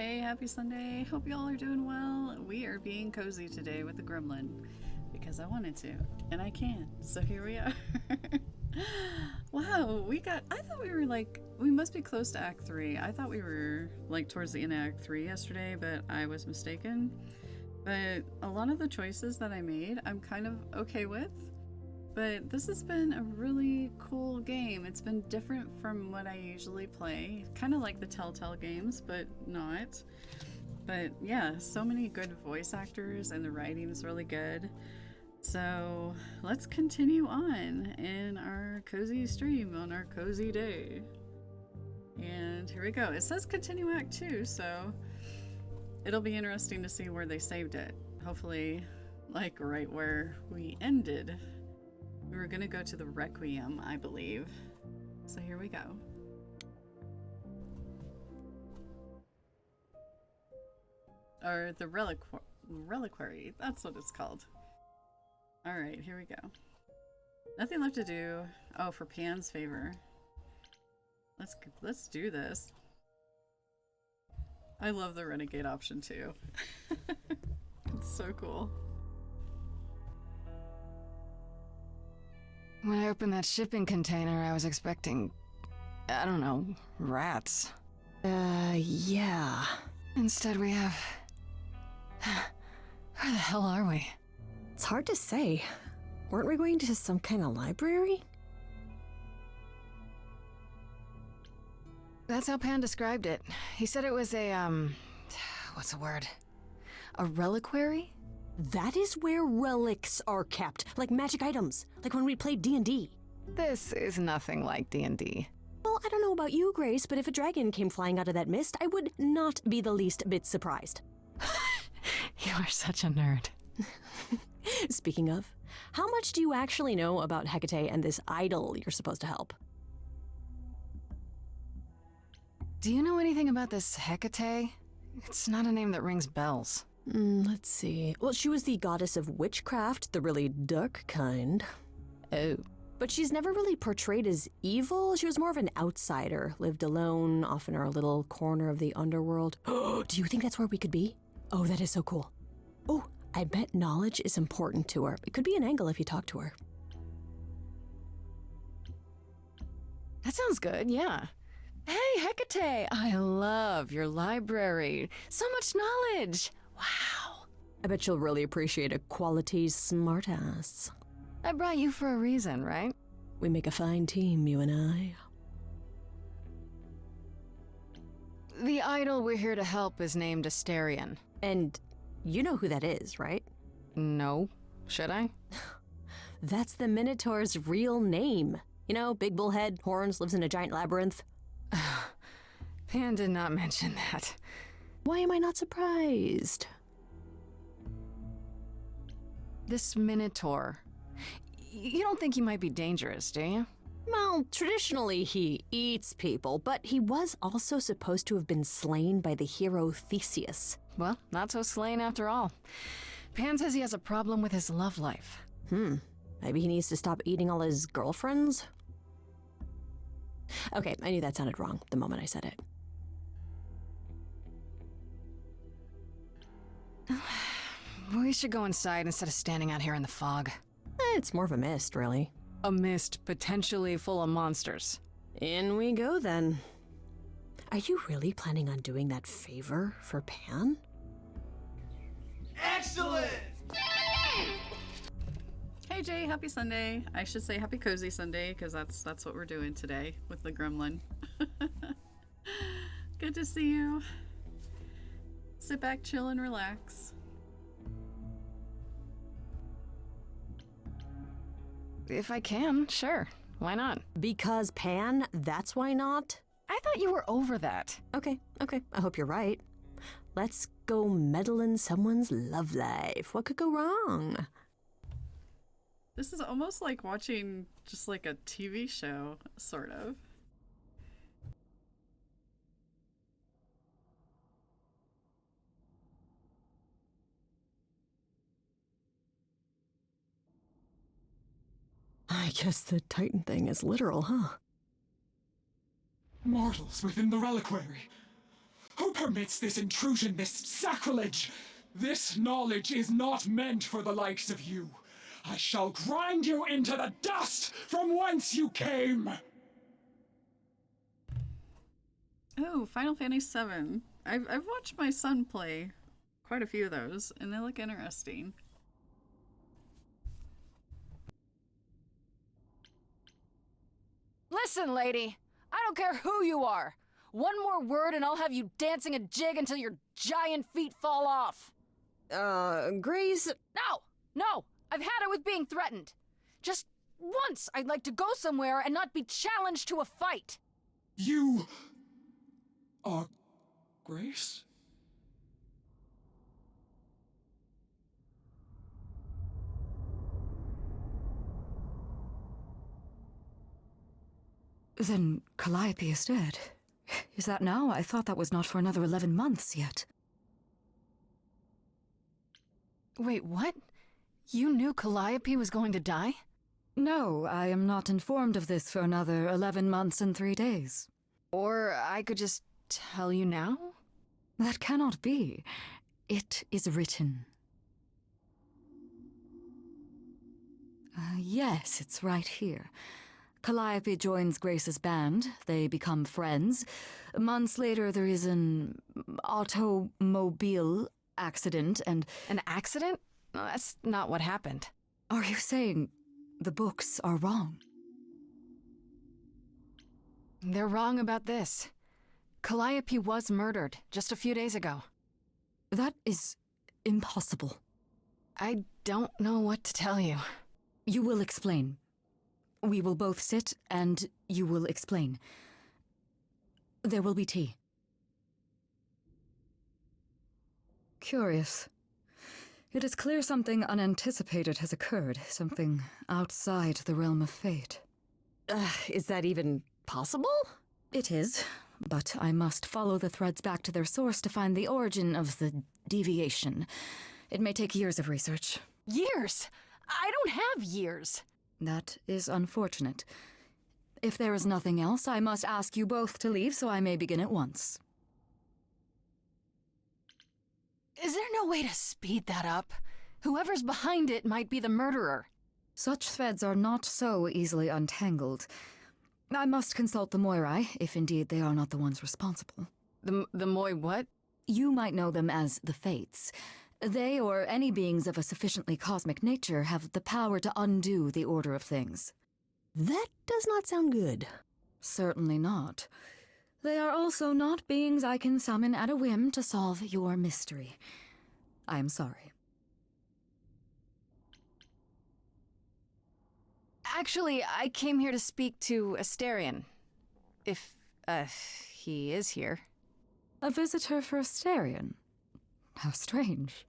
Hey, happy Sunday. Hope y'all are doing well. We are being cozy today with the gremlin because I wanted to and I can. So here we are. Wow, I thought we were we must be close to Act 3. I thought we were towards the end of Act 3 yesterday, but I was mistaken. But a lot of the choices that I made, I'm kind of okay with. But this has been a really cool game. It's been different from what I usually play. Kind of like the Telltale games, but not. But yeah, so many good voice actors and the writing is really good. So let's continue on in our cozy stream on our cozy day. And here we go. It says continue Act 2, so it'll be interesting to see where they saved it. Hopefully, right where we ended. We were gonna go to the Requiem, I believe. So here we go. Or the Reliquary, that's what it's called. Alright, here we go. Nothing left to do. Oh, for Pan's favor. Let's do this. I love the Renegade option too. It's so cool. When I opened that shipping container, I was expecting, I don't know, rats. Yeah. Instead we have... Where the hell are we? It's hard to say. Weren't we going to some kind of library? That's how Pan described it. He said it was a, what's the word? A reliquary? That is where relics are kept, like magic items, like when we played D&D. This is nothing like D&D. Well, I don't know about you, Grace, but if a dragon came flying out of that mist, I would not be the least bit surprised. You are such a nerd. Speaking of, how much do you actually know about Hecate and this idol you're supposed to help? Do you know anything about this Hecate? It's not a name that rings bells. Let's see. Well, she was the goddess of witchcraft, the really dark kind. Oh. But she's never really portrayed as evil. She was more of an outsider, lived alone, off in her little corner of the underworld. Do you think that's where we could be? Oh, that is so cool. Oh, I bet knowledge is important to her. It could be an angle if you talk to her. That sounds good, yeah. Hey, Hecate! I love your library. So much knowledge! Wow. I bet you'll really appreciate a quality smartass. I brought you for a reason, right? We make a fine team, you and I. The idol we're here to help is named Asterion. And you know who that is, right? No. Should I? That's the Minotaur's real name. You know, big bullhead, horns, lives in a giant labyrinth. Pan did not mention that. Why am I not surprised? This Minotaur. You don't think he might be dangerous, do you? Well, traditionally he eats people, but he was also supposed to have been slain by the hero Theseus. Well, not so slain after all. Pan says he has a problem with his love life. Maybe he needs to stop eating all his girlfriends? Okay, I knew that sounded wrong the moment I said it. We should go inside instead of standing out here in the fog. It's more of a mist, really. A mist potentially full of monsters. In we go, then. Are you really planning on doing that favor for Pan? Excellent! Hey Jay, happy Sunday. I should say happy cozy Sunday because that's what we're doing today with the gremlin. Good to see you. Sit back, chill, and relax. If I can, sure. Why not? Because Pan, that's why not? I thought you were over that. Okay. I hope you're right. Let's go meddle in someone's love life. What could go wrong? This is almost like watching just like a TV show, sort of. I guess the Titan thing is literal, huh? Mortals within the reliquary. Who permits this intrusion, this sacrilege? This knowledge is not meant for the likes of you. I shall grind you into the dust from whence you came! Oh, Final Fantasy VII. I've watched my son play quite a few of those, and they look interesting. Listen, lady. I don't care who you are. One more word and I'll have you dancing a jig until your giant feet fall off. Grace. No. I've had it with being threatened. Just once I'd like to go somewhere and not be challenged to a fight. You are Grace? Then Calliope is dead. Is that now? I thought that was not for another 11 months yet. Wait, what? You knew Calliope was going to die? No, I am not informed of this for another 11 months and 3 days. Or I could just tell you now? That cannot be. It is written. Yes, it's right here. Calliope joins Grace's band. They become friends. Months later, there is an automobile accident and... An accident? No, that's not what happened. Are you saying the books are wrong? They're wrong about this. Calliope was murdered just a few days ago. That is impossible. I don't know what to tell you. You will explain. We will both sit, and you will explain. There will be tea. Curious. It is clear something unanticipated has occurred, something outside the realm of fate. Is that even possible? It is, but I must follow the threads back to their source to find the origin of the deviation. It may take years of research. Years? I don't have years. That is unfortunate. If there is nothing else, I must ask you both to leave so I may begin at once. Is there no way to speed that up? Whoever's behind it might be the murderer. Such threads are not so easily untangled. I must consult the Moirai, if indeed they are not the ones responsible. The Moi what? You might know them as the Fates. They, or any beings of a sufficiently cosmic nature, have the power to undo the order of things. That does not sound good. Certainly not. They are also not beings I can summon at a whim to solve your mystery. I am sorry. Actually, I came here to speak to Asterion. If, he is here. A visitor for Asterion? How strange.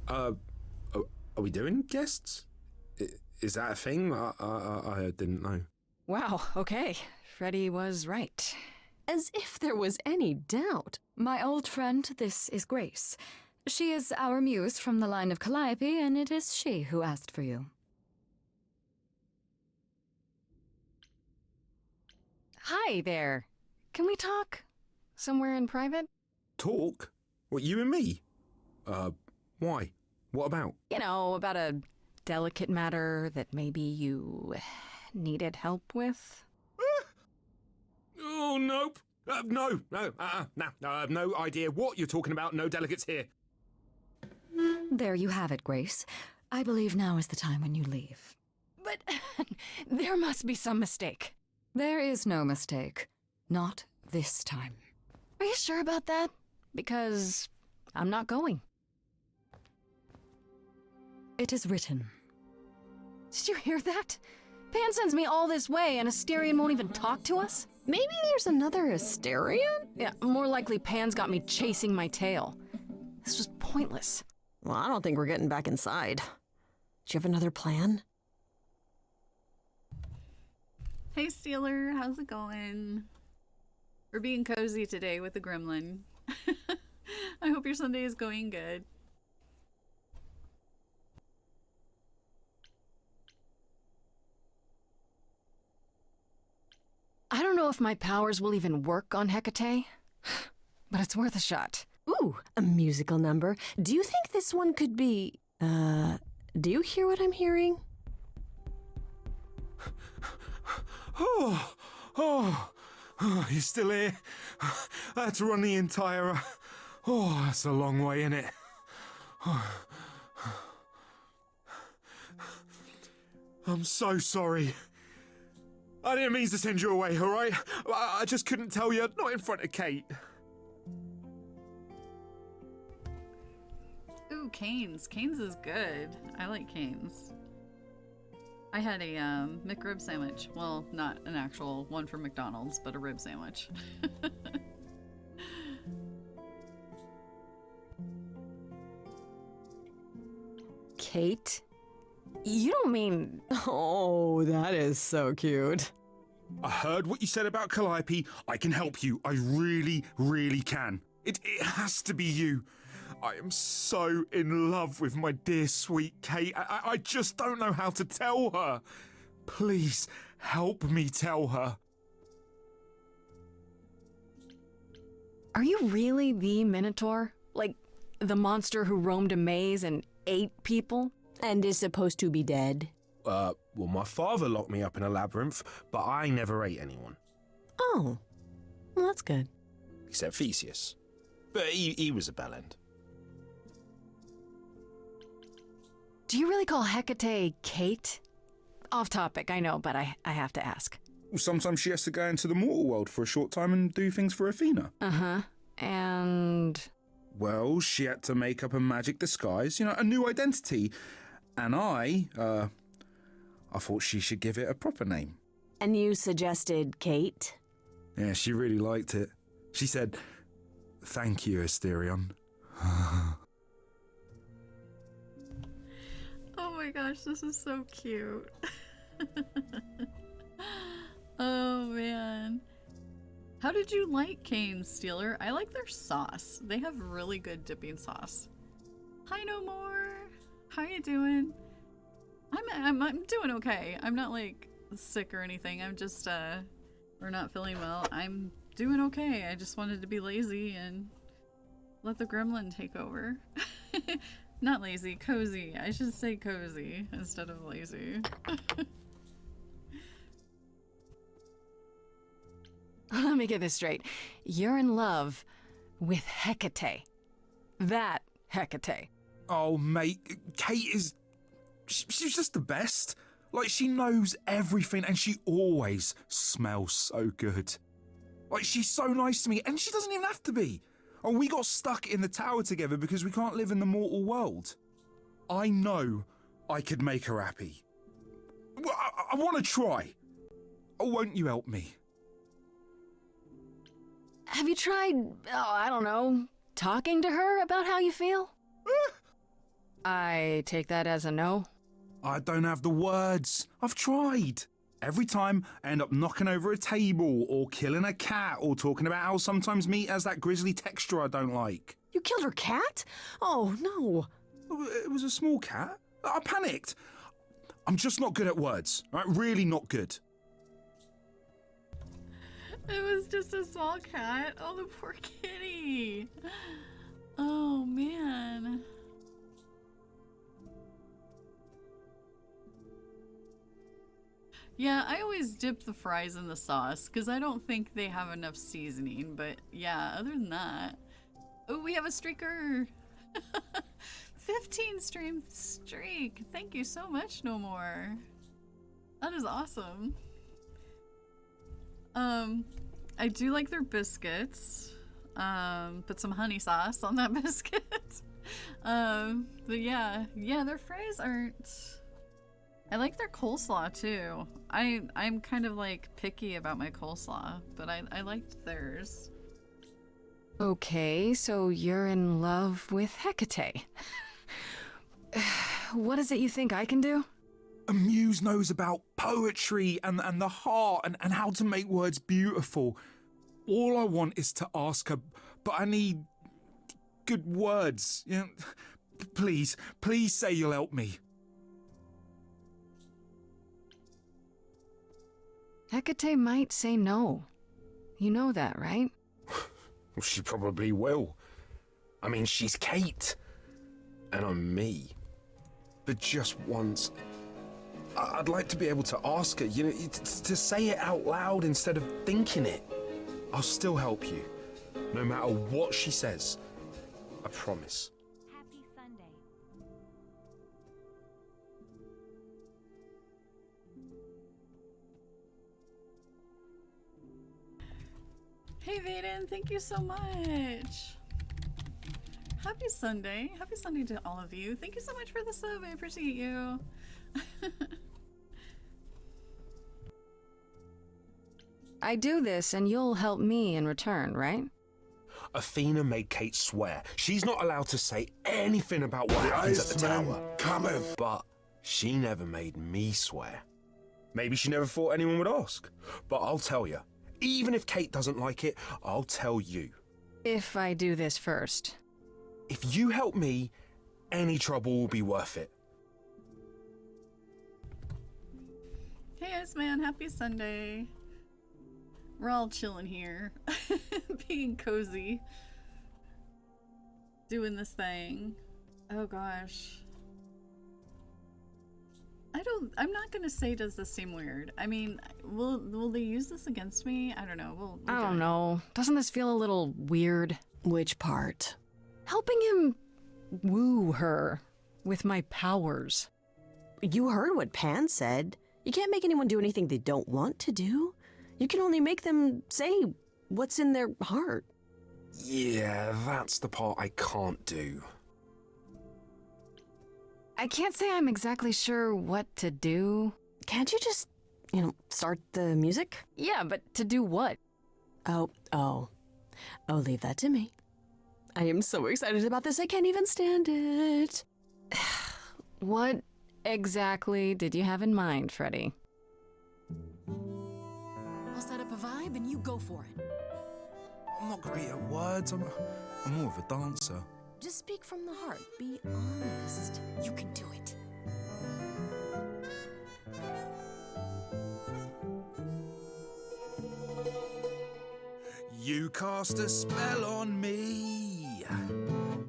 Are we doing guests? Is that a thing? I didn't know. Wow, okay. Freddy was right. As if there was any doubt. My old friend, this is Grace. She is our muse from the line of Calliope, and it is she who asked for you. Hi there. Can we talk? Somewhere in private? Talk? What, you and me? Why? What about? You know, about a delicate matter that maybe you needed help with? Oh, nope. No, I have no idea what you're talking about. No delegates here. There you have it, Grace. I believe now is the time when you leave. But there must be some mistake. There is no mistake. Not this time. Are you sure about that? Because I'm not going. It is written. Did you hear that? Pan sends me all this way and Asterion won't even talk to us? Maybe there's another Asterion? Yeah, more likely Pan's got me chasing my tail. This was pointless. Well, I don't think we're getting back inside. Do you have another plan? Hey Steeler, how's it going? We're being cozy today with the gremlin. I hope your Sunday is going good. if my powers will even work on Hecate, but it's worth a shot. Ooh, a musical number. Do you think this one could be... do you hear what I'm hearing? Oh, you're still here? I had to run the entire... Oh, that's a long way, innit? I'm so sorry. I didn't mean to send you away, alright? I just couldn't tell you, not in front of Kate. Ooh, Cane's. Cane's is good. I like Cane's. I had a McRib sandwich. Well, not an actual one from McDonald's, but a rib sandwich. Kate? You don't mean... Oh, that is so cute. I heard what you said about Calliope. I can help you. I really, really can. It has to be you. I am so in love with my dear sweet Kate. I just don't know how to tell her. Please help me tell her. Are you really the Minotaur? Like, the monster who roamed a maze and ate people? And is supposed to be dead. Well, my father locked me up in a labyrinth, but I never ate anyone. Oh, well, that's good. Except Theseus. But he was a bellend. Do you really call Hecate Kate? Off topic, I know, but I have to ask. Sometimes she has to go into the mortal world for a short time and do things for Athena. Uh-huh. And... Well, she had to make up a magic disguise, a new identity. And I thought she should give it a proper name. And you suggested Kate? Yeah, she really liked it. She said, "Thank you, Asterion." Oh my gosh, this is so cute. Oh man. How did you like Cane's, Steeler? I like their sauce. They have really good dipping sauce. Hi, No More. How you doing? I'm doing okay. I'm not like sick or anything. I'm just we're not feeling well. I'm doing okay. I just wanted to be lazy and let the gremlin take over. Not lazy, cozy. I should say cozy instead of lazy. Let me get this straight. You're in love with Hecate. That Hecate. Oh, mate, Kate is... She's just the best. Like, she knows everything and she always smells so good. Like, she's so nice to me and she doesn't even have to be. And we got stuck in the tower together because we can't live in the mortal world. I know I could make her happy. Well, I want to try. Oh, won't you help me? Have you tried, I don't know, talking to her about how you feel? I take that as a no. I don't have the words. I've tried. Every time I end up knocking over a table or killing a cat or talking about how sometimes meat has that grisly texture I don't like. You killed her cat? Oh, no. It was a small cat. I panicked. I'm just not good at words. Right? Really not good. It was just a small cat. Oh, the poor kitty. Oh, man. Yeah, I always dip the fries in the sauce because I don't think they have enough seasoning. But yeah, other than that. Oh, we have a streaker. 15 stream streak. Thank you so much, No More. That is awesome. I do like their biscuits. Put some honey sauce on that biscuit. But yeah, their fries aren't... I like their coleslaw too. I'm kind of like picky about my coleslaw, but I liked theirs. Okay, so you're in love with Hecate. What is it you think I can do? A muse knows about poetry and the heart and how to make words beautiful. All I want is to ask her, but I need good words. Please say you'll help me. Hecate might say no. You know that, right? Well, she probably will. I mean, she's Kate. And I'm me. But just once, I'd like to be able to ask her, you know, to say it out loud instead of thinking it. I'll still help you, no matter what she says. I promise. Happy Sunday. Hey Vaden, thank you so much. Happy Sunday. Happy Sunday to all of you. Thank you so much for the sub. I appreciate you. I do this and you'll help me in return, right? Athena made Kate swear she's not allowed to say anything about what happens at the tower. Coming. But she never made me swear. Maybe she never thought anyone would ask. But I'll tell you, even if Kate doesn't like it, I'll tell you. If I do this first. If you help me, any trouble will be worth it. Hey Iceman, happy Sunday. We're all chilling here. Being cozy. Doing this thing. Oh gosh. I'm not gonna say does this seem weird. I mean, will they use this against me? I don't know. We'll I do don't it. know. Doesn't this feel a little weird? Which part? Helping him woo her with my powers. You heard what Pan said. You can't make anyone do anything they don't want to do. You can only make them say what's in their heart. Yeah, that's the part I can't do. I can't say I'm exactly sure what to do. Can't you just, start the music? Yeah, but to do what? Oh, leave that to me. I am so excited about this, I can't even stand it. What exactly did you have in mind, Freddy? I'll set up a vibe and you go for it. I'm not great at words. I'm more of a dancer. Just speak from the heart. Be honest. You can do it. You cast a spell on me.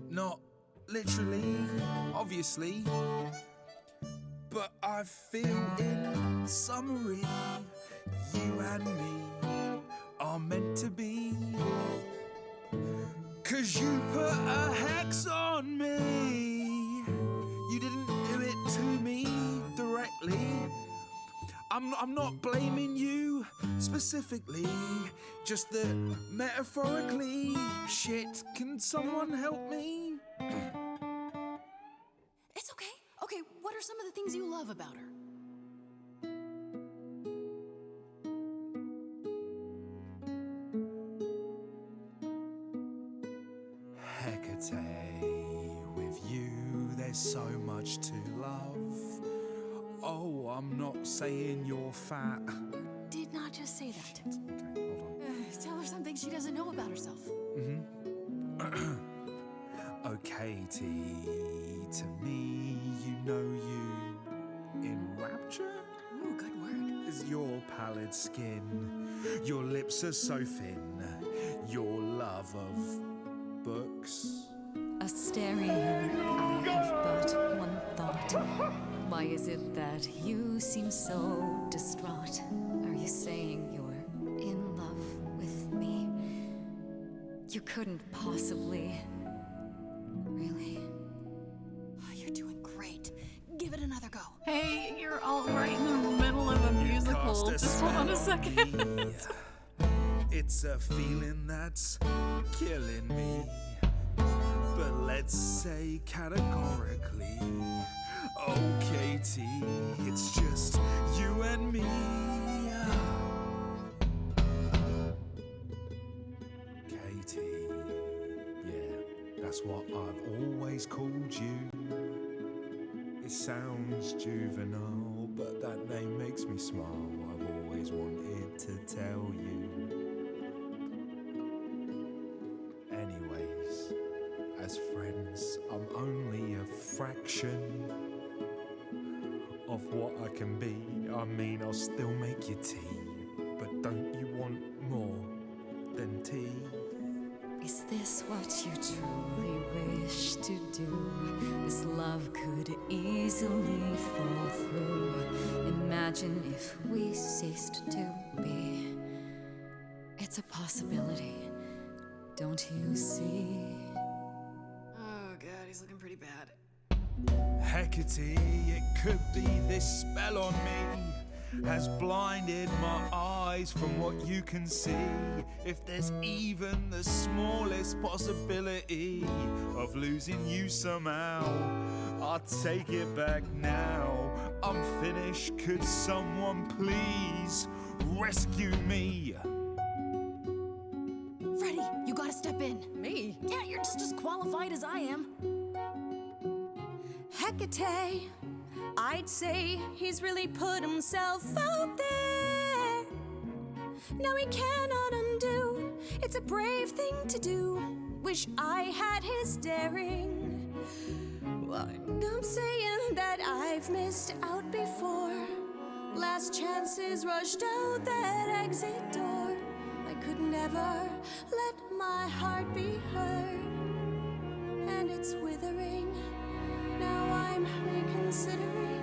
Not literally, obviously. But I feel in summary, you and me are meant to be. 'Cause you put a hex on me. You didn't do it to me directly. I'm not blaming you specifically, just that metaphorically. Shit, can someone help me? It's okay. Okay, what are some of the things you love about her? Hecate, with you there's so much to love. Oh, I'm not saying you're fat. Did not just say that. Okay, hold on. Tell her something she doesn't know about herself. Oh, Katie, to me, you know you enrapture Ooh, good word. is your pallid skin. Your lips are so thin. Your love of books. Asterion, I have but one thought. Why is it that you seem so distraught? Are you saying you're in love with me? You couldn't possibly. Really? Oh, you're doing great. Give it another go. Hey, you're all right in the middle of a musical. Cast Just hold on a spell second. me. It's a feeling that's killing me. But let's say categorically, oh Katie, it's just you and me. Katie, yeah, that's what I've always called you. It sounds juvenile, but that name makes me smile. I've always wanted to tell you. Anyways, as friends, I'm only a fraction of what I can be. I mean, I'll still make you tea, but don't you want more? possibility. Don't you see? Oh god, he's looking pretty bad. Hecate, it could be this spell on me has blinded my eyes from what you can see. If there's even the smallest possibility of losing you somehow, I'll take it back now. I'm finished, could someone please rescue me? Freddy, you gotta step in. Me? Yeah, you're just as qualified as I am. Hecate, I'd say he's really put himself out there. Now he cannot undo, it's a brave thing to do. Wish I had his daring. Well, I'm saying that I've missed out before. Last chances rushed out that exit door. I could never let my heart be heard, and it's withering. Now I'm reconsidering.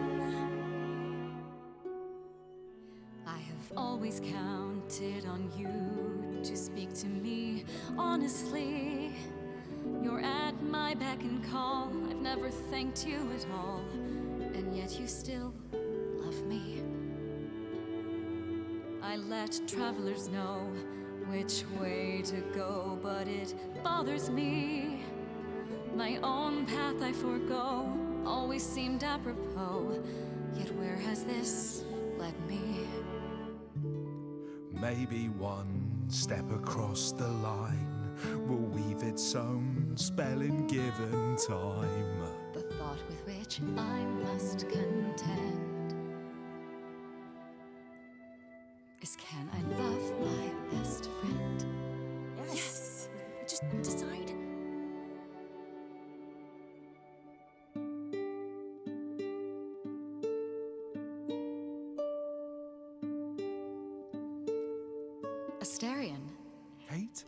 I have always counted on you to speak to me honestly. You're at my beck and call. I've never thanked you at all, and yet you still love me. I let travelers know which way to go, but it bothers me. My own path I forego, always seemed apropos. Yet where has this led me? Maybe one step across the line will weave its own spell in given time. The thought with which I must contend is, can I love my best friend? Yes. Just decide. Astarion, Kate?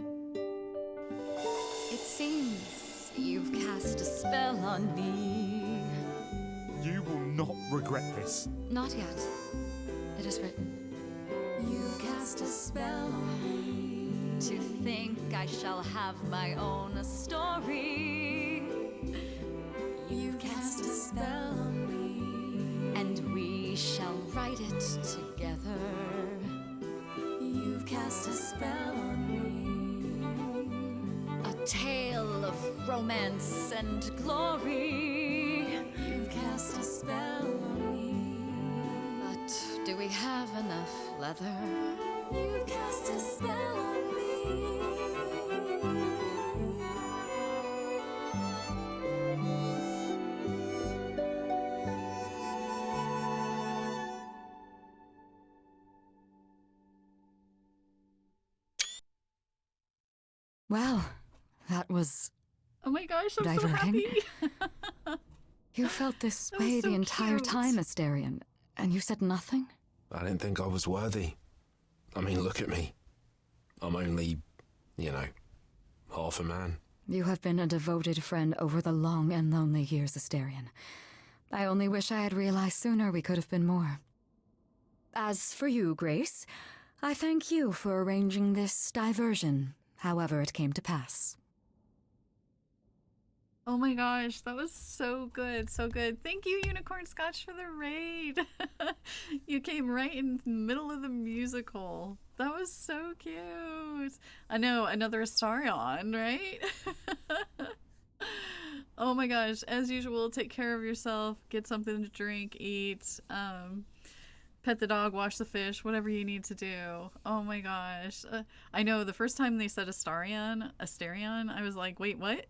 it seems you've cast a spell on me. You will not regret this. Not yet. It is written. You've cast a spell on me. To think I shall have my own story. You've cast a spell on me. And we shall write it together. You've cast a spell on me. A tale of romance and glory. You've cast a spell on me. But do we have enough leather? You've cast a spell on me. Well, that was Oh my gosh, I'm so diverting. happy. You felt this That was way so the entire cute. time, Astarion, and you said nothing? I didn't think I was worthy. I mean, look at me. I'm only, half a man. You have been a devoted friend over the long and lonely years, Astarion. I only wish I had realized sooner we could have been more. As for you, Grace, I thank you for arranging this diversion, however it came to pass. Oh my gosh, that was so good, so good. Thank you, Unicorn Scotch, for the raid. You came right in the middle of the musical. That was so cute. I know, another Astarion, right? Oh my gosh, as usual, take care of yourself, get something to drink, eat, pet the dog, wash the fish, whatever you need to do. Oh my gosh. I know, the first time they said Astarion, I was like, wait, what?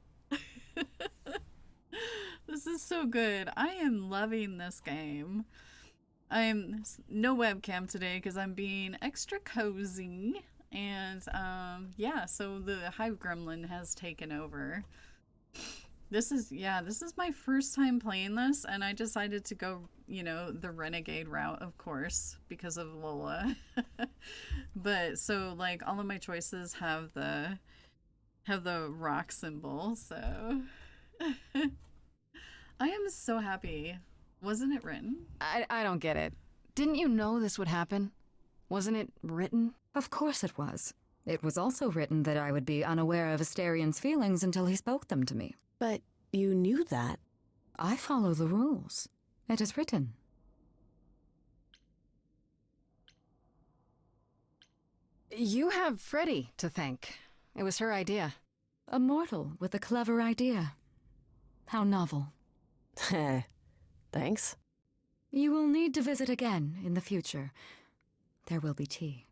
This is so good. I am loving this game. I'm no webcam today because I'm being extra cozy, and yeah, so the Hive Gremlin has taken over. This is my first time playing this, and I decided to go, the renegade route, of course, because of Lola. But so like all of my choices have the rock symbol, so I am so happy. Wasn't it written? I don't get it. Didn't you know this would happen? Wasn't it written? Of course it was. It was also written that I would be unaware of Asterian's feelings until he spoke them to me. But you knew that. I follow the rules. It is written. You have Freddie to thank. It was her idea. A mortal with a clever idea. How novel. Thanks. You will need to visit again in the future. There will be tea.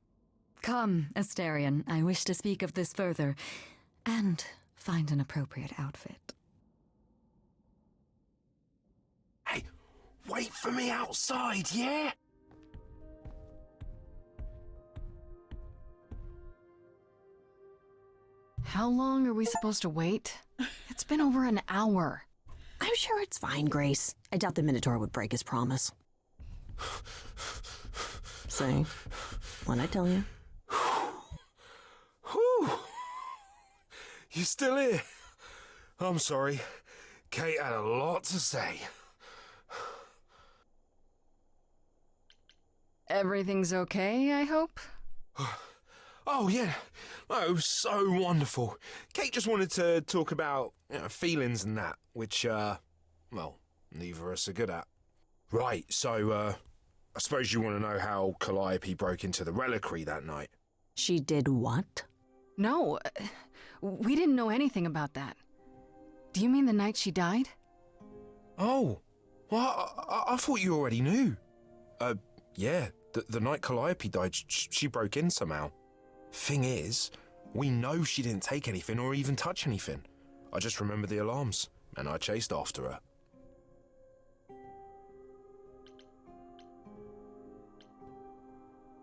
Come, Asterian, I wish to speak of this further, and find an appropriate outfit. Hey, wait for me outside, yeah? How long are we supposed to wait? It's been over an hour. I'm sure it's fine, Grace. I doubt the Minotaur would break his promise. Say, what'd I tell you? Whew. You still here? I'm sorry. Kate had a lot to say. Everything's okay, I hope? Oh, yeah. Oh, it was so wonderful. Kate just wanted to talk about feelings and that, which, well, neither of us are good at. Right, so, I suppose you want to know how Calliope broke into the reliquary that night. She did what? No, we didn't know anything about that. Do you mean the night she died? Oh, well, I thought you already knew. Yeah, the night Calliope died, she broke in somehow. Thing is, we know she didn't take anything or even touch anything. I just remember the alarms, and I chased after her.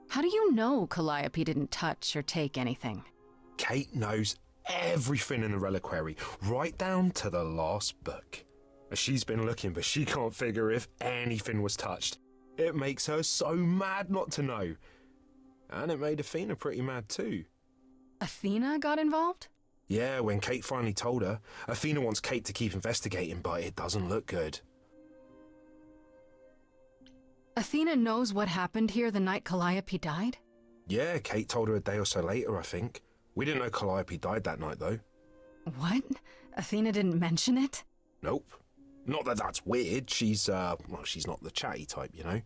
How do you know Calliope didn't touch or take anything? Kate knows everything in the reliquary, right down to the last book. She's been looking, but she can't figure if anything was touched. It makes her so mad not to know. And it made Athena pretty mad too. Athena got involved? Yeah, when Kate finally told her, Athena wants Kate to keep investigating, but it doesn't look good. Athena knows what happened here the night Calliope died? Yeah, Kate told her a day or so later, I think. We didn't know Calliope died that night, though. What? Athena didn't mention it? Nope. Not that that's weird. She's not the chatty type, you know.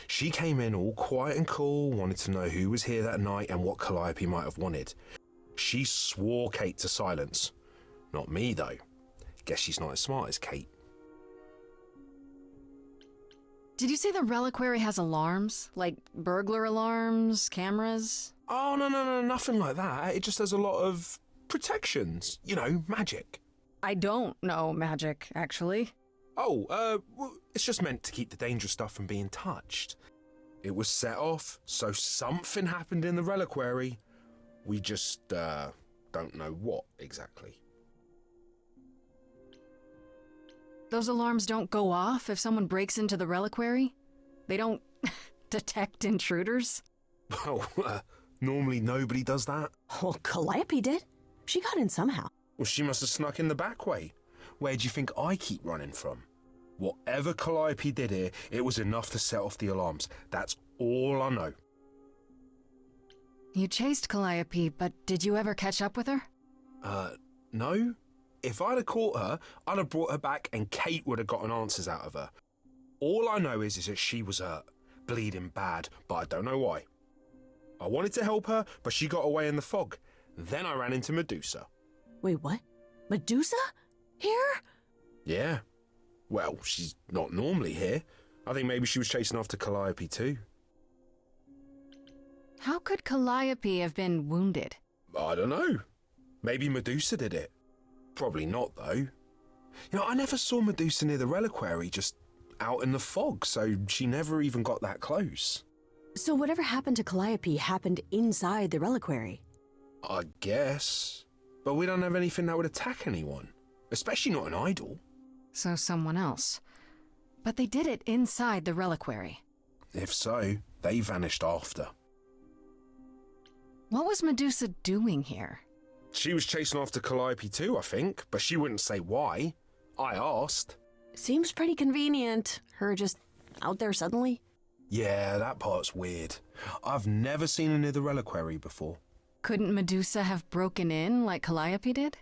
She came in all quiet and cool, wanted to know who was here that night and what Calliope might have wanted. She swore Kate to silence. Not me, though. Guess she's not as smart as Kate. Did you say the reliquary has alarms? Like burglar alarms, cameras? Oh, no, nothing like that. It just has a lot of protections. You know, magic. I don't know magic, actually. Oh, well, it's just meant to keep the dangerous stuff from being touched. It was set off, so something happened in the reliquary. We just, don't know what exactly. Those alarms don't go off if someone breaks into the reliquary? They don't detect intruders? Well, normally nobody does that. Well, Calliope did. She got in somehow. Well, she must have snuck in the back way. Where do you think I keep running from? Whatever Calliope did here, it was enough to set off the alarms. That's all I know. You chased Calliope, but did you ever catch up with her? No. If I'd have caught her, I'd have brought her back and Kate would have gotten answers out of her. All I know is that she was hurt, bleeding bad, but I don't know why. I wanted to help her, but she got away in the fog. Then I ran into Medusa. Wait, what? Medusa? Here? Yeah. Well, she's not normally here. I think maybe she was chasing after Calliope too. How could Calliope have been wounded? I don't know. Maybe Medusa did it. Probably not, though. You know, I never saw Medusa near the reliquary, just out in the fog, so she never even got that close. So whatever happened to Calliope happened inside the reliquary? I guess. But we don't have anything that would attack anyone. Especially not an idol. So someone else. But they did it inside the reliquary. If so, they vanished after. What was Medusa doing here? She was chasing after Calliope too, I think, but she wouldn't say why. I asked. Seems pretty convenient. Her just out there suddenly. Yeah, that part's weird. I've never seen her near the reliquary before. Couldn't Medusa have broken in like Calliope did?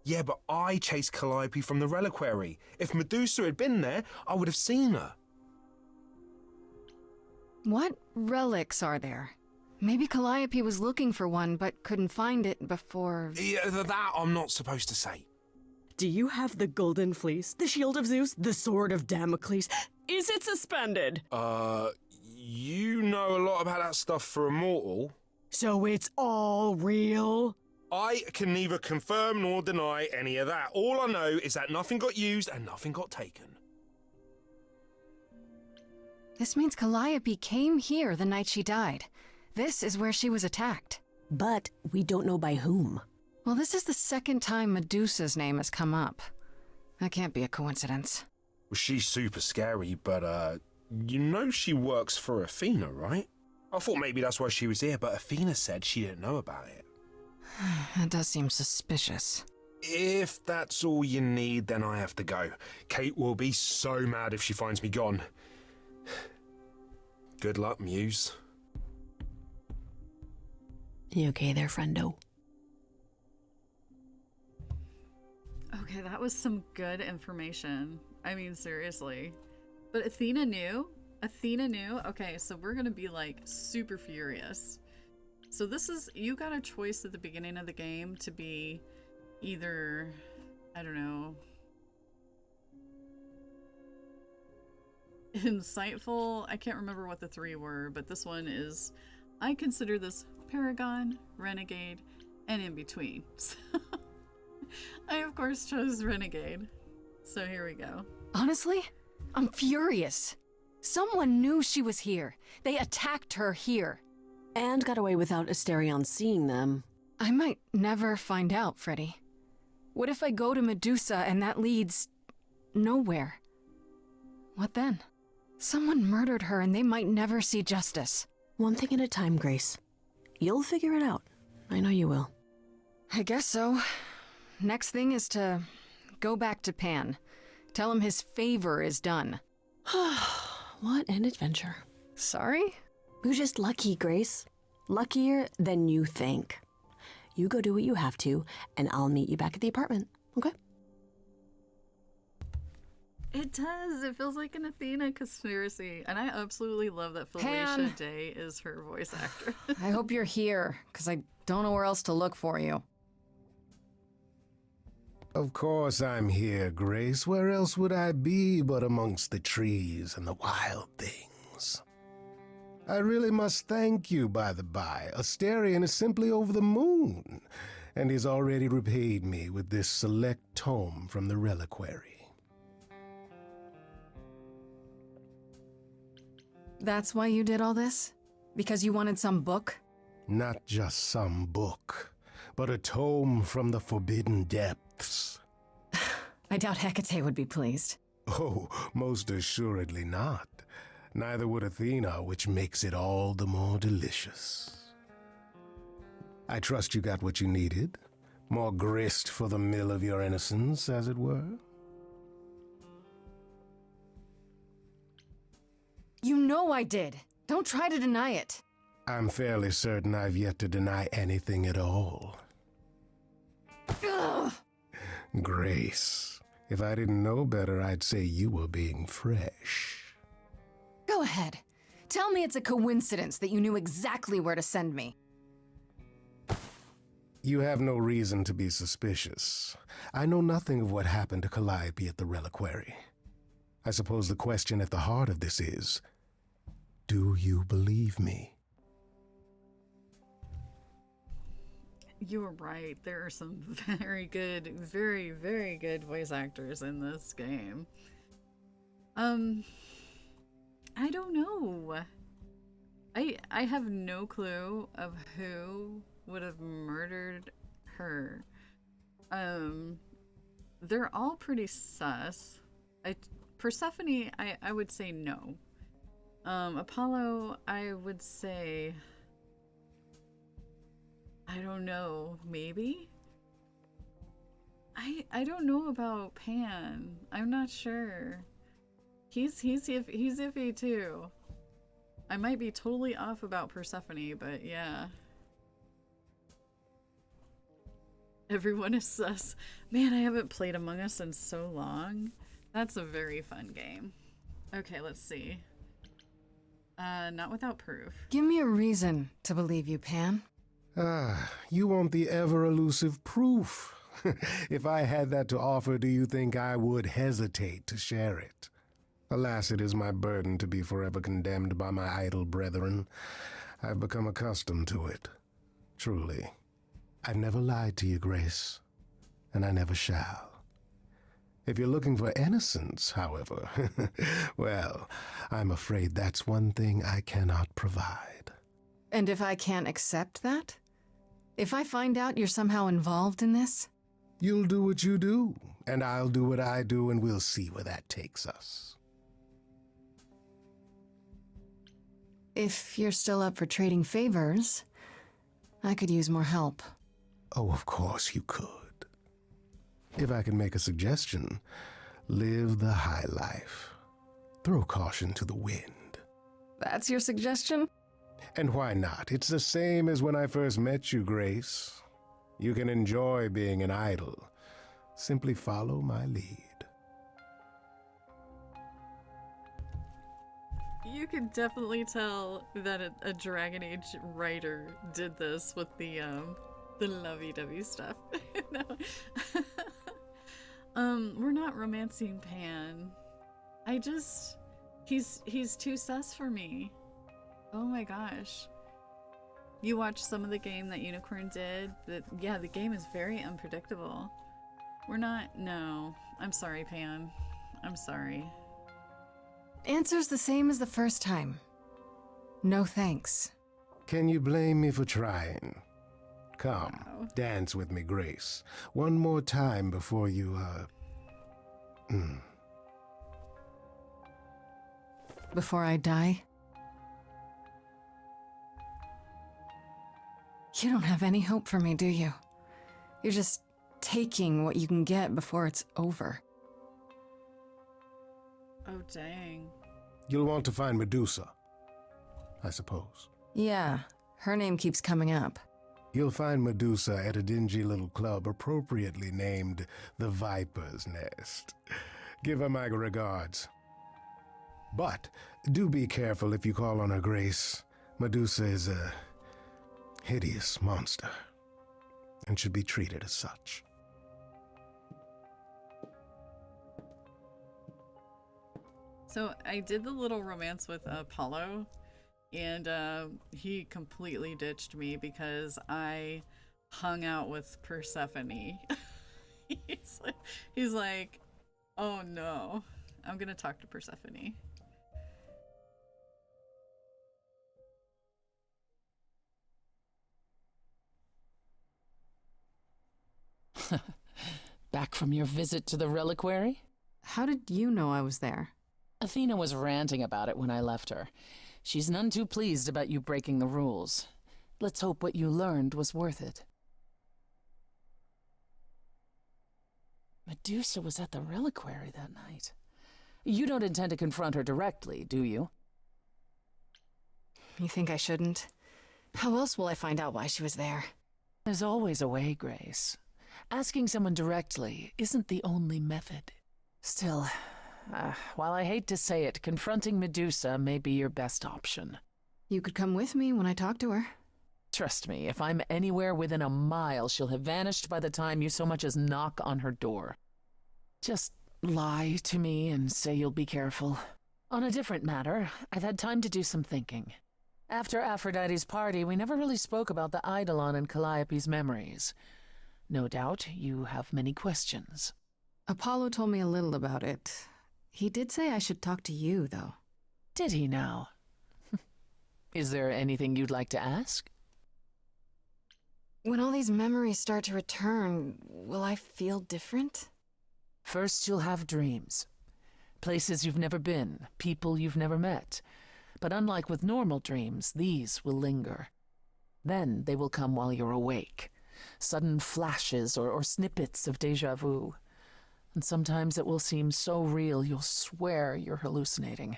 Yeah, but I chased Calliope from the reliquary. If Medusa had been there, I would have seen her. What relics are there? Maybe Calliope was looking for one but couldn't find it before... Yeah, that I'm not supposed to say. Do you have the golden fleece, the shield of Zeus, the sword of Damocles? Is it suspended? You know a lot about that stuff for a mortal. So it's all real? I can neither confirm nor deny any of that. All I know is that nothing got used and nothing got taken. This means Calliope came here the night she died. This is where she was attacked. But we don't know by whom. Well, this is the second time Medusa's name has come up. That can't be a coincidence. Well, she's super scary, but, you know she works for Athena, right? I thought maybe that's why she was here, but Athena said she didn't know about it. That does seem suspicious. If that's all you need, then I have to go. Kate will be so mad if she finds me gone. Good luck, Muse. You okay there, friendo? Okay, that was some good information. I mean, seriously. But Athena knew? Athena knew? Okay, so we're gonna be like super furious. So this is, you got a choice at the beginning of the game to be either, I don't know, insightful. I can't remember what the three were, but this one is, I consider this Paragon, Renegade, and in between. So I of course chose Renegade. So here we go. Honestly, I'm furious. Someone knew she was here. They attacked her here. And got away without Asterion seeing them. I might never find out, Freddy. What if I go to Medusa and that leads nowhere? What then? Someone murdered her and they might never see justice. One thing at a time, Grace. You'll figure it out. I know you will. I guess so. Next thing is to go back to Pan. Tell him his favor is done. What an adventure. Sorry? You're just lucky, Grace. Luckier than you think. You go do what you have to, and I'll meet you back at the apartment, okay? It does. It feels like an Athena conspiracy. And I absolutely love that Felicia Pan. Day is her voice actor. I hope you're here, because I don't know where else to look for you. Of course I'm here, Grace. Where else would I be but amongst the trees and the wild things? I really must thank you, by the by. Asterion is simply over the moon, and he's already repaid me with this select tome from the reliquary. That's why you did all this? Because you wanted some book? Not just some book, but a tome from the forbidden depths. I doubt Hecate would be pleased. Oh, most assuredly not. Neither would Athena, which makes it all the more delicious. I trust you got what you needed. More grist for the mill of your innocence, as it were. You know I did. Don't try to deny it. I'm fairly certain I've yet to deny anything at all. Ugh. Grace, if I didn't know better, I'd say you were being fresh. Go ahead. Tell me it's a coincidence that you knew exactly where to send me. You have no reason to be suspicious. I know nothing of what happened to Calliope at the reliquary. I suppose the question at the heart of this is, do you believe me? You were right. There are some very good, very, very good voice actors in this game. I don't know. I have no clue of who would have murdered her. They're all pretty sus. Persephone, I would say no. Apollo, I would say, I don't know, maybe? I don't know about Pan. I'm not sure. He's iffy too. I might be totally off about Persephone, but yeah. Everyone is sus. Man, I haven't played Among Us in so long. That's a very fun game. Okay, let's see. Not without proof. Give me a reason to believe you, Pan. Ah, you want the ever-elusive proof. If I had that to offer, do you think I would hesitate to share it? Alas, it is my burden to be forever condemned by my idle brethren. I've become accustomed to it. Truly. I've never lied to you, Grace, and I never shall. If you're looking for innocence, however, well, I'm afraid that's one thing I cannot provide. And if I can't accept that? If I find out you're somehow involved in this? You'll do what you do, and I'll do what I do, and we'll see where that takes us. If you're still up for trading favors, I could use more help. Oh, of course you could. If I can make a suggestion, live the high life. Throw caution to the wind. That's your suggestion? And why not? It's the same as when I first met you, Grace. You can enjoy being an idol. Simply follow my lead. You can definitely tell that a Dragon Age writer did this with the lovey-dovey stuff. No. We're not romancing Pan. He's too sus for me. Oh my gosh. You watched some of the game that Unicorn did? Yeah, the game is very unpredictable. No. I'm sorry, Pan. I'm sorry. Answer's the same as the first time. No thanks. Can you blame me for trying? Come, dance with me, Grace. One more time before you, Before I die? You don't have any hope for me, do you? You're just taking what you can get before it's over. Oh, dang. You'll want to find Medusa, I suppose. Yeah, her name keeps coming up. You'll find Medusa at a dingy little club appropriately named the Viper's Nest. Give her my regards. But do be careful if you call on her, Grace. Medusa is a hideous monster and should be treated as such. So I did the little romance with Apollo, and he completely ditched me because I hung out with Persephone. he's like, oh no, I'm gonna talk to Persephone. Back from your visit to the reliquary? How did you know I was there? Athena was ranting about it when I left her. She's none too pleased about you breaking the rules. Let's hope what you learned was worth it. Medusa was at the reliquary that night. You don't intend to confront her directly, do you? You think I shouldn't? How else will I find out why she was there? There's always a way, Grace. Asking someone directly isn't the only method. Still, while I hate to say it, confronting Medusa may be your best option. You could come with me when I talk to her. Trust me, if I'm anywhere within a mile, she'll have vanished by the time you so much as knock on her door. Just lie to me and say you'll be careful. On a different matter, I've had time to do some thinking. After Aphrodite's party, we never really spoke about the Eidolon and Calliope's memories. No doubt you have many questions. Apollo told me a little about it. He did say I should talk to you, though. Did he now? Is there anything you'd like to ask? When all these memories start to return, will I feel different? First, you'll have dreams. Places you've never been, people you've never met. But unlike with normal dreams, these will linger. Then they will come while you're awake. Sudden flashes or snippets of déjà vu. And sometimes it will seem so real you'll swear you're hallucinating.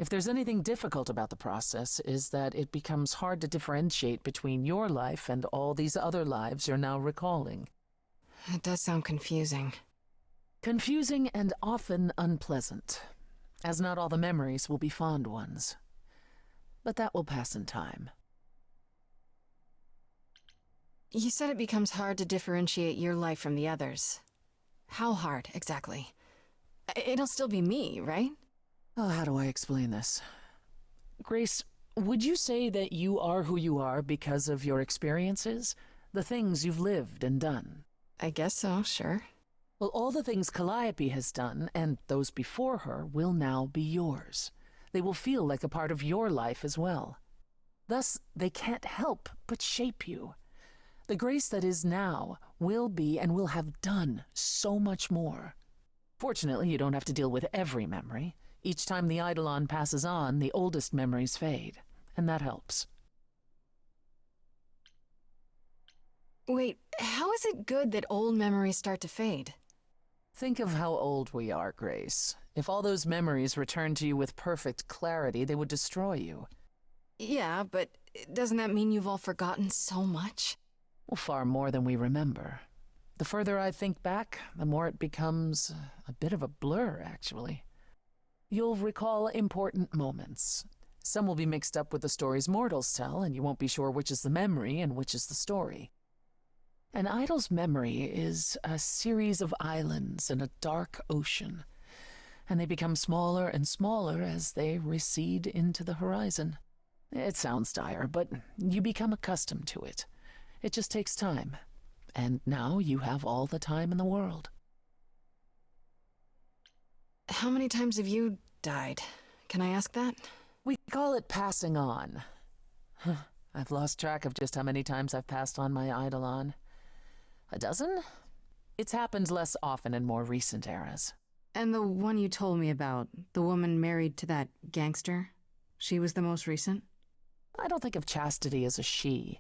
If there's anything difficult about the process, is that it becomes hard to differentiate between your life and all these other lives you're now recalling. It does sound confusing. Confusing and often unpleasant, as not all the memories will be fond ones. But that will pass in time. You said it becomes hard to differentiate your life from the others. How hard, exactly? It'll still be me, right? Oh, how do I explain this? Grace, would you say that you are who you are because of your experiences? The things you've lived and done? I guess so, sure. Well, all the things Calliope has done, and those before her, will now be yours. They will feel like a part of your life as well. Thus, they can't help but shape you. The Grace that is now will be and will have done so much more. Fortunately, you don't have to deal with every memory. Each time the Eidolon passes on, the oldest memories fade, and that helps. Wait, how is it good that old memories start to fade? Think of how old we are, Grace. If all those memories returned to you with perfect clarity, they would destroy you. Yeah, but doesn't that mean you've all forgotten so much? Well, far more than we remember. The further I think back, the more it becomes a bit of a blur, actually. You'll recall important moments. Some will be mixed up with the stories mortals tell, and you won't be sure which is the memory and which is the story. An idol's memory is a series of islands in a dark ocean, and they become smaller and smaller as they recede into the horizon. It sounds dire, but you become accustomed to it. It just takes time, and now you have all the time in the world. How many times have you died? Can I ask that? We call it passing on. I've lost track of just how many times I've passed on my Eidolon. A dozen? It's happened less often in more recent eras. And the one you told me about, the woman married to that gangster, she was the most recent? I don't think of Chastity as a she.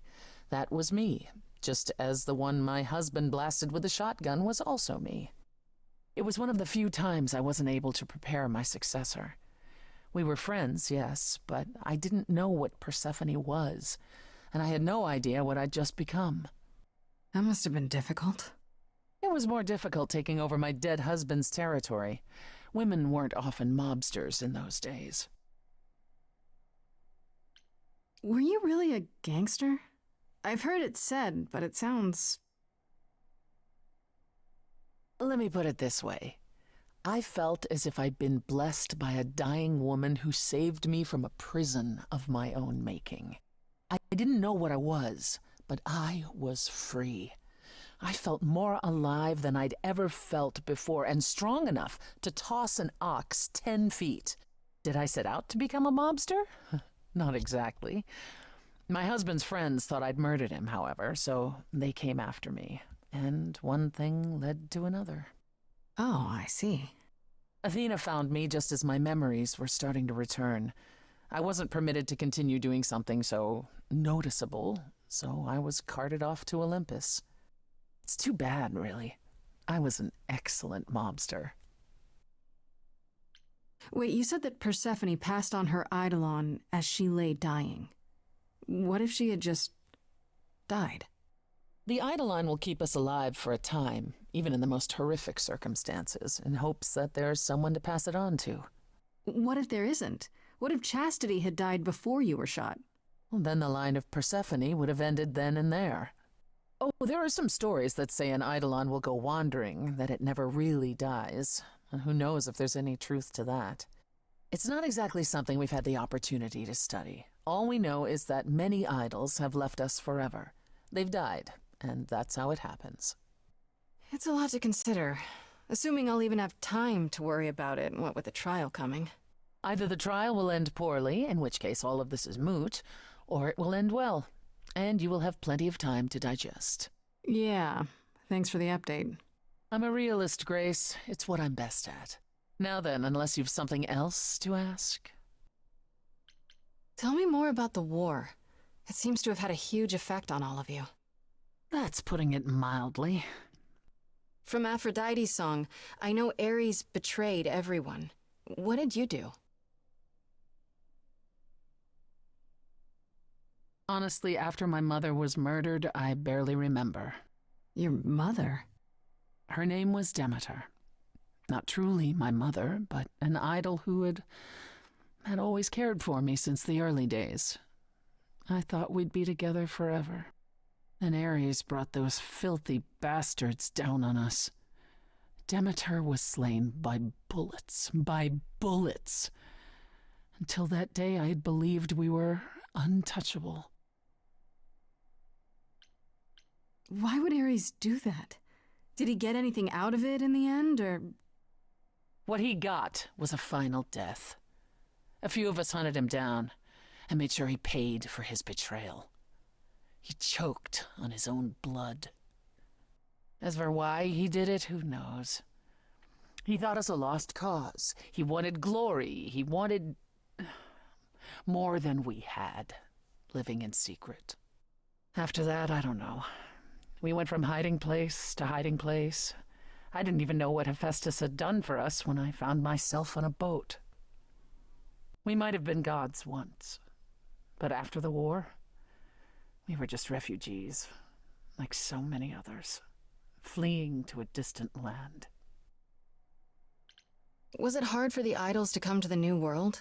That was me, just as the one my husband blasted with a shotgun was also me. It was one of the few times I wasn't able to prepare my successor. We were friends, yes, but I didn't know what Persephone was, and I had no idea what I'd just become. That must have been difficult. It was more difficult taking over my dead husband's territory. Women weren't often mobsters in those days. Were you really a gangster? I've heard it said, but it sounds... Let me put it this way. I felt as if I'd been blessed by a dying woman who saved me from a prison of my own making. I didn't know what I was, but I was free. I felt more alive than I'd ever felt before, and strong enough to toss an ox 10 feet. Did I set out to become a mobster? Not exactly. My husband's friends thought I'd murdered him, however, so they came after me. And one thing led to another. Oh, I see. Athena found me just as my memories were starting to return. I wasn't permitted to continue doing something so noticeable, so I was carted off to Olympus. It's too bad, really. I was an excellent mobster. Wait, you said that Persephone passed on her Eidolon as she lay dying. What if she had just died? The Eidolon will keep us alive for a time, even in the most horrific circumstances, in hopes that there's someone to pass it on to. What if there isn't? What if Chastity had died before you were shot? Well, then the line of Persephone would have ended then and there. Oh, there are some stories that say an Eidolon will go wandering, that it never really dies. And who knows if there's any truth to that. It's not exactly something we've had the opportunity to study. All we know is that many idols have left us forever. They've died, and that's how it happens. It's a lot to consider. Assuming I'll even have time to worry about it, what with the trial coming. Either the trial will end poorly, in which case all of this is moot, or it will end well, and you will have plenty of time to digest. Yeah, thanks for the update. I'm a realist, Grace. It's what I'm best at. Now then, unless you've something else to ask. Tell me more about the war. It seems to have had a huge effect on all of you. That's putting it mildly. From Aphrodite's song, I know Ares betrayed everyone. What did you do? Honestly, after my mother was murdered, I barely remember. Your mother? Her name was Demeter. Not truly my mother, but an idol who had always cared for me since the early days. I thought we'd be together forever. Then Ares brought those filthy bastards down on us. Demeter was slain by bullets. By bullets. Until that day, I had believed we were untouchable. Why would Ares do that? Did he get anything out of it in the end, or...? What he got was a final death. A few of us hunted him down and made sure he paid for his betrayal. He choked on his own blood. As for why he did it, who knows? He thought us a lost cause. He wanted glory. He wanted more than we had, living in secret. After that, I don't know. We went from hiding place to hiding place. I didn't even know what Hephaestus had done for us when I found myself on a boat. We might have been gods once, but after the war, we were just refugees, like so many others, fleeing to a distant land. Was it hard for the idols to come to the New World?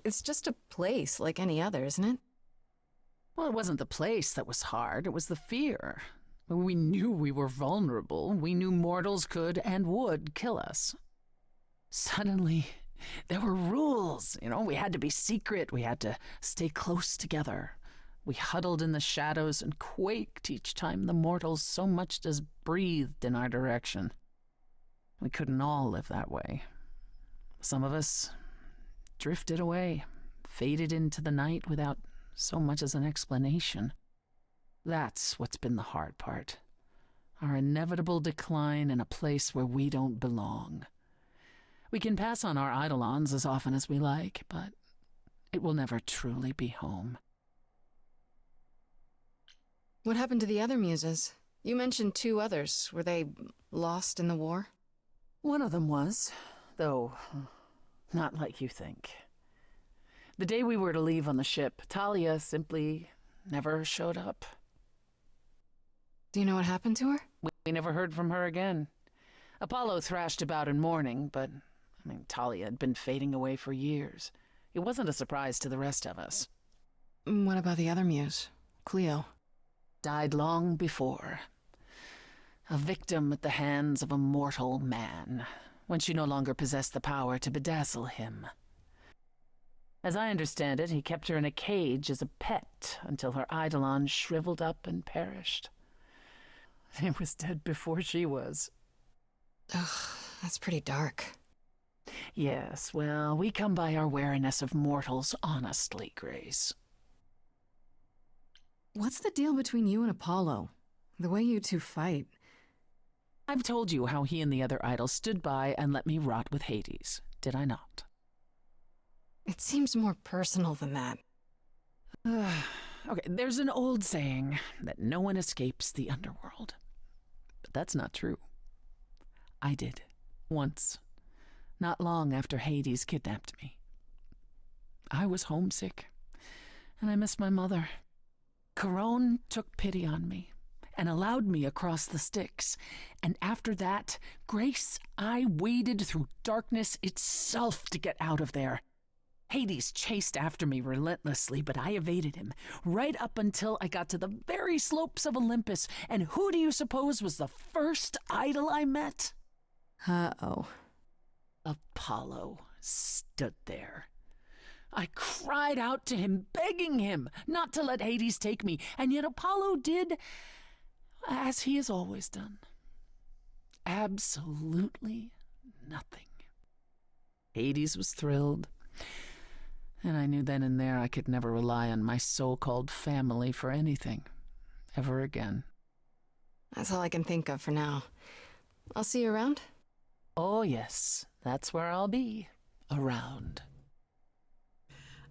It's just a place like any other, isn't it? Well, it wasn't the place that was hard, it was the fear. We knew we were vulnerable. We knew mortals could and would kill us. Suddenly, there were rules. We had to be secret. We had to stay close together. We huddled in the shadows and quaked each time the mortals so much as breathed in our direction. We couldn't all live that way. Some of us drifted away, faded into the night without so much as an explanation. That's what's been the hard part. Our inevitable decline in a place where we don't belong. We can pass on our eidolons as often as we like, but it will never truly be home. What happened to the other muses? You mentioned 2 others. Were they lost in the war? One of them was, though not like you think. The day we were to leave on the ship, Talia simply never showed up. Do you know what happened to her? We never heard from her again. Apollo thrashed about in mourning, but, Talia had been fading away for years. It wasn't a surprise to the rest of us. What about the other muse, Cleo? Died long before. A victim at the hands of a mortal man, when she no longer possessed the power to bedazzle him. As I understand it, he kept her in a cage as a pet until her eidolon shriveled up and perished. He was dead before she was. Ugh, that's pretty dark. Yes, well, we come by our wariness of mortals honestly, Grace. What's the deal between you and Apollo? The way you 2 fight. I've told you how he and the other idols stood by and let me rot with Hades, did I not? It seems more personal than that. Okay, there's an old saying that no one escapes the underworld. But that's not true. I did. Once. Not long after Hades kidnapped me. I was homesick, and I missed my mother. Charon took pity on me and allowed me across the Styx. And after that, Grace, I waded through darkness itself to get out of there. Hades chased after me relentlessly, but I evaded him, right up until I got to the very slopes of Olympus. And who do you suppose was the first idol I met? Uh-oh. Apollo stood there. I cried out to him, begging him not to let Hades take me, and yet Apollo did as he has always done. Absolutely nothing. Hades was thrilled, and I knew then and there I could never rely on my so-called family for anything, ever again. That's all I can think of for now. I'll see you around? Oh yes, that's where I'll be, around.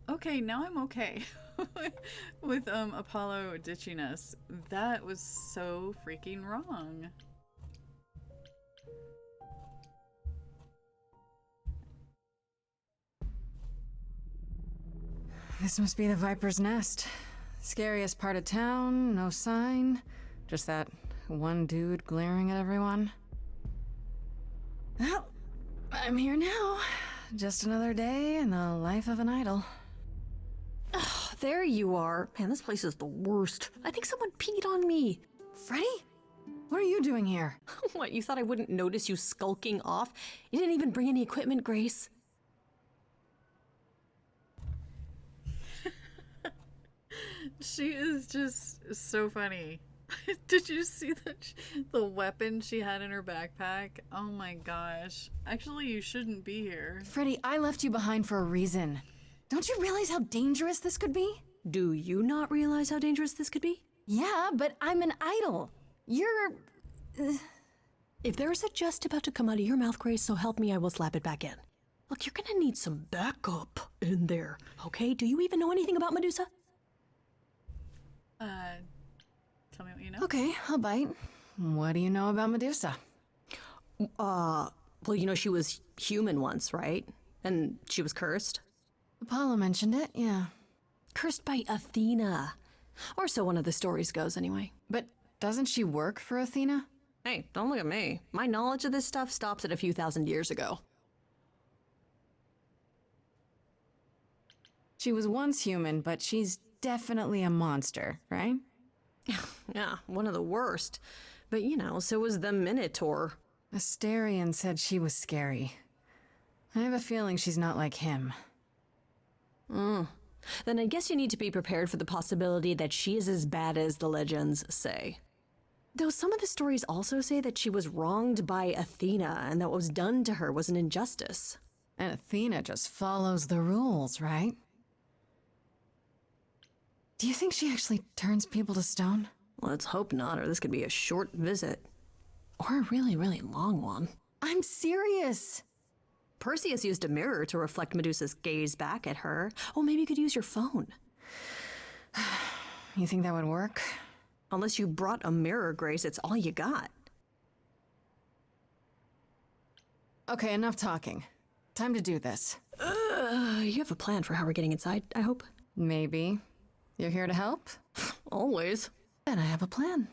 Okay, now I'm okay with Apollo ditching us. That was so freaking wrong. This must be the Viper's Nest. Scariest part of town, no sign. Just that one dude glaring at everyone. Well, I'm here now. Just another day in the life of an idol. Oh, there you are. Man, this place is the worst. I think someone peed on me. Freddy? What are you doing here? What, you thought I wouldn't notice you skulking off? You didn't even bring any equipment, Grace. She is just so funny. Did you see the weapon she had in her backpack? Oh my gosh. Actually, you shouldn't be here. Freddy, I left you behind for a reason. Don't you realize how dangerous this could be? Do you not realize how dangerous this could be? Yeah, but I'm an idol. You're... If there's a jest about to come out of your mouth, Grace, so help me, I will slap it back in. Look, you're gonna need some backup in there, okay? Do you even know anything about Medusa? Tell me what you know. Okay, I'll bite. What do you know about Medusa? Well, you know she was human once, right? And she was cursed? Apollo mentioned it, yeah. Cursed by Athena. Or so one of the stories goes, anyway. But doesn't she work for Athena? Hey, don't look at me. My knowledge of this stuff stops at a few thousand years ago. She was once human, but she's definitely a monster, right? Yeah, one of the worst. But, you know, so was the Minotaur. Asterion said she was scary. I have a feeling she's not like him. Then I guess you need to be prepared for the possibility that she is as bad as the legends say. Though some of the stories also say that she was wronged by Athena and that what was done to her was an injustice. And Athena just follows the rules, right? Do you think she actually turns people to stone? Let's hope not, or this could be a short visit. Or a really, really long one. I'm serious! Perseus used a mirror to reflect Medusa's gaze back at her. Oh, maybe you could use your phone. You think that would work? Unless you brought a mirror, Grace, it's all you got. Okay, enough talking. Time to do this. You have a plan for how we're getting inside, I hope? Maybe. You're here to help? Always. Then I have a plan.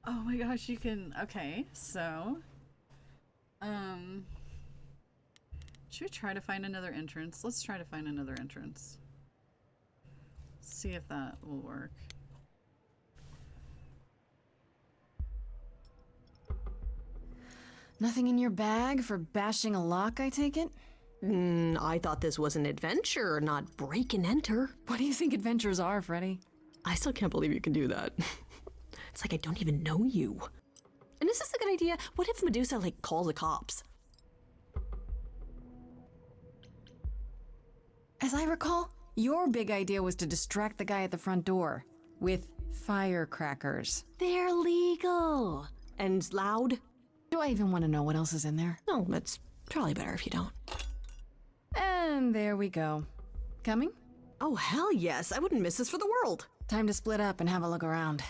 Oh my gosh, you can... Okay, so... Should we try to find another entrance? Let's try to find another entrance. See if that will work. Nothing in your bag for bashing a lock, I take it? I thought this was an adventure, not break and enter. What do you think adventures are, Freddy? I still can't believe you can do that. It's like I don't even know you. And is this a good idea? What if Medusa, calls the cops? As I recall, your big idea was to distract the guy at the front door with firecrackers. They're legal. And loud? Do I even want to know what else is in there? No, it's probably better if you don't. And there we go. Coming? Oh, hell yes. I wouldn't miss this for the world. Time to split up and have a look around.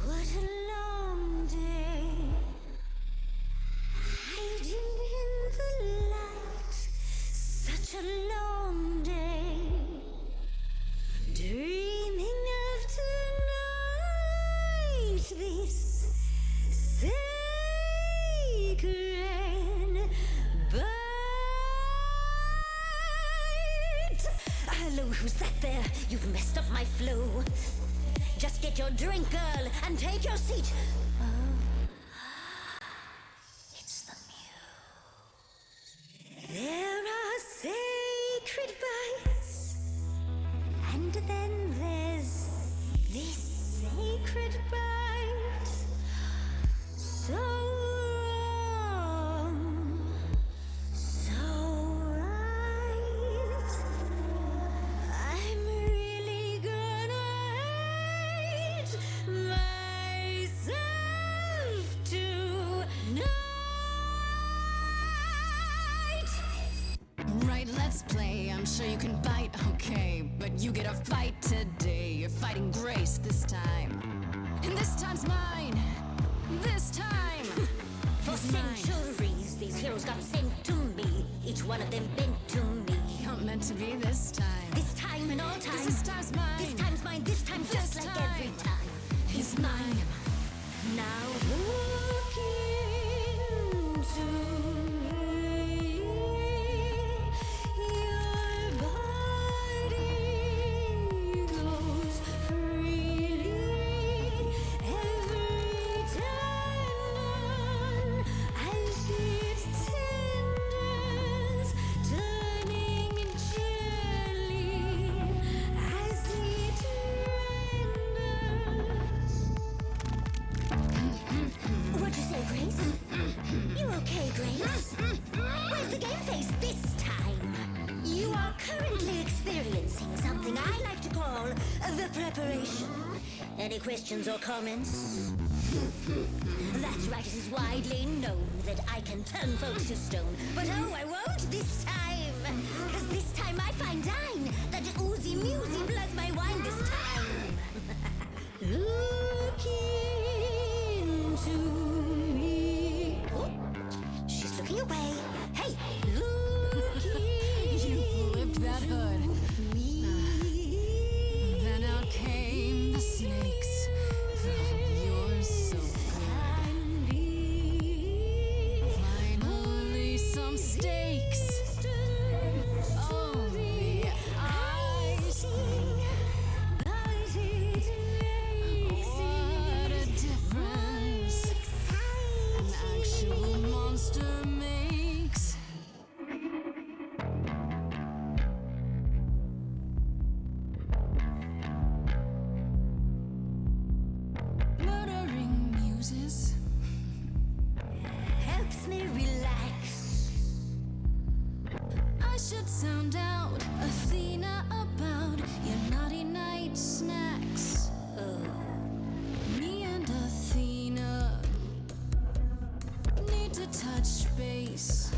What a long day, hiding in the light. Such a long day, dreaming of tonight. This sacred bite. Hello, who's that there? You've messed up my flow. Just get your drink, girl, and take your seat. Oh, it's the Muse. There are sacred bites, and then there's this sacred bite. So wrong, so right. I'm really gonna hate myself tonight. Let's play. I'm sure you can bite, okay. But you get a fight today. You're fighting Grace this time. And this time's mine. This time. For centuries, these heroes got sent to me. Each one of them bent to me. Not meant to be this time. This time and all time. This time's mine. This time's mine. This time just This like time every time. is mine. Now look into me. Your body goes freely every time as it tenders, turning gently as it renders. What'd you say, Grace? You okay, Grace? Where's the game face this time? You are currently experiencing something I like to call the preparation. Any questions or comments? That's right, it is widely known that I can turn folks to stone. But oh, I won't this time. Cause this time I find dine that oozy musy bloods my wine this time. Look into me. Oh, she's looking away. Hey, look You flipped that hood. me. Then out came the snakes. Oh, you're so And be finally some stakes. Oh, the ice thing. but it makes What a it difference an actual monster makes. Murdering muses. helps me relax. I should sound out Athena about your naughty night snacks. Me and Athena need to touch base.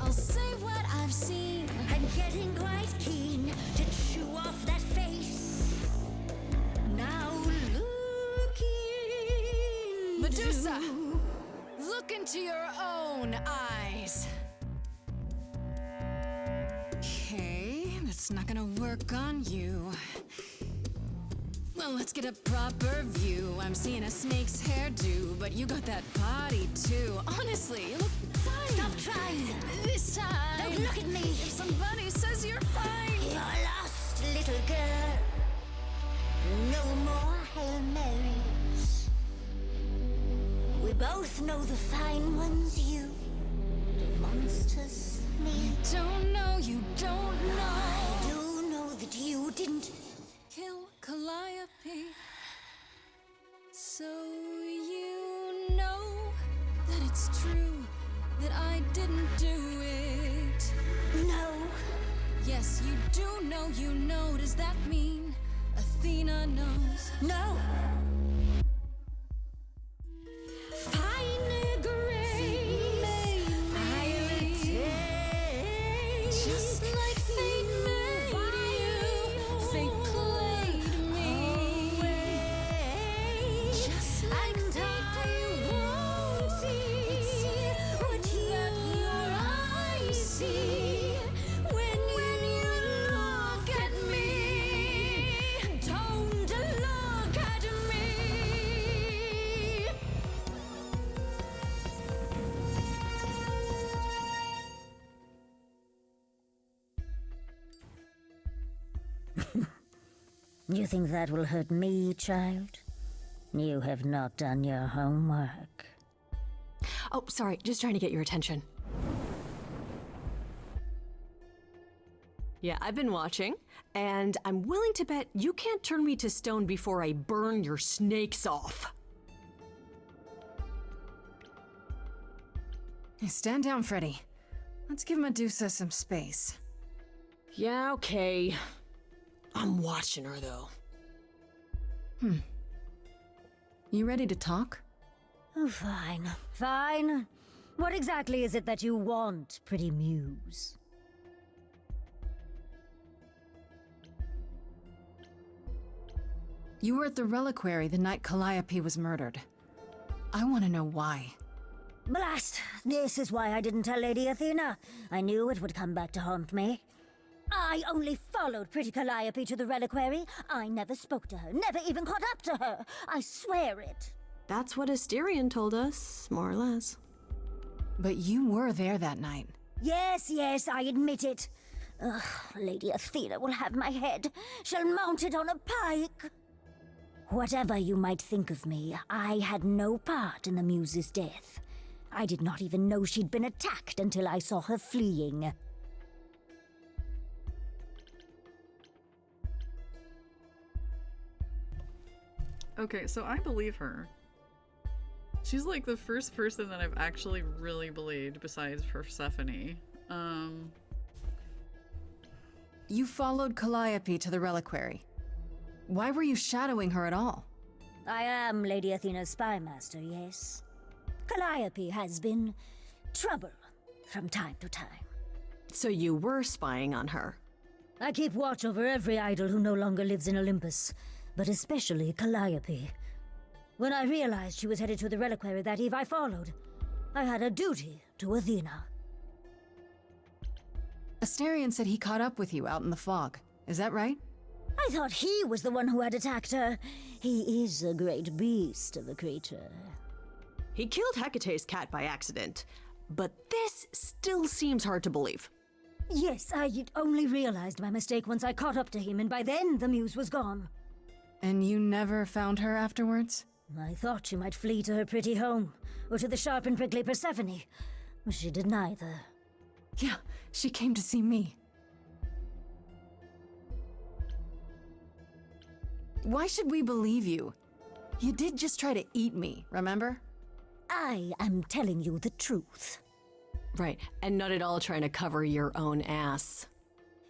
I'll say what I've seen. I'm getting quite keen to chew off that face. Now look into Medusa, look into your own eyes. Okay, that's not gonna work on you. Well, let's get a proper view. I'm seeing a snake's hairdo, but you got that body too. Honestly, you look fine. Stop trying. This time. Don't look at me. If somebody says you're fine. You're lost, little girl. No more Hail Marys. We both know the fine ones you, the monsters, me. Don't know, you don't know. I do know that you didn't. Kill Calliope. So you know that it's true that I didn't do it. No. Yes, you do know, you know. Does that mean Athena knows? No. Fine grace, I'll take. Just like fate made you, fate played me. Just like I won't see what your eyes see when you look at me. Don't look at me. You think that will hurt me, child? You have not done your homework. Oh, sorry, just trying to get your attention. Yeah, I've been watching, and I'm willing to bet you can't turn me to stone before I burn your snakes off. Hey, stand down, Freddy. Let's give Medusa some space. Yeah, okay. I'm watching her, though. You ready to talk? Oh, fine. Fine. What exactly is it that you want, pretty muse? You were at the reliquary the night Calliope was murdered. I want to know why. Blast! This is why I didn't tell Lady Athena. I knew it would come back to haunt me. I only followed pretty Calliope to the reliquary. I never spoke to her, never even caught up to her. I swear it. That's what Asterion told us, more or less. But you were there that night. Yes, I admit it. Ugh, Lady Athena will have my head. She'll mount it on a pike. Whatever you might think of me, I had no part in the Muse's death. I did not even know she'd been attacked until I saw her fleeing. Okay, so I believe her. She's like the first person that I've actually really believed besides Persephone. You followed Calliope to the reliquary. Why were you shadowing her at all? I am Lady Athena's spy master, yes. Calliope has been trouble from time to time. So you were spying on her? I keep watch over every idol who no longer lives in Olympus, but especially Calliope. When I realized she was headed to the reliquary that eve, I followed. I had a duty to Athena. Asterion said he caught up with you out in the fog. Is that right? I thought he was the one who had attacked her. He is a great beast of a creature. He killed Hecate's cat by accident, but this still seems hard to believe. Yes, I only realized my mistake once I caught up to him, and by then the muse was gone. And you never found her afterwards? I thought she might flee to her pretty home, or to the sharp and prickly Persephone. She did neither. Yeah, she came to see me. Why should we believe you? You did just try to eat me, remember? I am telling you the truth. Right, and not at all trying to cover your own ass.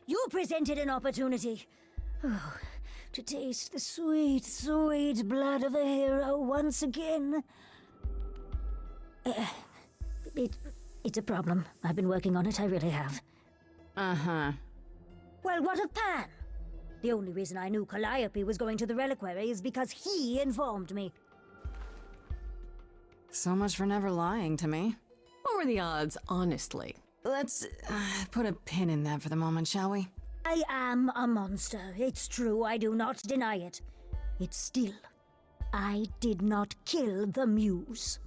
You presented an opportunity. Oh, to taste the sweet, sweet blood of a hero once again. It's a problem. I've been working on it, I really have. Uh-huh. Well, what of Pan? The only reason I knew Calliope was going to the reliquary is because he informed me. So much for never lying to me. What were the odds, honestly? Let's put a pin in that for the moment, shall we? I am a monster. It's true, I do not deny it. It's still, I did not kill the muse.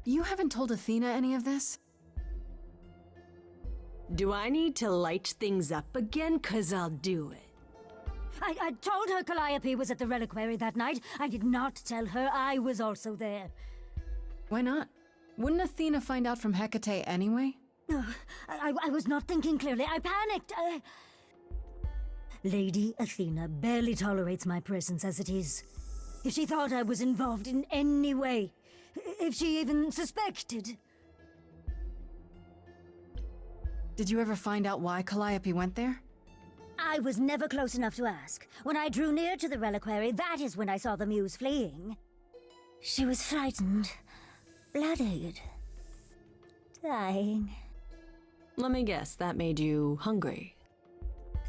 You haven't told Athena any of this? Do I need to light things up again? 'Cause I'll do it. I told her Calliope was at the reliquary that night. I did not tell her I was also there. Why not? Wouldn't Athena find out from Hecate anyway? I was not thinking clearly. I panicked. Lady Athena barely tolerates my presence as it is. If she thought I was involved in any way, if she even suspected. Did you ever find out why Calliope went there? I was never close enough to ask. When I drew near to the reliquary, that is when I saw the muse fleeing. She was frightened, bloodied, dying. Let me guess, that made you hungry.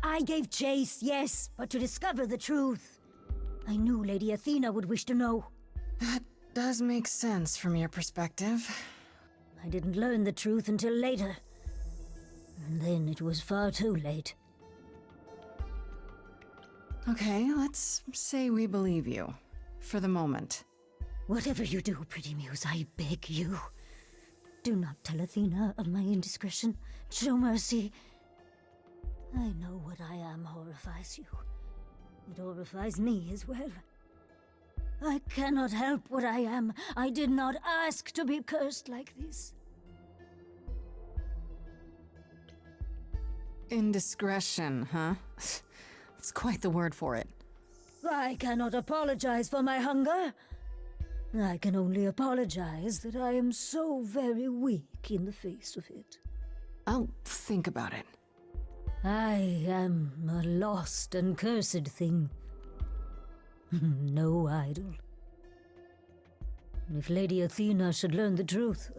I gave chase, yes, but to discover the truth. I knew Lady Athena would wish to know. That does make sense from your perspective. I didn't learn the truth until later. And then it was far too late. Okay, let's say we believe you. For the moment. Whatever you do, pretty muse, I beg you. Do not tell Athena of my indiscretion. Show mercy. I know what I am horrifies you. It horrifies me as well. I cannot help what I am. I did not ask to be cursed like this. Indiscretion, huh? That's quite the word for it. I cannot apologize for my hunger. I can only apologize that I am so very weak in the face of it. I'll think about it. I am a lost and cursed thing. No idol. If Lady Athena should learn the truth...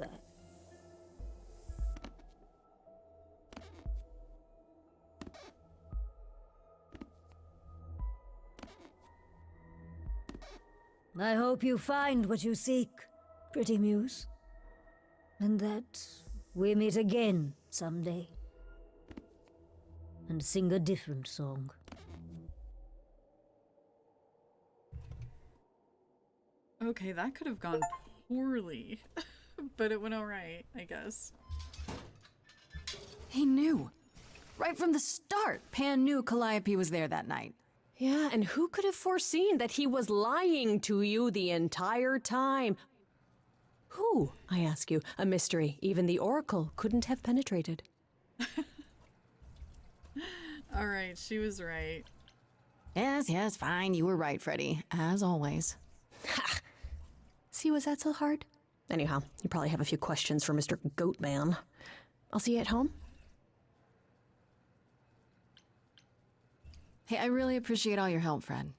I hope you find what you seek, pretty muse. And that we meet again someday. And sing a different song. Okay, that could have gone poorly, but it went alright, I guess. He knew. Right from the start, Pan knew Calliope was there that night. Yeah, and who could have foreseen that he was lying to you the entire time? Who, I ask you, a mystery even the Oracle couldn't have penetrated. Alright, she was right. Yes, fine. You were right, Freddy. As always. Ha! See, was that so hard? Anyhow, you probably have a few questions for Mr. Goatman. I'll see you at home. Hey, I really appreciate all your help, Fred.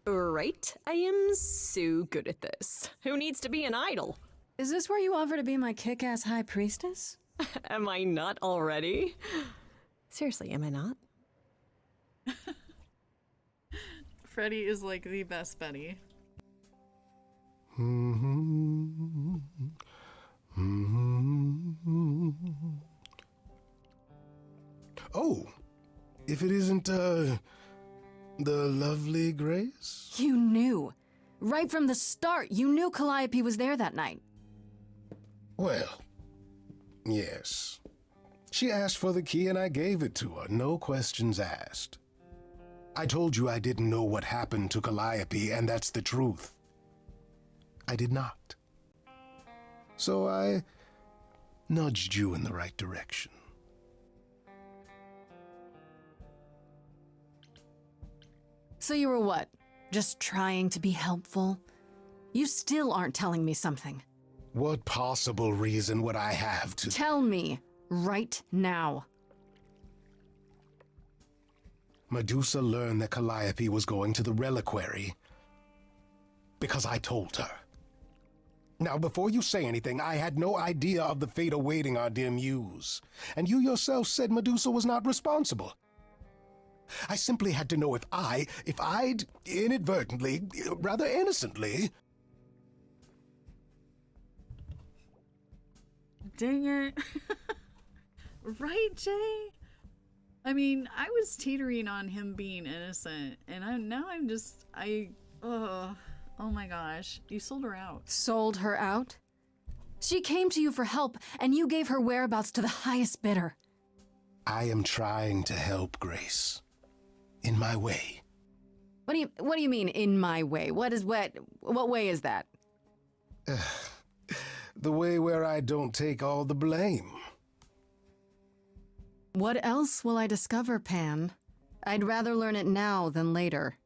Right? I am so good at this. Who needs to be an idol? Is this where you offer to be my kick-ass high priestess? Am I not already? Seriously, am I not? Freddy is like the best buddy. Oh, if it isn't, the lovely Grace? You knew. Right from the start, you knew Calliope was there that night. Well, yes. She asked for the key and I gave it to her, no questions asked. I told you I didn't know what happened to Calliope, and that's the truth. I did not. So I nudged you in the right direction. So you were what? Just trying to be helpful? You still aren't telling me something. What possible reason would I have to— Tell me, right now. Medusa learned that Calliope was going to the reliquary because I told her. Now, before you say anything, I had no idea of the fate awaiting our dear muse, and you yourself said Medusa was not responsible. I simply had to know if I'd inadvertently, rather innocently— Dang it. Right, Jay? I mean, I was teetering on him being innocent, and oh my gosh. You sold her out. Sold her out? She came to you for help, and you gave her whereabouts to the highest bidder. I am trying to help, Grace. In my way. What do you mean, in my way? What way is that? The way where I don't take all the blame. What else will I discover, Pan? I'd rather learn it now than later.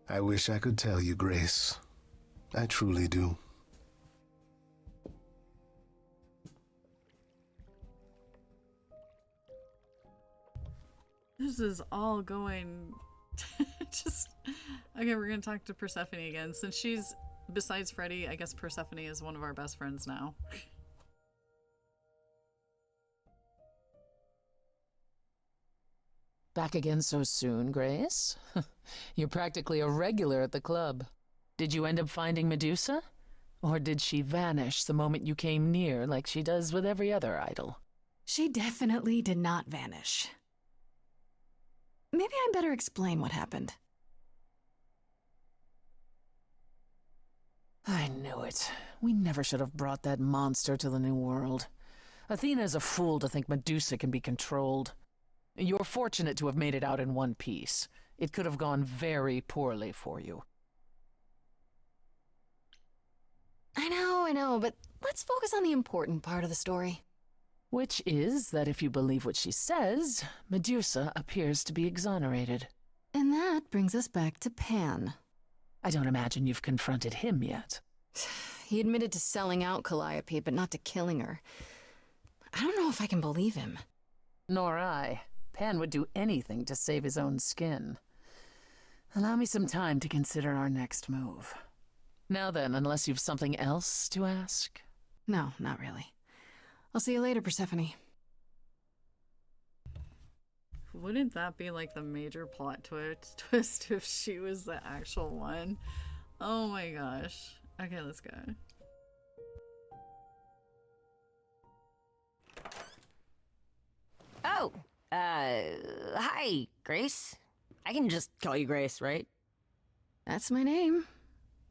I wish I could tell you, Grace. I truly do. This is all going just okay. We're gonna talk to Persephone again, since she's, besides Freddy, I guess Persephone is one of our best friends now. Back again so soon, Grace? You're practically a regular at the club. Did you end up finding Medusa? Or did she vanish the moment you came near, like she does with every other idol? She definitely did not vanish. Maybe I better explain what happened. I knew it. We never should have brought that monster to the New World. Athena's a fool to think Medusa can be controlled. You're fortunate to have made it out in one piece. It could have gone very poorly for you. I know, but let's focus on the important part of the story. Which is that if you believe what she says, Medusa appears to be exonerated. And that brings us back to Pan. I don't imagine you've confronted him yet. He admitted to selling out Calliope, but not to killing her. I don't know if I can believe him. Nor I. Pan would do anything to save his own skin. Allow me some time to consider our next move. Now then, unless you've something else to ask? No, not really. I'll see you later, Persephone. Wouldn't that be like the major plot twist if she was the actual one? Oh my gosh. Okay, let's go. Oh, hi, Grace. I can just call you Grace, right? That's my name.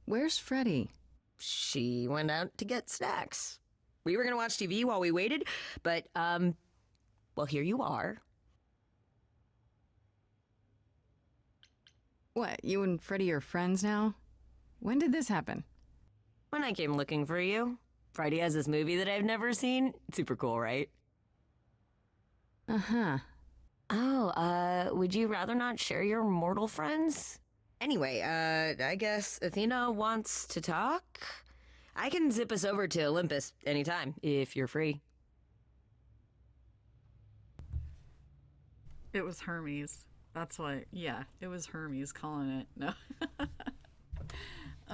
Where's Freddy? She went out to get snacks. We were gonna watch TV while we waited, but, well, here you are. What, you and Freddy are friends now? When did this happen? When I came looking for you. Freddy has this movie that I've never seen. Super cool, right? Uh-huh. Oh, would you rather not share your mortal friends? Anyway, I guess Athena wants to talk? I can zip us over to Olympus anytime, if you're free. It was Hermes. That's what, yeah, it was Hermes calling it. No.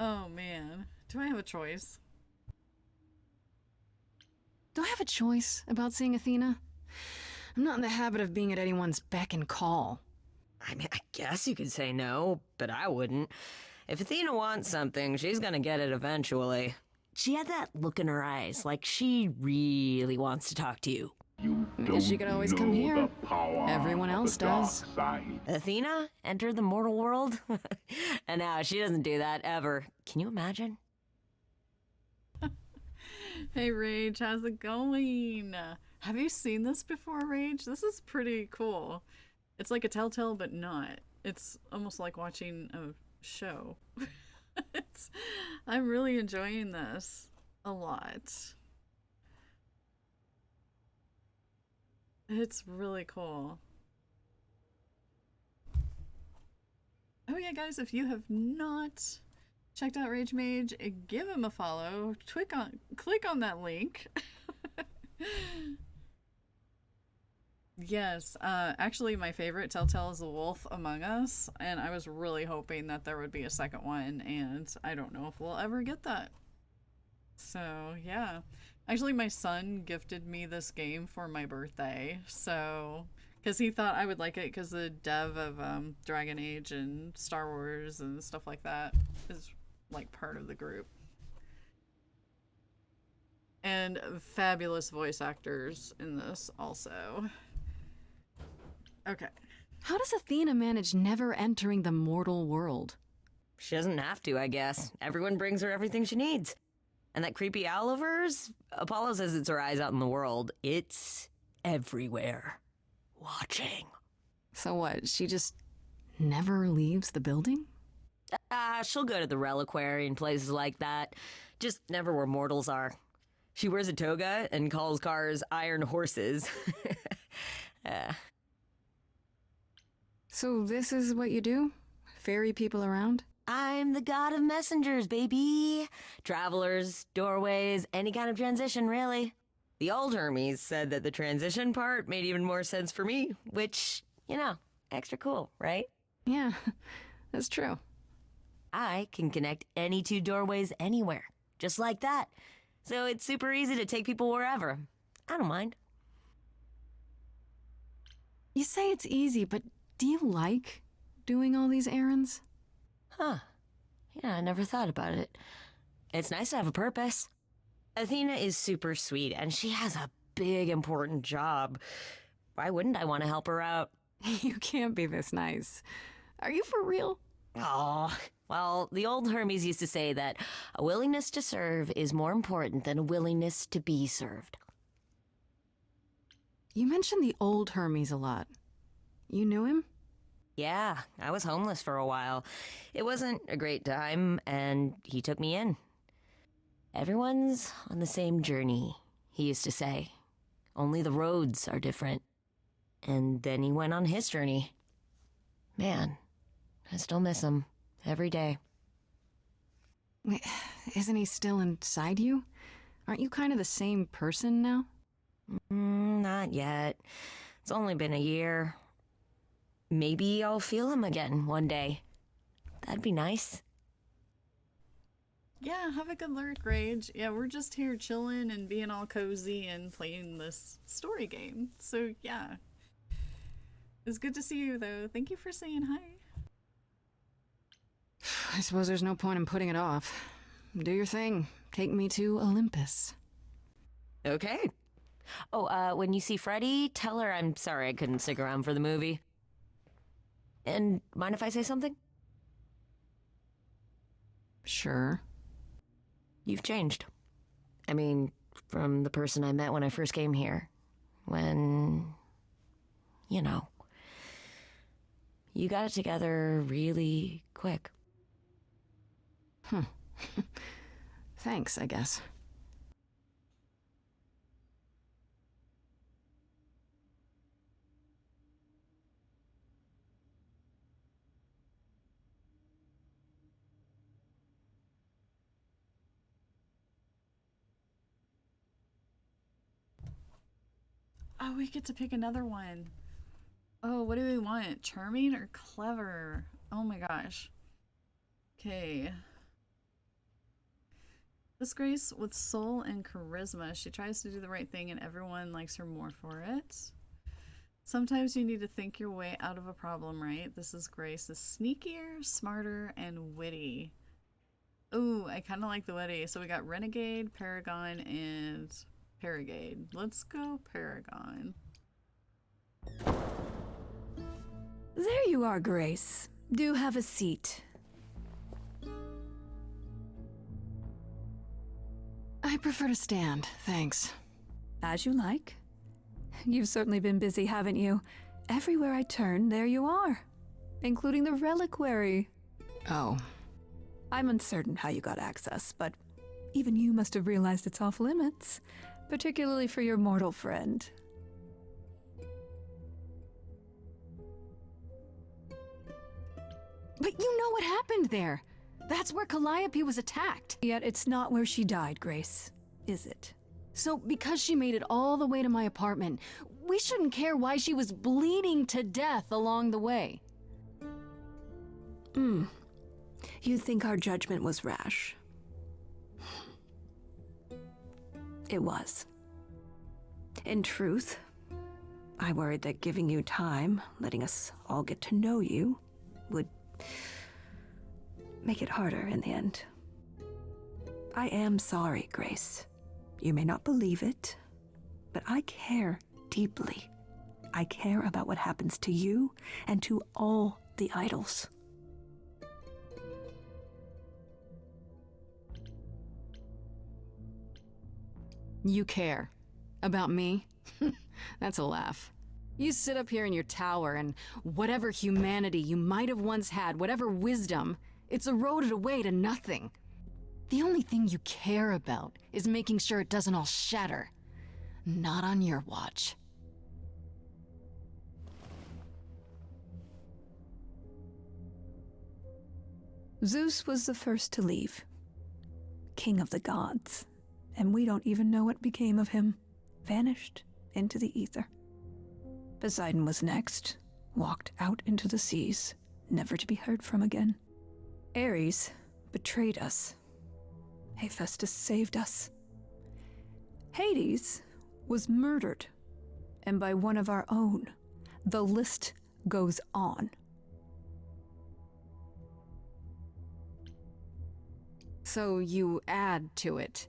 Oh man. Do I have a choice? Do I have a choice about seeing Athena? I'm not in the habit of being at anyone's beck and call. I mean, I guess you could say no, but I wouldn't. If Athena wants something, she's gonna get it eventually. She had that look in her eyes, like she really wants to talk to you. She could always come here. Everyone else does. Athena entered the mortal world? And now she doesn't do that ever. Can you imagine? Hey Rage, how's it going? Have you seen this before, Rage? This is pretty cool. It's like a Telltale, but not. It's almost like watching a show. I'm really enjoying this a lot. It's really cool. Oh yeah, guys, if you have not checked out Rage Mage, give him a follow. Click on that link. Yes, actually my favorite Telltale is The Wolf Among Us, and I was really hoping that there would be a second one, and I don't know if we'll ever get that. So, yeah. Actually, my son gifted me this game for my birthday, so... Because he thought I would like it because the dev of Dragon Age and Star Wars and stuff like that is, like, part of the group. And fabulous voice actors in this also. Okay. How does Athena manage never entering the mortal world? She doesn't have to, I guess. Everyone brings her everything she needs. And that creepy owl of hers? Apollo says it's her eyes out in the world. It's everywhere. Watching. So what, she just never leaves the building? She'll go to the reliquary and places like that. Just never where mortals are. She wears a toga and calls cars iron horses. So this is what you do? Ferry people around? I'm the god of messengers, baby. Travelers, doorways, any kind of transition, really. The old Hermes said that the transition part made even more sense for me, which, you know, extra cool, right? Yeah, that's true. I can connect any two doorways anywhere, just like that. So it's super easy to take people wherever. I don't mind. You say it's easy, but do you like doing all these errands? Huh. Yeah, I never thought about it. It's nice to have a purpose. Athena is super sweet, and she has a big, important job. Why wouldn't I want to help her out? You can't be this nice. Are you for real? Oh, well, the old Hermes used to say that a willingness to serve is more important than a willingness to be served. You mentioned the old Hermes a lot. You knew him? Yeah, I was homeless for a while. It wasn't a great time, and he took me in. Everyone's on the same journey, he used to say. Only the roads are different. And then he went on his journey. Man, I still miss him every day. Wait, isn't he still inside you? Aren't you kind of the same person now? Not yet. It's only been a year. Maybe I'll feel him again one day. That'd be nice. Yeah, have a good lurk, Rage. Yeah, we're just here chilling and being all cozy and playing this story game. So, yeah. It's good to see you, though. Thank you for saying hi. I suppose there's no point in putting it off. Do your thing. Take me to Olympus. Okay. Oh, when you see Freddy, tell her I'm sorry I couldn't stick around for the movie. And mind if I say something? Sure. You've changed. I mean, from the person I met when I first came here. When, you know, you got it together really quick. Thanks, I guess. Oh, we get to pick another one. Oh, what do we want? Charming or clever? Oh my gosh. Okay. This Grace with soul and charisma. She tries to do the right thing and everyone likes her more for it. Sometimes you need to think your way out of a problem, right? This is Grace is sneakier, smarter, and witty. Ooh, I kind of like the witty. So we got Renegade, Paragon, and Paragade. Let's go Paragon. There you are, Grace. Do have a seat. I prefer to stand, thanks. As you like. You've certainly been busy, haven't you? Everywhere I turn, there you are. Including the reliquary. Oh. I'm uncertain how you got access, but even you must have realized it's off limits. Particularly for your mortal friend. But you know what happened there. That's where Calliope was attacked. Yet it's not where she died, Grace, is it? So because she made it all the way to my apartment, we shouldn't care why she was bleeding to death along the way. You think our judgment was rash? It was. In truth, I worried that giving you time, letting us all get to know you, would make it harder in the end. I am sorry, Grace. You may not believe it, but I care deeply. I care about what happens to you and to all the idols. You care. About me? That's a laugh. You sit up here in your tower and whatever humanity you might have once had, whatever wisdom, it's eroded away to nothing. The only thing you care about is making sure it doesn't all shatter. Not on your watch. Zeus was the first to leave. King of the gods. And we don't even know what became of him. Vanished into the ether. Poseidon was next. Walked out into the seas, never to be heard from again. Ares betrayed us. Hephaestus saved us. Hades was murdered. And by one of our own. The list goes on. So you add to it.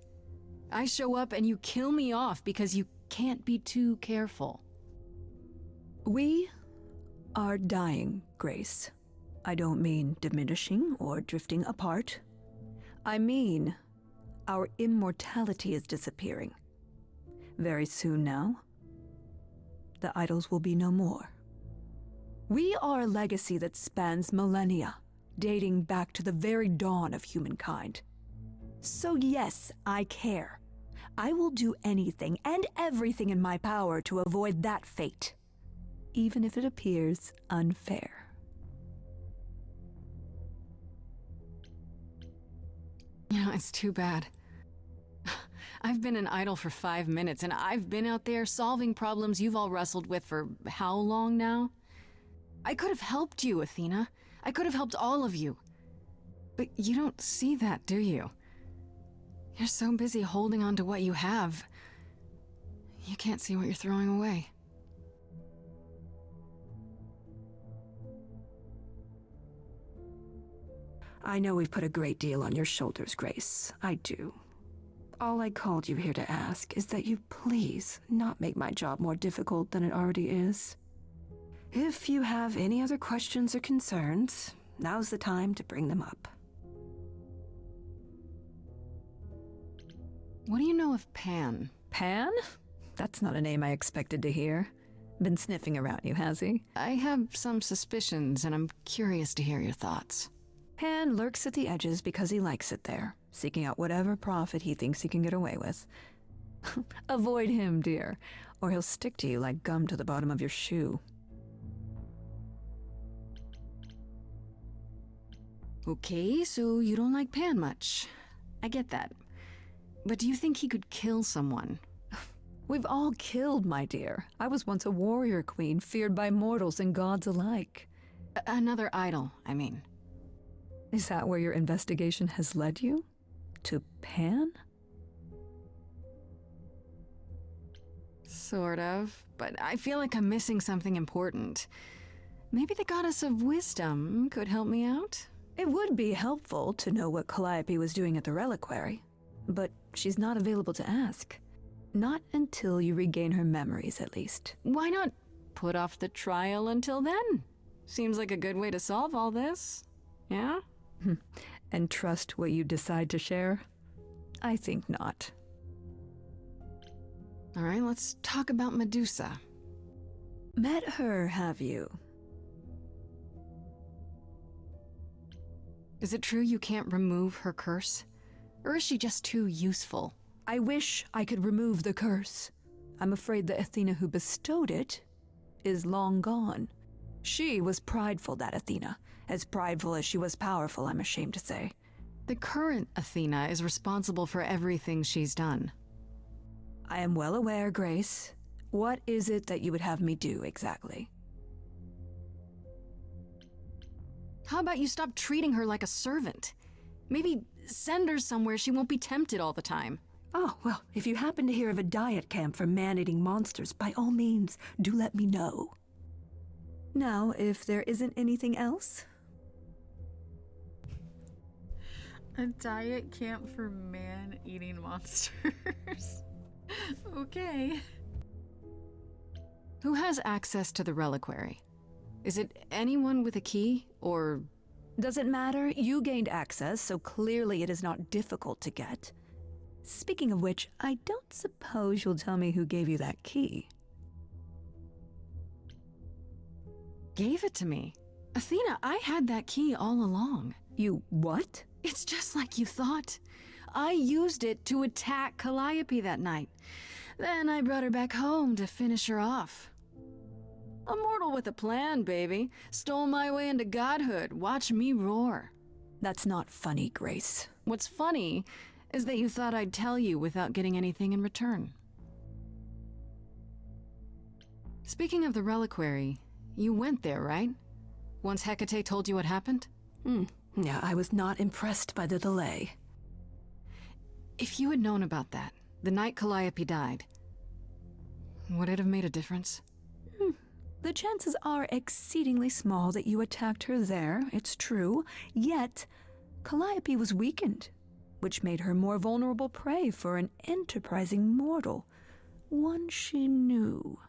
I show up and you kill me off because you can't be too careful. We are dying, Grace. I don't mean diminishing or drifting apart. I mean our immortality is disappearing. Very soon now, the idols will be no more. We are a legacy that spans millennia, dating back to the very dawn of humankind. So yes, I care. I will do anything and everything in my power to avoid that fate, even if it appears unfair. You know, it's too bad. I've been an idol for 5 minutes, and I've been out there solving problems you've all wrestled with for how long now? I could have helped you, Athena. I could have helped all of you. But you don't see that, do you? You're so busy holding on to what you have. You can't see what you're throwing away. I know we've put a great deal on your shoulders, Grace. I do. All I called you here to ask is that you please not make my job more difficult than it already is. If you have any other questions or concerns, now's the time to bring them up. What do you know of Pan? Pan? That's not a name I expected to hear. Been sniffing around you, has he? I have some suspicions, and I'm curious to hear your thoughts. Pan lurks at the edges because he likes it there, seeking out whatever profit he thinks he can get away with. Avoid him, dear, or he'll stick to you like gum to the bottom of your shoe. Okay, so you don't like Pan much. I get that. But do you think he could kill someone? We've all killed, my dear. I was once a warrior queen, feared by mortals and gods alike. Another idol, I mean. Is that where your investigation has led you? To Pan? Sort of, but I feel like I'm missing something important. Maybe the goddess of wisdom could help me out? It would be helpful to know what Calliope was doing at the reliquary, but she's not available to ask. Not until you regain her memories, at least. Why not put off the trial until then? Seems like a good way to solve all this. Yeah? And trust what you decide to share? I think not. All right, let's talk about Medusa. Met her, have you? Is it true you can't remove her curse? Or is she just too useful? I wish I could remove the curse. I'm afraid the Athena who bestowed it is long gone. She was prideful, that Athena. As prideful as she was powerful, I'm ashamed to say. The current Athena is responsible for everything she's done. I am well aware, Grace. What is it that you would have me do, exactly? How about you stop treating her like a servant? Maybe send her somewhere she won't be tempted all the time. Oh, well, if you happen to hear of a diet camp for man-eating monsters, by all means, do let me know. Now, if there isn't anything else... A diet camp for man-eating monsters. Okay. Who has access to the reliquary? Is it anyone with a key, or... Doesn't matter. You gained access, so clearly it is not difficult to get. Speaking of which, I don't suppose you'll tell me who gave you that key. Gave it to me. Athena, I had that key all along. You what? It's just like you thought. I used it to attack Calliope that night. Then I brought her back home to finish her off. A mortal with a plan, baby. Stole my way into godhood. Watch me roar. That's not funny, Grace. What's funny is that you thought I'd tell you without getting anything in return. Speaking of the reliquary, you went there, right? Once Hecate told you what happened? Yeah, I was not impressed by the delay. If you had known about that, the night Calliope died, would it have made a difference? The chances are exceedingly small that you attacked her there, it's true. Yet, Calliope was weakened, which made her more vulnerable prey for an enterprising mortal, one she knew.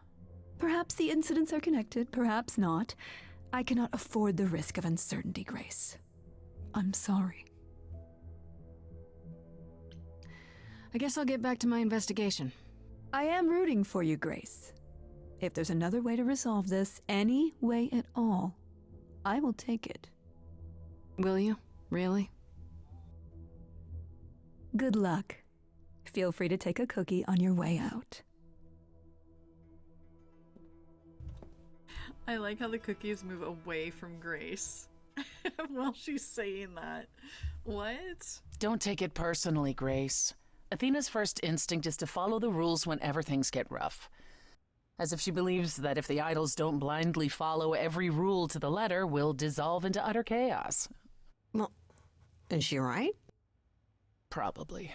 Perhaps the incidents are connected, perhaps not. I cannot afford the risk of uncertainty, Grace. I'm sorry. I guess I'll get back to my investigation. I am rooting for you, Grace. If there's another way to resolve this, any way at all, I will take it. Will you? Really? Good luck. Feel free to take a cookie on your way out. I like how the cookies move away from Grace while she's saying that. What? Don't take it personally, Grace. Athena's first instinct is to follow the rules whenever things get rough. As if she believes that if the idols don't blindly follow every rule to the letter, we'll dissolve into utter chaos. Well, is she right? Probably.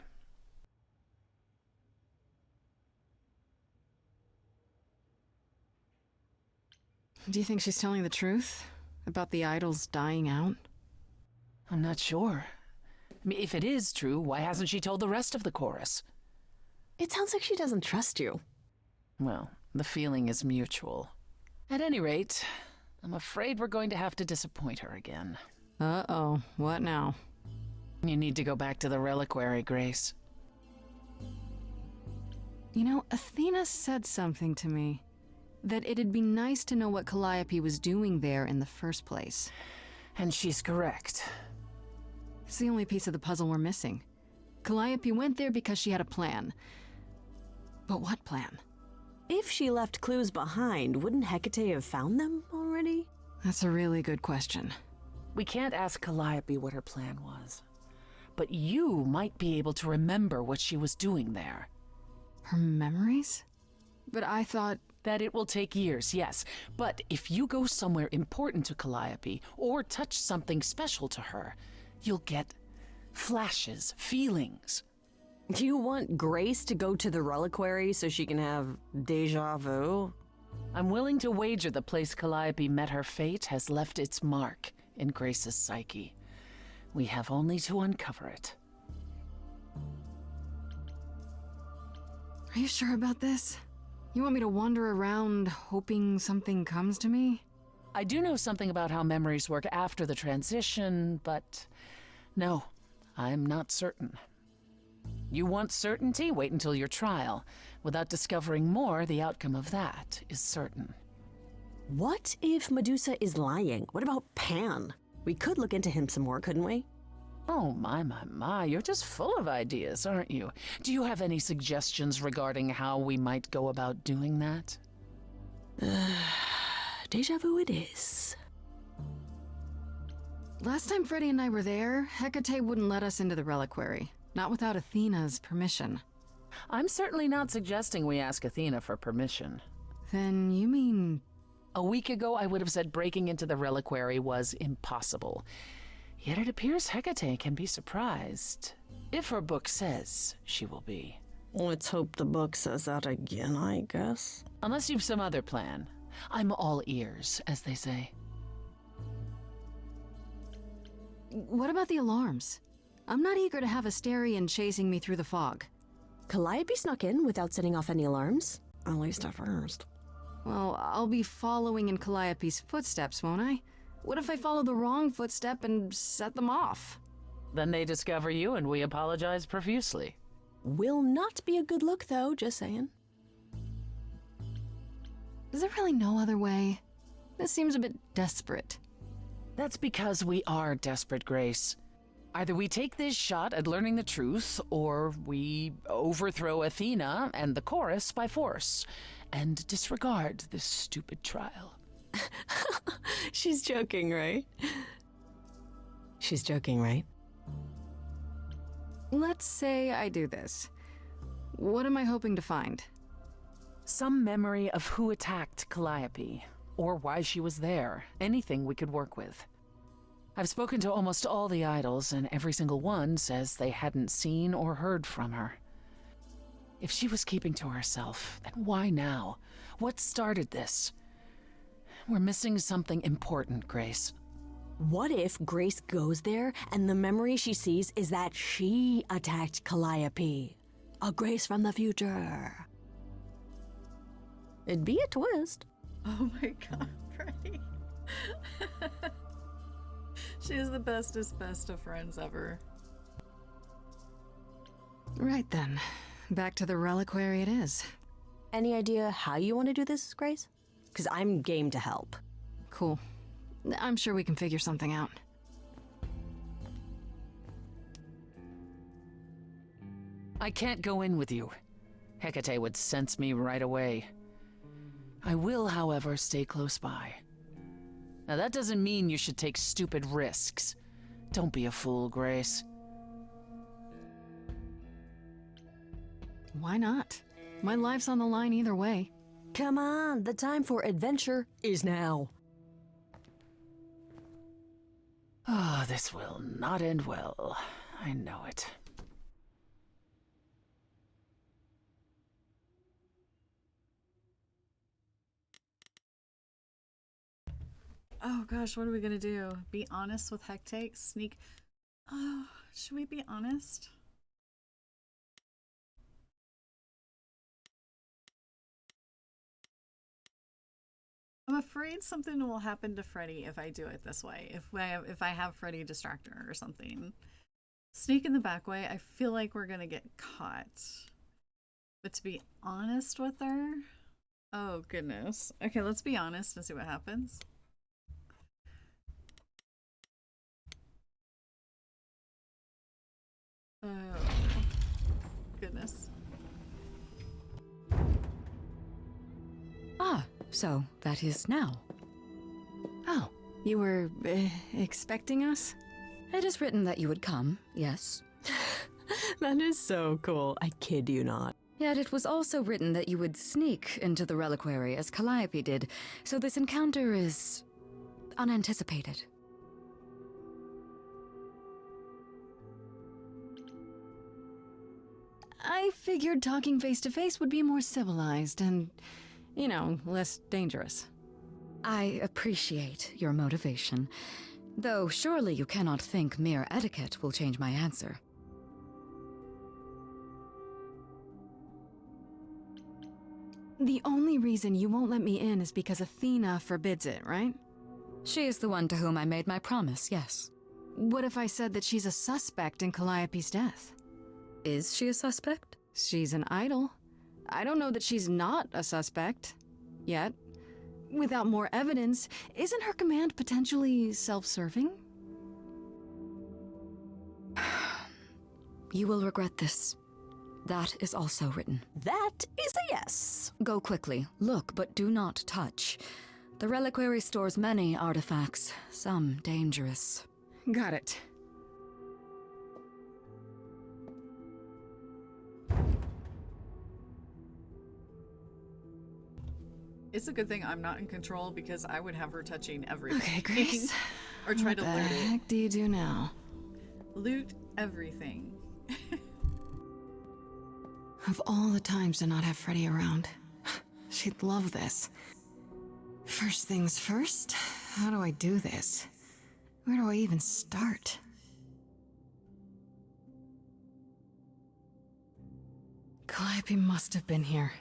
Do you think she's telling the truth about the idols dying out? I'm not sure. I mean, if it is true, why hasn't she told the rest of the chorus? It sounds like she doesn't trust you. Well, the feeling is mutual. At any rate, I'm afraid we're going to have to disappoint her again. Uh-oh, what now? You need to go back to the reliquary, Grace. You know, Athena said something to me. That it'd be nice to know what Calliope was doing there in the first place. And she's correct. It's the only piece of the puzzle we're missing. Calliope went there because she had a plan. But what plan? If she left clues behind, wouldn't Hecate have found them already? That's a really good question. We can't ask Calliope what her plan was. But you might be able to remember what she was doing there. Her memories? But I thought... That it will take years, yes. But if you go somewhere important to Calliope, or touch something special to her, you'll get flashes, feelings. Do you want Grace to go to the reliquary so she can have déjà vu? I'm willing to wager the place Calliope met her fate has left its mark in Grace's psyche. We have only to uncover it. Are you sure about this? You want me to wander around hoping something comes to me? I do know something about how memories work after the transition, but no, I'm not certain. You want certainty? Wait until your trial. Without discovering more, the outcome of that is certain. What if Medusa is lying? What about Pan? We could look into him some more, couldn't we? Oh, my, you're just full of ideas, aren't you? Do you have any suggestions regarding how we might go about doing that? Déjà vu it is. Last time Freddy and I were there, Hecate wouldn't let us into the reliquary. Not without Athena's permission. I'm certainly not suggesting we ask Athena for permission. Then you mean... A week ago, I would have said breaking into the reliquary was impossible. Yet it appears Hecate can be surprised. If her book says she will be. Let's hope the book says that again, I guess. Unless you've some other plan. I'm all ears, as they say. What about the alarms? I'm not eager to have Asterion chasing me through the fog. Calliope snuck in without setting off any alarms. At least at first. Well, I'll be following in Calliope's footsteps, won't I? What if I follow the wrong footstep and set them off? Then they discover you and we apologize profusely. Will not be a good look, though, just saying. Is there really no other way? This seems a bit desperate. That's because we are desperate, Grace. Either we take this shot at learning the truth, or we overthrow Athena and the chorus by force, and disregard this stupid trial. She's joking, right? She's joking, right? Let's say I do this. What am I hoping to find? Some memory of who attacked Calliope, or why she was there. Anything we could work with. I've spoken to almost all the idols, and every single one says they hadn't seen or heard from her. If she was keeping to herself, then why now? What started this? We're missing something important, Grace. What if Grace goes there and the memory she sees is that she attacked Calliope? A Grace from the future. It'd be a twist. Oh my god, Freddy. She is the bestest best of friends ever. Right then. Back to the reliquary it is. Any idea how you want to do this, Grace? Because I'm game to help. Cool. I'm sure we can figure something out. I can't go in with you. Hecate would sense me right away. I will, however, stay close by. Now that doesn't mean you should take stupid risks. Don't be a fool, Grace. Why not? My life's on the line either way. Come on, the time for adventure is now. Ah, this will not end well. I know it. Oh gosh, what are we gonna do? Be honest with Hecate? Sneak. Oh, should we be honest? I'm afraid something will happen to Freddy if I do it this way. If I have Freddy distract her or something. Sneak in the back way, I feel like we're gonna get caught. But to be honest with her... Oh goodness. Okay, let's be honest and see what happens. Oh, goodness. Ah, so that is now. Oh, you were expecting us? It is written that you would come, yes. That is so cool. I kid you not. Yet it was also written that you would sneak into the reliquary as Calliope did, so this encounter is unanticipated. I figured talking face to face would be more civilized and, you know, less dangerous. I appreciate your motivation, though surely you cannot think mere etiquette will change my answer. The only reason you won't let me in is because Athena forbids it, right? She is the one to whom I made my promise, yes. What if I said that she's a suspect in Calliope's death? Is she a suspect? She's an idol. I don't know that she's not a suspect. Yet. Without more evidence, isn't her command potentially self-serving? You will regret this. That is also written. That is a yes. Go quickly. Look, but do not touch. The reliquary stores many artifacts, some dangerous. Got it. It's a good thing I'm not in control because I would have her touching everything. Okay, Grace. Or try to loot What the it. heck do you do now? Loot everything. Of all the times to not have Freddy around, she'd love this. First things first, how do I do this? Where do I even start? Calliope must have been here.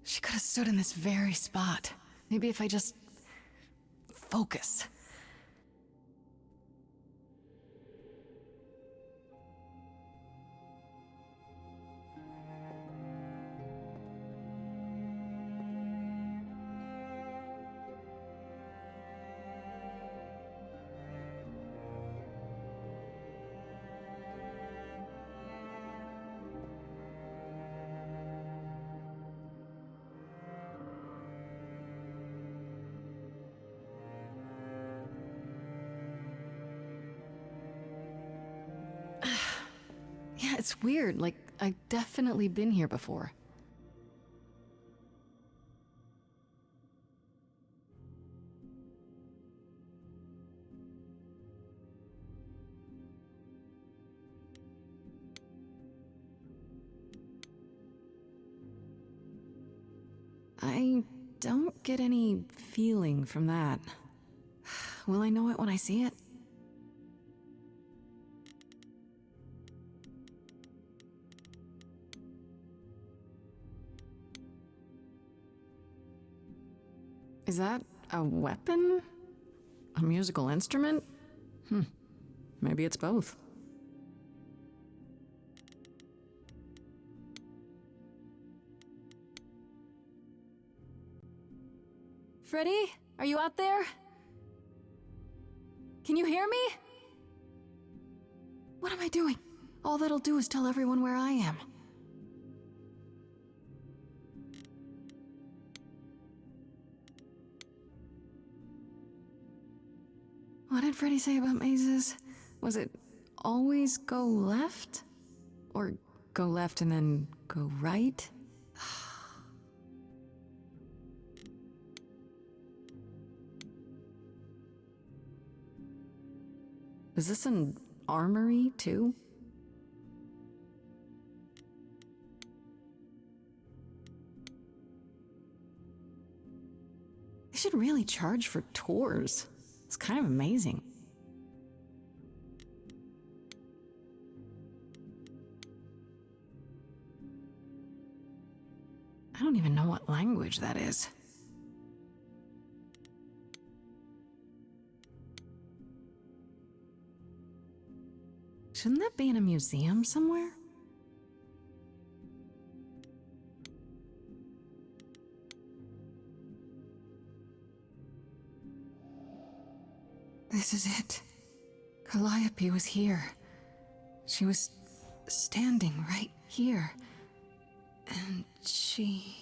She could have stood in this very spot. Maybe if I just... focus. Yeah, it's weird. Like, I've definitely been here before. I don't get any feeling from that. Will I know it when I see it? Is that a weapon? A musical instrument? Maybe it's both. Freddy? Are you out there? Can you hear me? What am I doing? All that'll do is tell everyone where I am. What did Freddy say about mazes? Was it always go left? Or go left and then go right? Is this an armory, too? Is should really charge for tours. It's kind of amazing. I don't even know what language that is. Shouldn't that be in a museum somewhere? This is it. Calliope was here. She was standing right here. And she...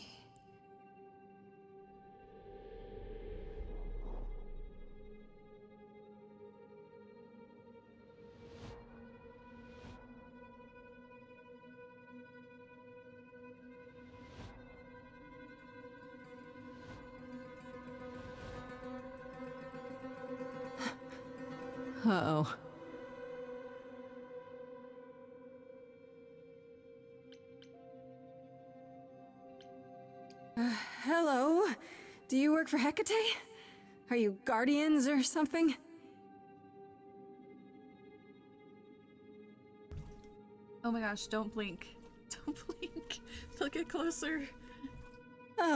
Uh-oh. Hello? Do you work for Hecate? Are you guardians or something? Oh my gosh, don't blink. Don't blink. Look it closer.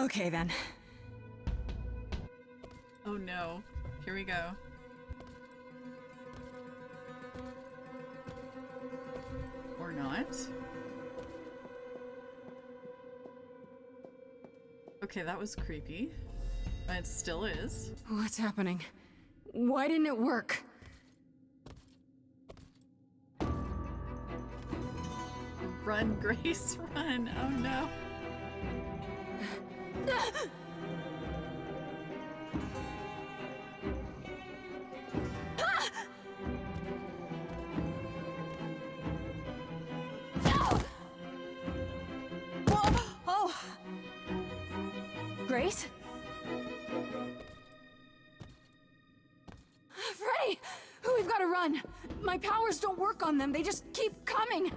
Okay then. Oh no. Here we go. Or not. Okay, that was creepy. It still is. What's happening? Why didn't it work? Run, Grace, run. Oh no. Oh! Grace? Freddy! We've got to run! My powers don't work on them, they just keep coming!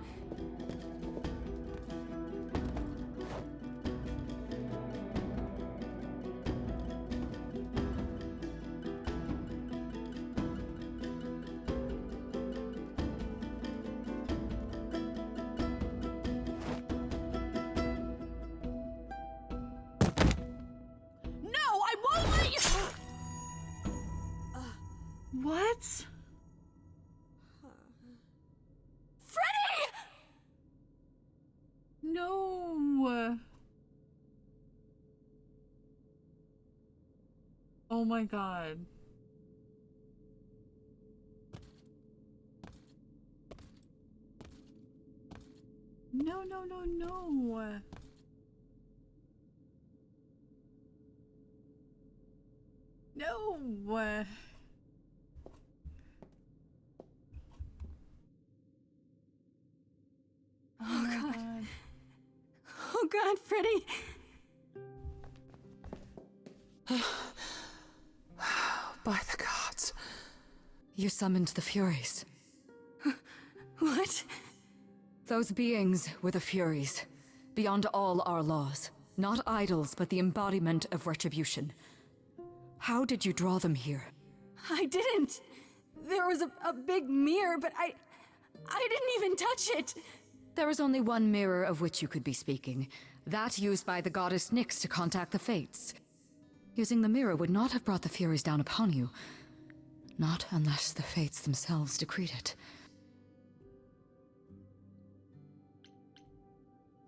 What? Freddy! No. Oh my god. No, no, no, no. No. Oh god. Oh god, Freddy! By the gods. You summoned the Furies. What? Those beings were the Furies, beyond all our laws. Not idols, but the embodiment of retribution. How did you draw them here? I didn't! There was a big mirror, but I didn't even touch it! There is only one mirror of which you could be speaking. That used by the goddess Nyx to contact the Fates. Using the mirror would not have brought the Furies down upon you. Not unless the Fates themselves decreed it.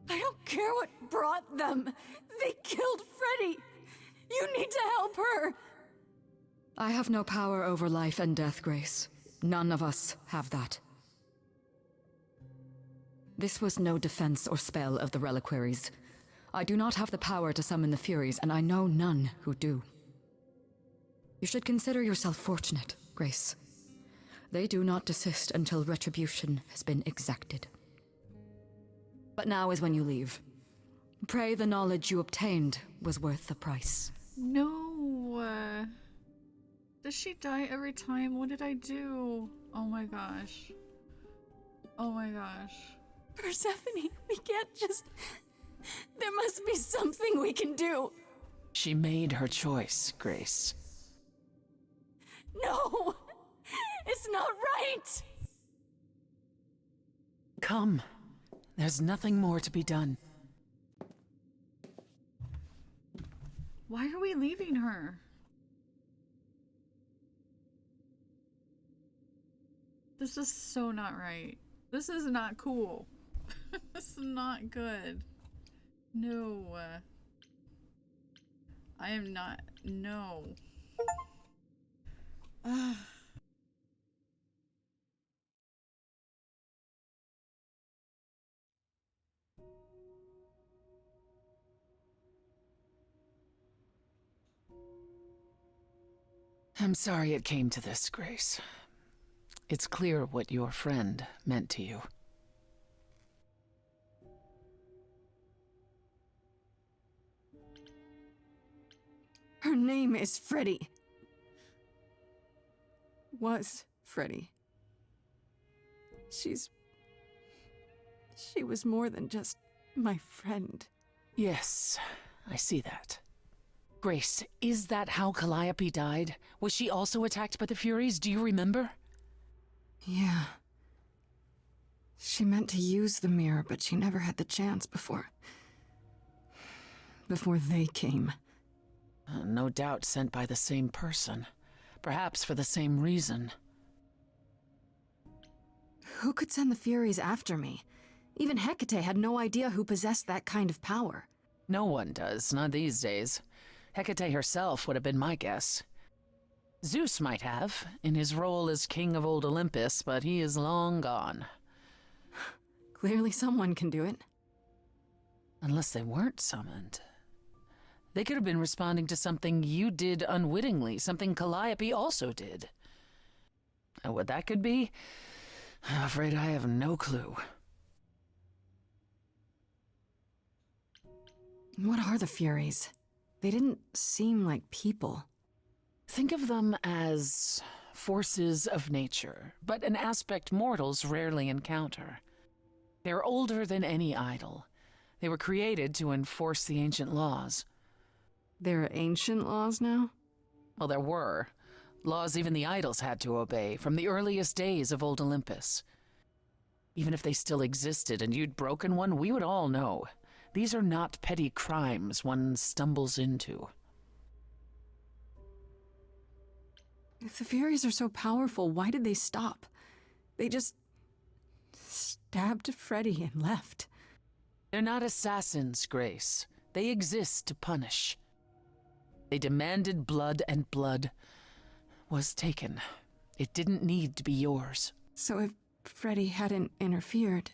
I don't care what brought them. They killed Freddy. You need to help her. I have no power over life and death, Grace. None of us have that. This was no defense or spell of the reliquaries. I do not have the power to summon the Furies, and I know none who do. You should consider yourself fortunate, Grace. They do not desist until retribution has been exacted. But now is when you leave. Pray the knowledge you obtained was worth the price. No. Does she die every time? What did I do? Oh my gosh. Oh my gosh. Persephone, we can't just... There must be something we can do. She made her choice, Grace. No! It's not right! Come. There's nothing more to be done. Why are we leaving her? This is so not right. This is not cool. This is not good. No. I am not. No. Ugh. I'm sorry it came to this, Grace. It's clear what your friend meant to you. Her name is Freddie. Was Freddie. She was more than just my friend. Yes, I see that. Grace, is that how Calliope died? Was she also attacked by the Furies? Do you remember? Yeah. She meant to use the mirror, but she never had the chance before they came. No doubt sent by the same person. Perhaps for the same reason. Who could send the Furies after me? Even Hecate had no idea who possessed that kind of power. No one does, not these days. Hecate herself would have been my guess. Zeus might have, in his role as king of old Olympus, but he is long gone. Clearly someone can do it. Unless they weren't summoned. They could have been responding to something you did unwittingly, something Calliope also did. And what that could be? I'm afraid I have no clue. What are the Furies? They didn't seem like people. Think of them as forces of nature, but an aspect mortals rarely encounter. They're older than any idol. They were created to enforce the ancient laws. There are ancient laws now? Well, there were. Laws even the idols had to obey, from the earliest days of old Olympus. Even if they still existed and you'd broken one, we would all know. These are not petty crimes one stumbles into. If the Furies are so powerful, why did they stop? They just stabbed Freddie and left. They're not assassins, Grace. They exist to punish. They demanded blood, and blood was taken. It didn't need to be yours. So if Freddie hadn't interfered...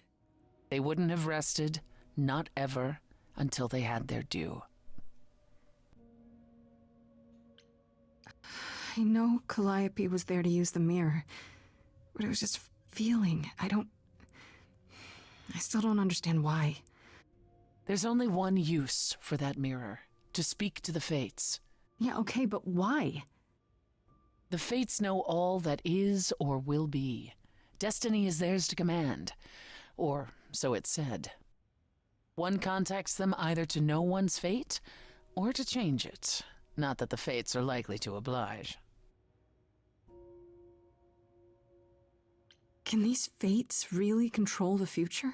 They wouldn't have rested, not ever, until they had their due. I know Calliope was there to use the mirror, but it was just feeling. I still don't understand why. There's only one use for that mirror, to speak to the Fates. Yeah, okay, but why? The Fates know all that is or will be. Destiny is theirs to command, or so it's said. One contacts them either to know one's fate, or to change it. Not that the Fates are likely to oblige. Can these Fates really control the future?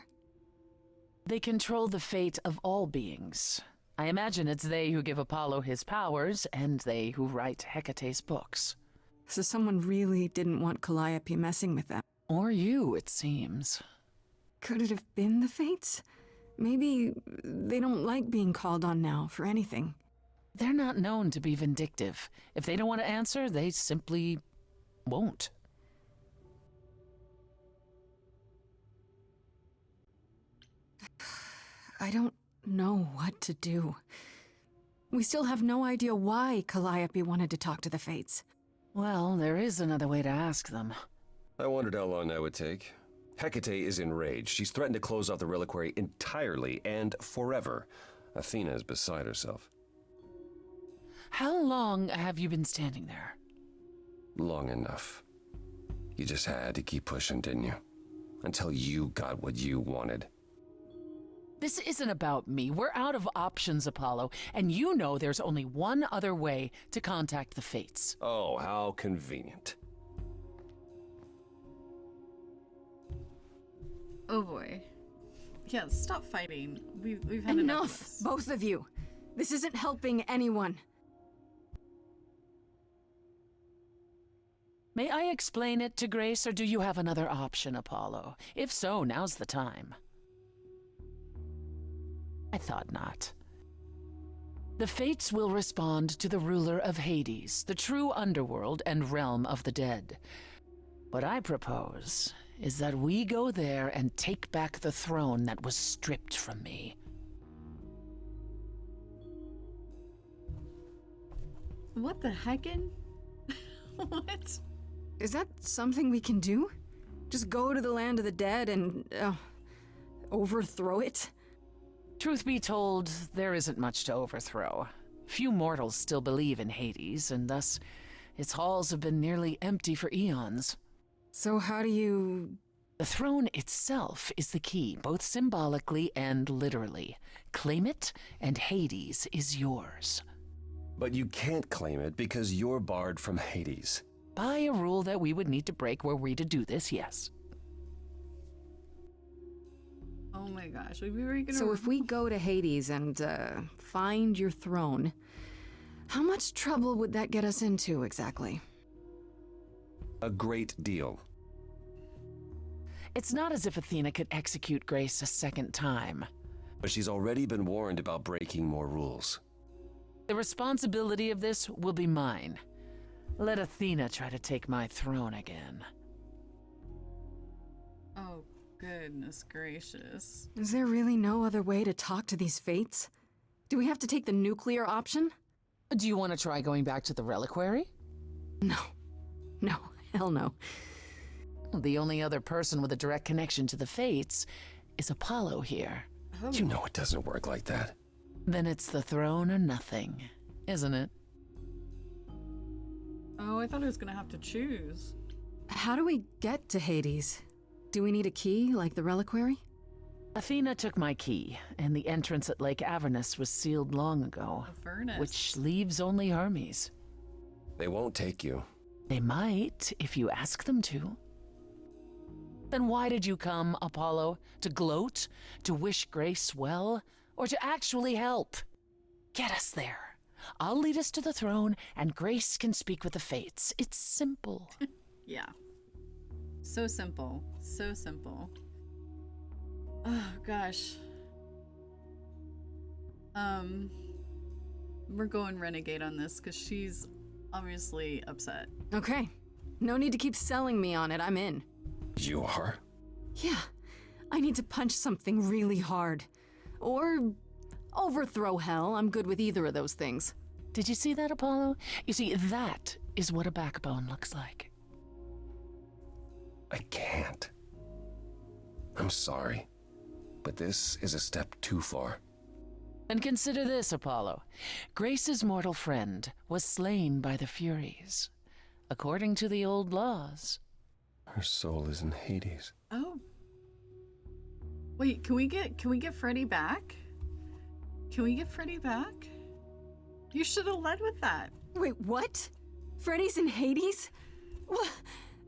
They control the fate of all beings. I imagine it's they who give Apollo his powers, and they who write Hecate's books. So someone really didn't want Calliope messing with them. Or you, it seems. Could it have been the Fates? Maybe they don't like being called on now for anything. They're not known to be vindictive. If they don't want to answer, they simply won't. I don't know what to do. We still have no idea why Calliope wanted to talk to the Fates. Well, there is another way to ask them. I wondered how long that would take. Hecate is enraged. She's threatened to close off the reliquary entirely and forever. Athena is beside herself. How long have you been standing there? Long enough. You just had to keep pushing, didn't you? Until you got what you wanted. This isn't about me. We're out of options, Apollo, and you know there's only one other way to contact the Fates. Oh, how convenient. Oh boy. Yeah, stop fighting. We've had enough of this. Both of you. This isn't helping anyone. May I explain it to Grace, or do you have another option, Apollo? If so, now's the time. I thought not. The Fates will respond to the ruler of Hades, the true underworld and realm of the dead. What I propose is that we go there and take back the throne that was stripped from me. What the heckin'? What? Is that something we can do? Just go to the land of the dead and, overthrow it? Truth be told, there isn't much to overthrow. Few mortals still believe in Hades, and thus its halls have been nearly empty for eons. So how do you... The throne itself is the key, both symbolically and literally. Claim it, and Hades is yours. But you can't claim it because you're barred from Hades. By a rule that we would need to break were we to do this, yes. Oh my gosh, we'd be breaking So if we go to Hades and, find your throne, how much trouble would that get us into, exactly? A great deal. It's not as if Athena could execute Grace a second time. But she's already been warned about breaking more rules. The responsibility of this will be mine. Let Athena try to take my throne again. Oh, goodness gracious. Is there really no other way to talk to these Fates? Do we have to take the nuclear option? Do you want to try going back to the reliquary? No. No, hell no. The only other person with a direct connection to the Fates is Apollo here. Oh. You know it doesn't work like that. Then it's the throne or nothing, isn't it? Oh, I thought I was gonna have to choose. How do we get to Hades? Do we need a key, like the reliquary? Athena took my key, and the entrance at Lake Avernus was sealed long ago. Avernus. Which leaves only Hermes. They won't take you. They might, if you ask them to. Then why did you come, Apollo? To gloat? To wish Grace well? Or to actually help? Get us there. I'll lead us to the throne, and Grace can speak with the Fates. It's simple. Yeah. So simple. So simple. Oh, gosh. We're going renegade on this, because she's obviously upset. Okay. No need to keep selling me on it, I'm in. You are? Yeah. I need to punch something really hard. Or overthrow hell. I'm good with either of those things. Did you see that, Apollo? You see, that is what a backbone looks like. I can't. I'm sorry, but this is a step too far. And consider this, Apollo. Grace's mortal friend was slain by the Furies, according to the old laws. Her soul is in Hades. Oh. Wait, can we get Freddy back? Can we get Freddy back? You should have led with that. Wait, what? Freddy's in Hades? What?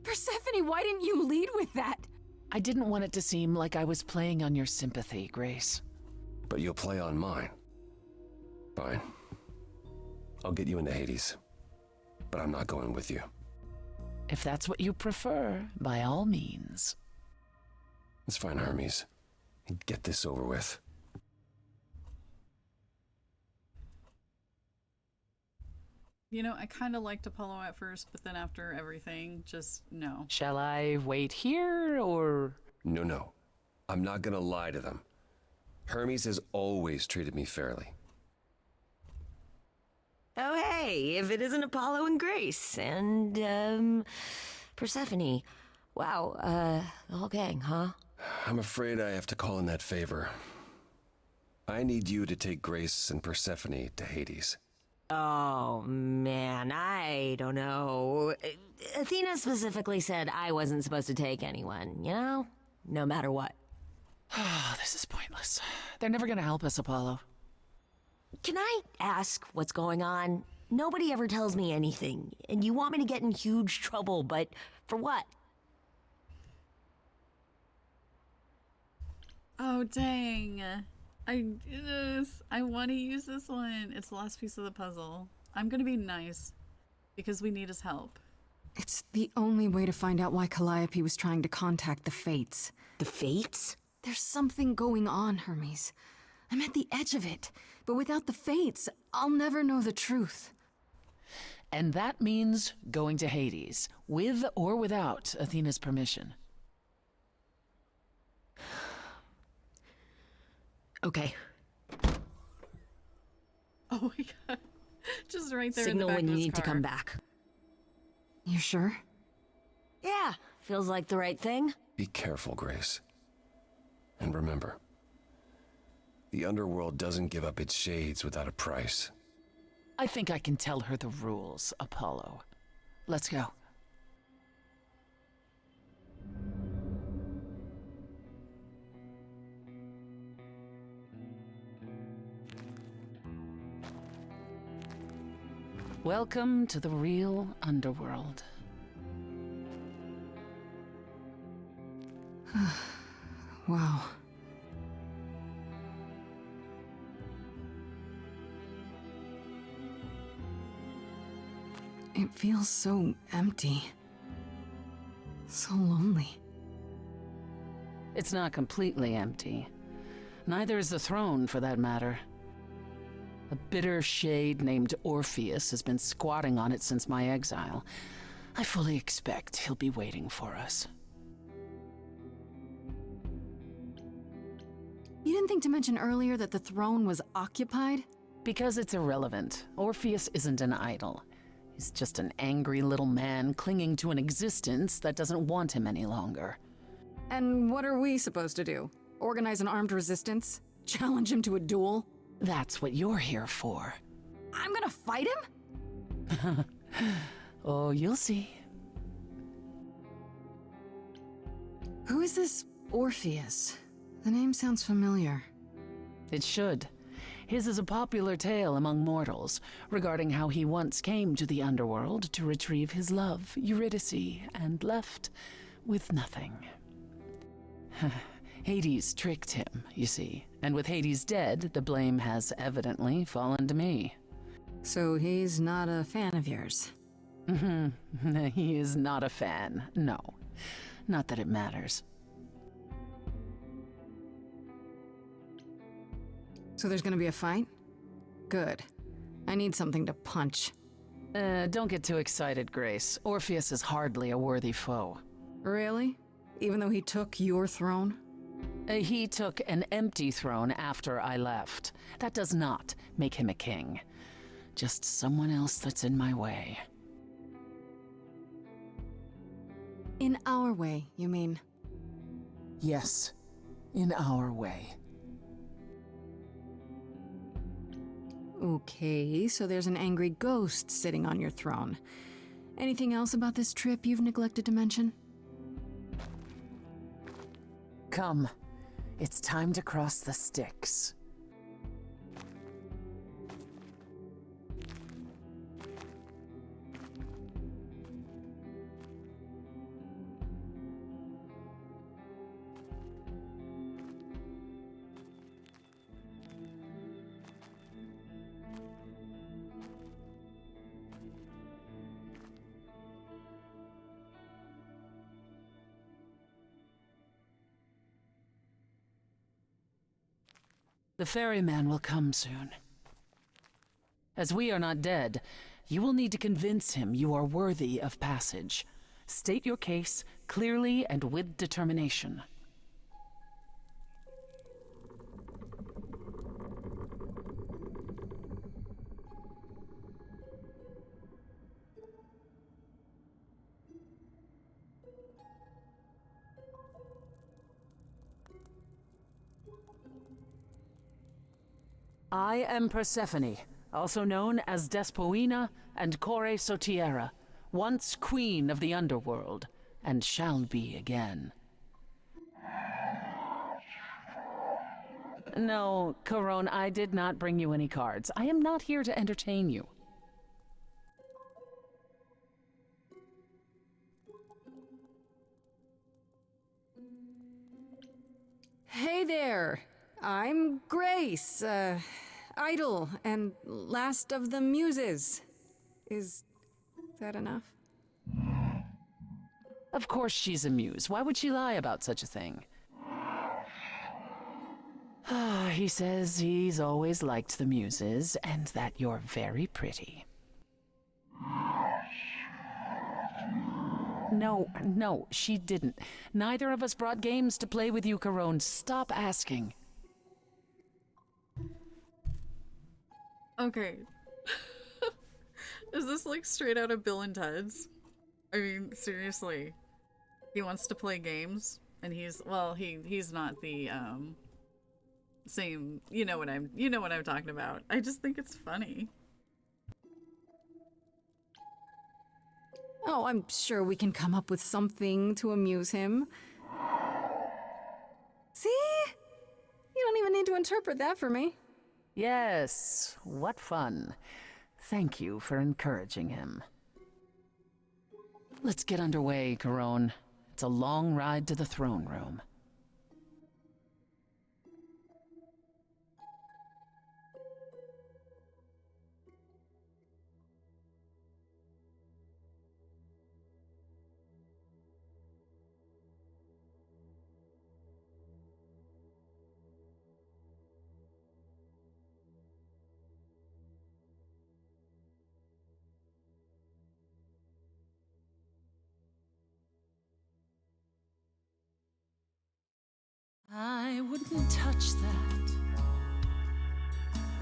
Persephone, why didn't you lead with that? I didn't want it to seem like I was playing on your sympathy, Grace. But you'll play on mine. Fine. I'll get you into Hades. But I'm not going with you. If that's what you prefer, by all means. It's fine, Hermes. Get this over with. You know, I kind of liked Apollo at first, but then after everything, just no. Shall I wait here, or...? No. I'm not gonna lie to them. Hermes has always treated me fairly. Oh, hey, if it isn't Apollo and Grace and, Persephone. Wow, the whole gang, huh? I'm afraid I have to call in that favor. I need you to take Grace and Persephone to Hades. Oh, man, I don't know. Athena specifically said I wasn't supposed to take anyone, you know? No matter what. This is pointless. They're never gonna help us, Apollo. Can I ask what's going on? Nobody ever tells me anything, and you want me to get in huge trouble, but for what? Oh, dang. I want to use this one. It's the last piece of the puzzle. I'm going to be nice because we need his help. It's the only way to find out why Calliope was trying to contact the Fates. The Fates? There's something going on, Hermes. I'm at the edge of it, but without the Fates, I'll never know the truth. And that means going to Hades, with or without Athena's permission. Okay. Oh my god. Just right there Signal in the back when of you his need car. to come back. You sure? Yeah, feels like the right thing. Be careful, Grace. And remember, the underworld doesn't give up its shades without a price. I think I can tell her the rules, Apollo. Let's go. Welcome to the real underworld. Wow. It feels so empty. So lonely. It's not completely empty. Neither is the throne, for that matter. A bitter shade named Orpheus has been squatting on it since my exile. I fully expect he'll be waiting for us. You didn't think to mention earlier that the throne was occupied? Because it's irrelevant. Orpheus isn't an idol. He's just an angry little man clinging to an existence that doesn't want him any longer. And what are we supposed to do? Organize an armed resistance? Challenge him to a duel? That's what you're here for. I'm gonna fight him? Oh, you'll see. Who is this Orpheus? The name sounds familiar. It should. His is a popular tale among mortals regarding how he once came to the underworld to retrieve his love, Eurydice, and left with nothing. Hades tricked him, you see, and with Hades dead, the blame has evidently fallen to me. So he's not a fan of yours? He is not a fan, no. Not that it matters. So there's gonna be a fight? Good. I need something to punch. Don't get too excited, Grace. Orpheus is hardly a worthy foe. Really? Even though he took your throne? He took an empty throne after I left. That does not make him a king. Just someone else that's in my way. In our way, you mean? Yes, in our way. Okay, so there's an angry ghost sitting on your throne. Anything else about this trip you've neglected to mention? Come. It's time to cross the Styx. The ferryman will come soon. As we are not dead, you will need to convince him you are worthy of passage. State your case clearly and with determination. I am Persephone, also known as Despoina and Kore Sotiera, once queen of the underworld, and shall be again. No, Corone, I did not bring you any cards. I am not here to entertain you. Hey there! I'm Grace, Idol, and last of the Muses. Is that enough? Of course she's a muse. Why would she lie about such a thing? He says he's always liked the Muses, and that you're very pretty. No, she didn't. Neither of us brought games to play with you, Corone. Stop asking. Okay. Is this like straight out of Bill and Ted's? I mean, seriously. He wants to play games, and he's not the same, you know what I'm talking about. I just think it's funny. Oh, I'm sure we can come up with something to amuse him. See? You don't even need to interpret that for me. Yes, what fun. Thank you for encouraging him. Let's get underway, Corone. It's a long ride to the throne room. I wouldn't touch that.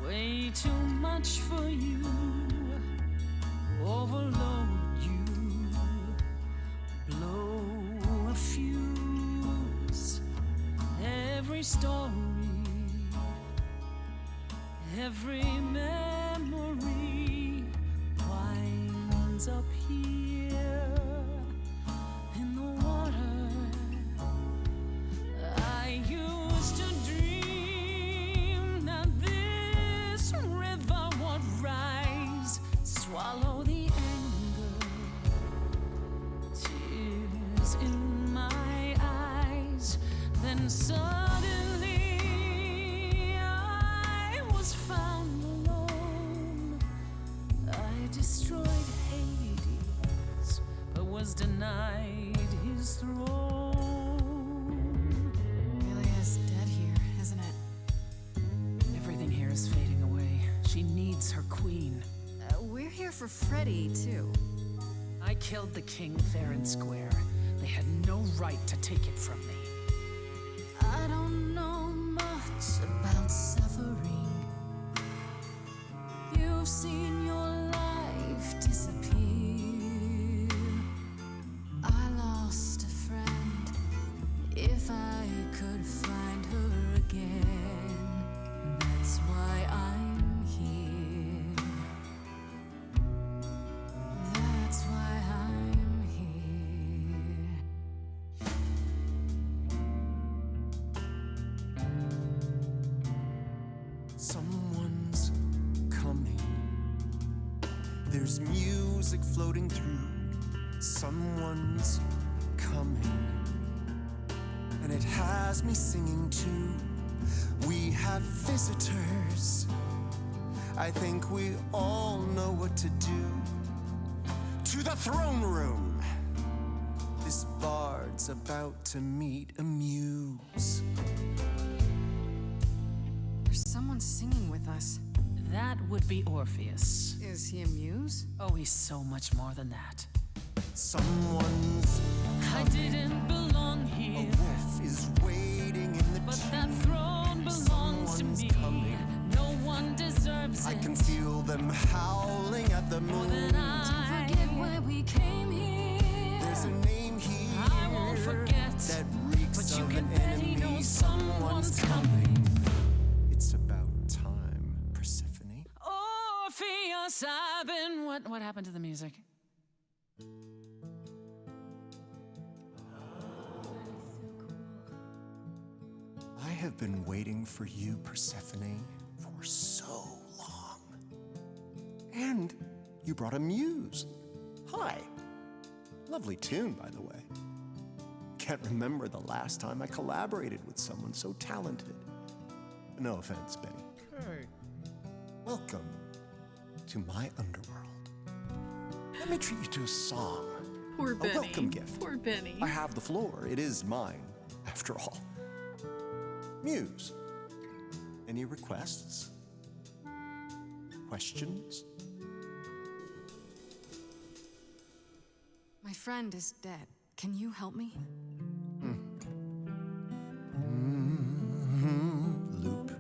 Way too much for you. Overload you. Blow a fuse. Every story, every memory winds up here in the water. I used to dream that this river would rise, swallow the anger, tears in my eyes. Then suddenly I was found alone. I destroyed Hades, but was denied his throne. Isn't it? Everything here is fading away. She needs her queen. We're here for Freddy, too. I killed the king fair and square. They had no right to take it from me. I don't know much about suffering. You've seen your life disappear. I lost a friend. If I could find her again, that's why I'm here. That's why I'm here. Someone's coming. There's music floating through. Someone's coming. And it has me singing too. We have visitors. I think we all know what to do. To the throne room. This bard's about to meet a muse. There's someone singing with us. That would be Orpheus. Is he a muse? Oh, he's so much more than that. Someone's I didn't belong here. A wolf is waiting in the But that throne belongs to me. Coming. No one deserves it. I can feel them howling at the moon. Don't forget why we came here. There's a name here I won't forget. that reeks But you of can an bet enemy. he knows someone's coming. It's about time, Persephone. Orpheus, I've been. What happened to the music? I have been waiting for you, Persephone, for so long. And you brought a muse. Hi. Lovely tune, by the way. Can't remember the last time I collaborated with someone so talented. No offense, Benny. Hey. Welcome to my underworld. Let me treat you to a song. Poor Benny. A welcome gift. Poor Benny. I have the floor. It is mine, after all. Muse. Any requests? Questions? My friend is dead. Can you help me? Loop.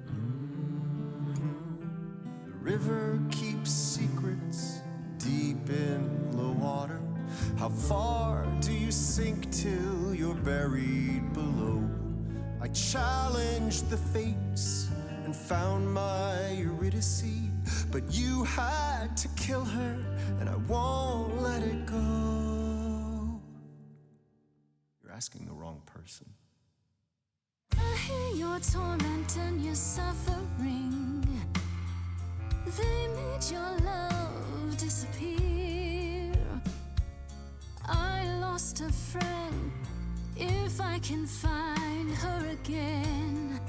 The river keeps secrets deep in the water. How far do you sink till you're buried below? I challenged the fates and found my Eurydice, but you had to kill her, and I won't let it go. You're asking the wrong person. I hear your torment and your suffering. They made your love disappear. I lost a friend. If I can find her again,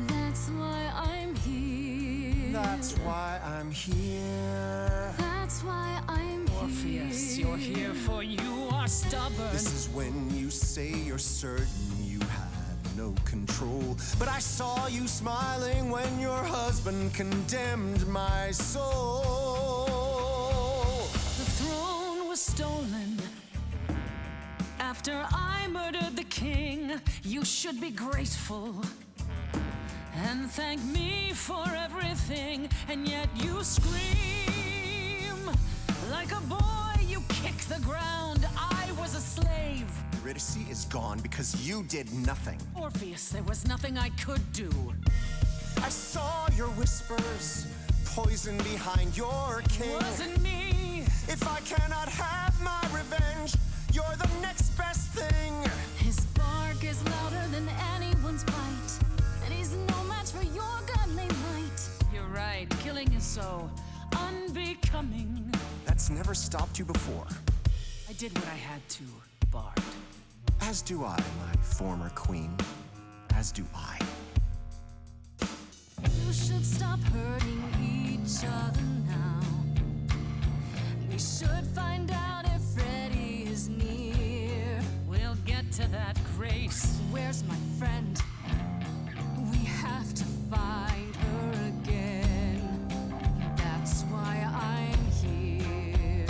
that's why I'm here. That's why I'm here. That's why I'm Orpheus, here. you're here for you are stubborn. This is when you say you're certain you had no control. But I saw you smiling when your husband condemned my soul. The throne was stolen after I murdered the king. You should be grateful and thank me for everything, and yet you scream like a boy. You kick the ground. I was a slave. Eurydice is gone because you did nothing. Orpheus, there was nothing I could do. I saw your whispers, poison behind your king. It wasn't me. If I cannot have my revenge, you're the next best thing. His bark is louder than anyone's bite, and he's no match for your godly might. You're right. Killing is so unbecoming. That's never stopped you before. I did what I had to, Bard. As do I, my former queen. As do I. You should stop hurting each other now. We should find out if Freddy is near. We'll get to that, Grace. Where's my friend? We have to find her again. That's why I'm here.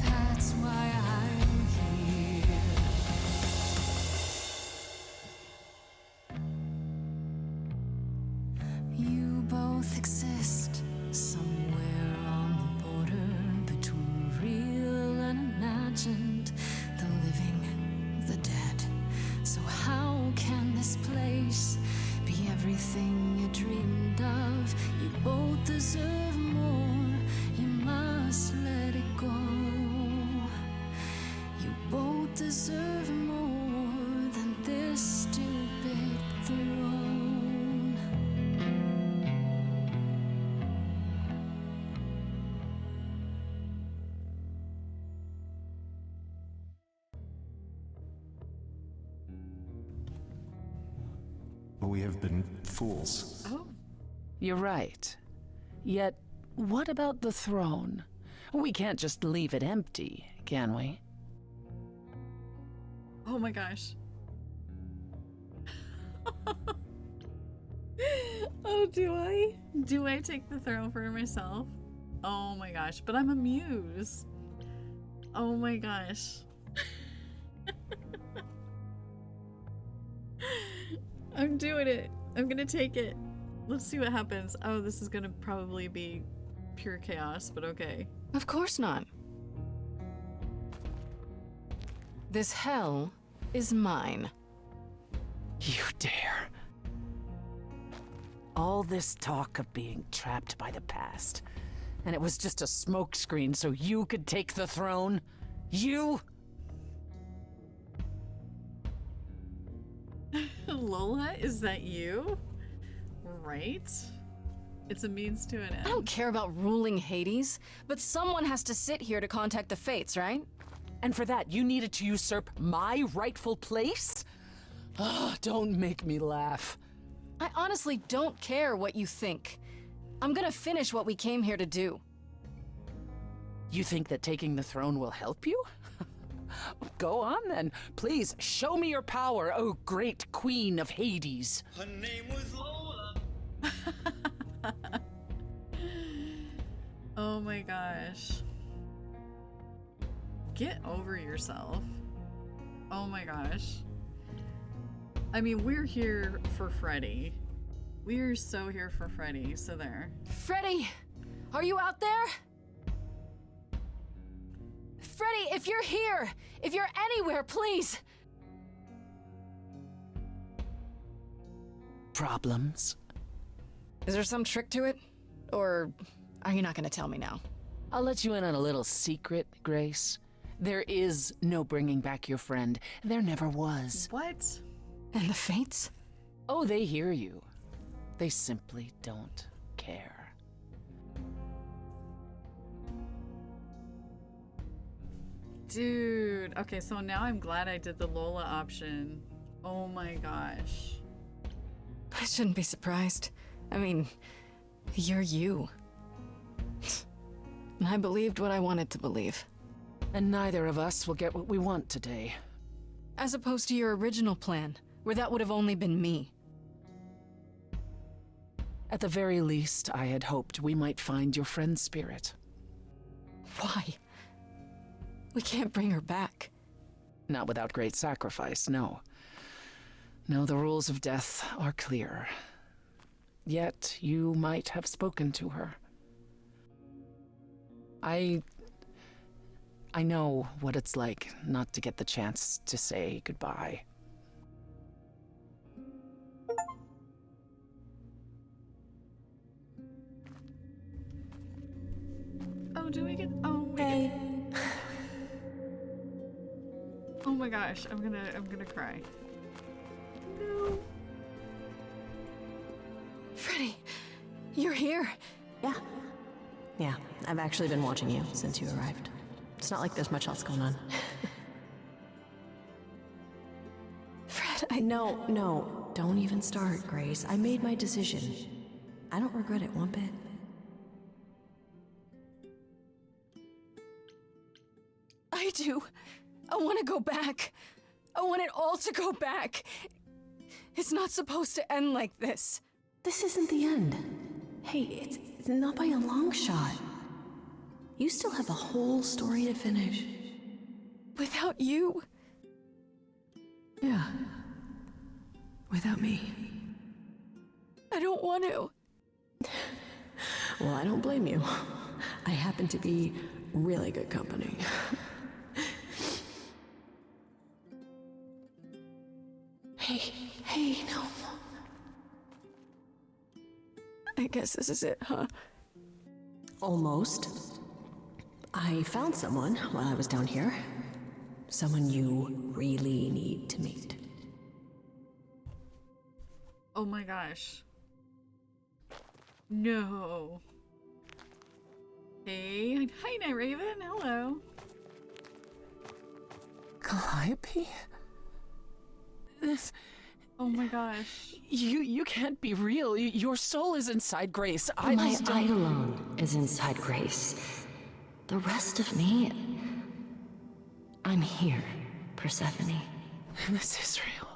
That's why I'm here. You both exist somewhere on the border between real and imagined, the living, the dead. So how can this place be everything you dreamed of? You both deserve more. You must let it go. You both deserve more than this stupid throne. We have been fools. Oh. You're right. Yet, what about the throne? We can't just leave it empty, can we? Oh my gosh. Oh, do I? Do I take the throne for myself? Oh my gosh, but I'm a muse. Oh my gosh. I'm doing it. I'm gonna take it. Let's see what happens. Oh, this is gonna probably be pure chaos, but okay. Of course not. This hell is mine. You dare. All this talk of being trapped by the past, and it was just a smokescreen so you could take the throne? You? Lola, is that you? Right? It's a means to an end. I don't care about ruling Hades, but someone has to sit here to contact the Fates, right? And for that, you needed to usurp my rightful place? Ah, don't make me laugh. I honestly don't care what you think. I'm gonna finish what we came here to do. You think that taking the throne will help you? Go on then. Please, show me your power, oh great queen of Hades. Her name was Lola. Oh my gosh. Get over yourself. Oh my gosh. I mean, we're here for Freddy. We're so here for Freddy, so there. Freddy! Are you out there? Freddy, if you're here, if you're anywhere, please! Problems? Is there some trick to it? Or are you not gonna tell me now? I'll let you in on a little secret, Grace. There is no bringing back your friend. There never was. What? And the Fates? Oh, they hear you. They simply don't care. Dude, okay, so now I'm glad I did the Lola option. Oh my gosh. I shouldn't be surprised. I mean, you're you. And I believed what I wanted to believe. And neither of us will get what we want today. As opposed to your original plan, where that would have only been me. At the very least, I had hoped we might find your friend's spirit. Why? We can't bring her back. Not without great sacrifice, no. No, the rules of death are clear. Yet, you might have spoken to her. I know what it's like not to get the chance to say goodbye. Oh, do we get? Oh, we get. Oh my gosh, I'm gonna cry. No. Freddy, you're here. Yeah, I've actually been watching you since you arrived. It's not like there's much else going on. Fred, No, don't even start, Grace. I made my decision. I don't regret it one bit. I do. I want to go back. I want it all to go back. It's not supposed to end like this. This isn't the end. Hey, it's not by a long shot. You still have a whole story to finish. Without you? Yeah. Without me. I don't want to. Well, I don't blame you. I happen to be really good company. Hey, no. I guess this is it, huh? Almost. I found someone while I was down here. Someone you really need to meet. Oh my gosh. No. Hey, hi Night Raven, hello. Calliope? This... Oh my gosh. You can't be real. Your soul is inside Grace. My eidolon is inside Grace. The rest of me... I'm here, Persephone. This is real.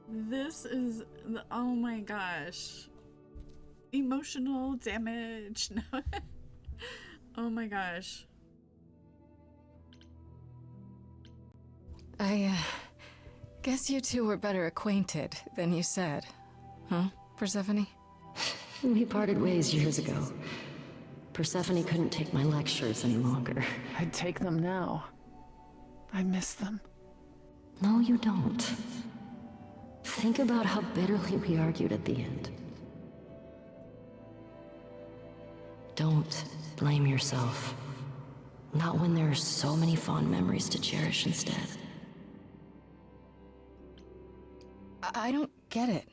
This is the, oh my gosh. Emotional damage. No. Oh my gosh. I guess you two were better acquainted than you said. Huh, Persephone? We parted ways years ago. Persephone couldn't take my lectures any longer. I'd take them now. I miss them. No, you don't. Think about how bitterly we argued at the end. Don't blame yourself. Not when there are so many fond memories to cherish instead. I don't get it.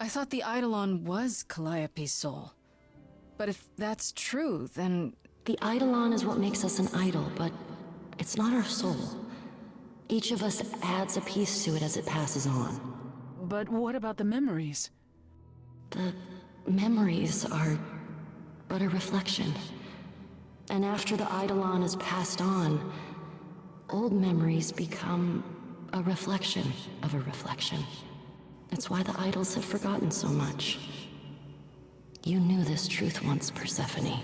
I thought the Eidolon was Calliope's soul. But if that's true, then... The Eidolon is what makes us an idol, but it's not our soul. Each of us adds a piece to it as it passes on. But what about the memories? The memories are but a reflection. And after the Eidolon is passed on, old memories become a reflection of a reflection. That's why the idols have forgotten so much. You knew this truth once, Persephone.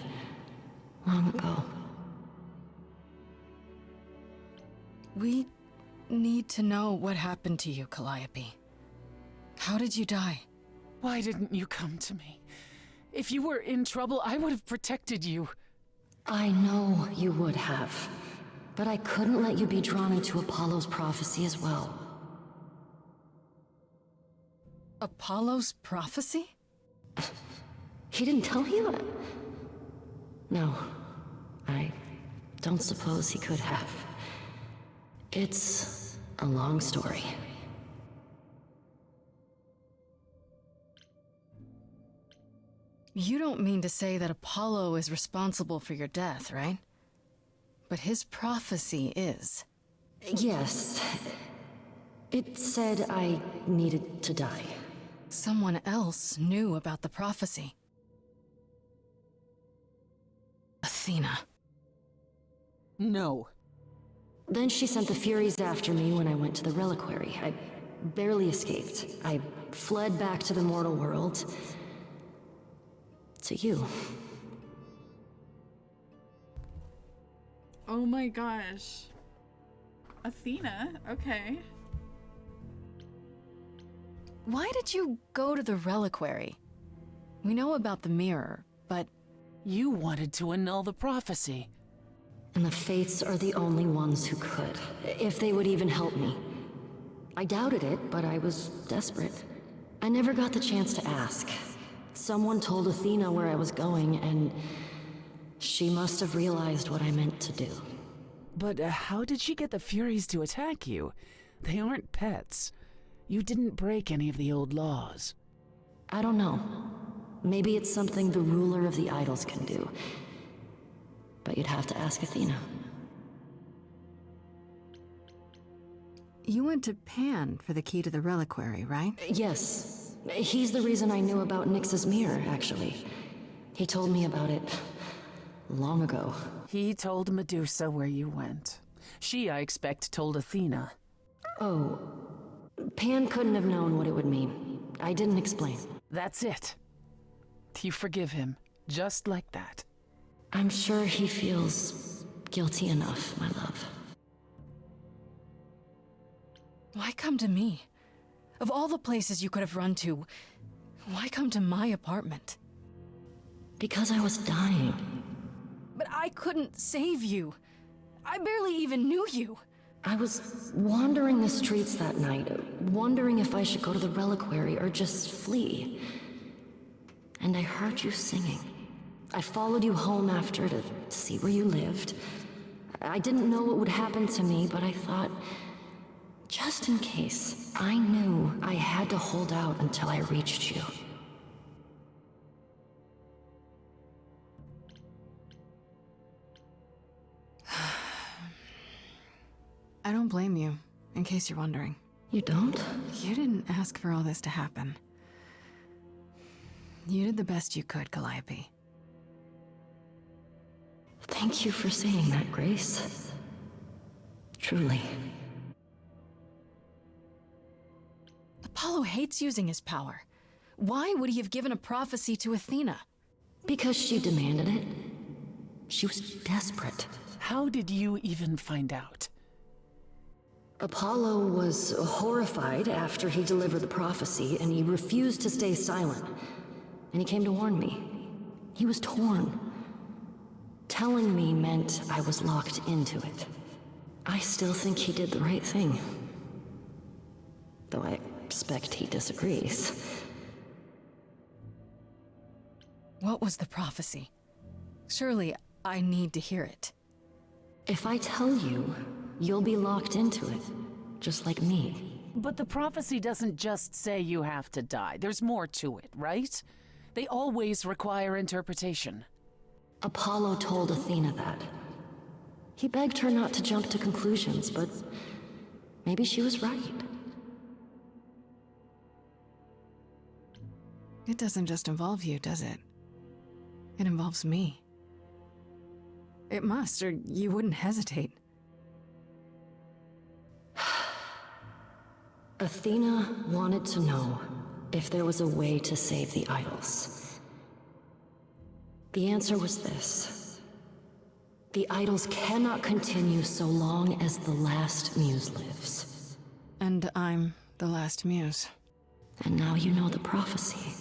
Long ago. We need to know what happened to you, Calliope. How did you die? Why didn't you come to me? If you were in trouble, I would have protected you. I know you would have. But I couldn't let you be drawn into Apollo's prophecy as well. Apollo's prophecy? He didn't tell you? No. I don't suppose he could have. It's a long story. You don't mean to say that Apollo is responsible for your death, right? But his prophecy is. Yes. It said I needed to die. Someone else knew about the prophecy. Athena. No. Then she sent the Furies after me when I went to the reliquary. I barely escaped. I fled back to the mortal world. To you. Oh my gosh. Athena? Okay. Why did you go to the reliquary? We know about the mirror, but... You wanted to annul the prophecy. And the Fates are the only ones who could, if they would even help me. I doubted it, but I was desperate. I never got the chance to ask. Someone told Athena where I was going, and she must have realized what I meant to do. But how did she get the Furies to attack you? They aren't pets. You didn't break any of the old laws. I don't know. Maybe it's something the ruler of the idols can do. But you'd have to ask Athena. You went to Pan for the key to the reliquary, right? Yes. He's the reason I knew about Nyx's mirror, actually. He told me about it long ago. He told Medusa where you went. She, I expect, told Athena. Oh. Pan couldn't have known what it would mean. I didn't explain. That's it. You forgive him, just like that. I'm sure he feels guilty enough, my love. Why come to me? Of all the places you could have run to, why come to my apartment? Because I was dying. But I couldn't save you. I barely even knew you. I was wandering the streets that night, wondering if I should go to the reliquary or just flee. And I heard you singing. I followed you home after to see where you lived. I didn't know what would happen to me, but I thought, just in case, I knew I had to hold out until I reached you. I don't blame you, in case you're wondering. You don't? You didn't ask for all this to happen. You did the best you could, Calliope. Thank you for saying that, Grace. Truly. Apollo hates using his power. Why would he have given a prophecy to Athena? Because she demanded it. She was desperate. How did you even find out? Apollo was horrified after he delivered the prophecy, and he refused to stay silent. And he came to warn me. He was torn. Telling me meant I was locked into it. I still think he did the right thing. Though I expect he disagrees. What was the prophecy? Surely I need to hear it. If I tell you, you'll be locked into it, just like me. But the prophecy doesn't just say you have to die. There's more to it, right? They always require interpretation. Apollo told Athena that. He begged her not to jump to conclusions, but maybe she was right. It doesn't just involve you, does it? It involves me. It must, or you wouldn't hesitate. Athena wanted to know if there was a way to save the idols. The answer was this. The idols cannot continue so long as the last muse lives. And I'm the last muse. And now you know the prophecy.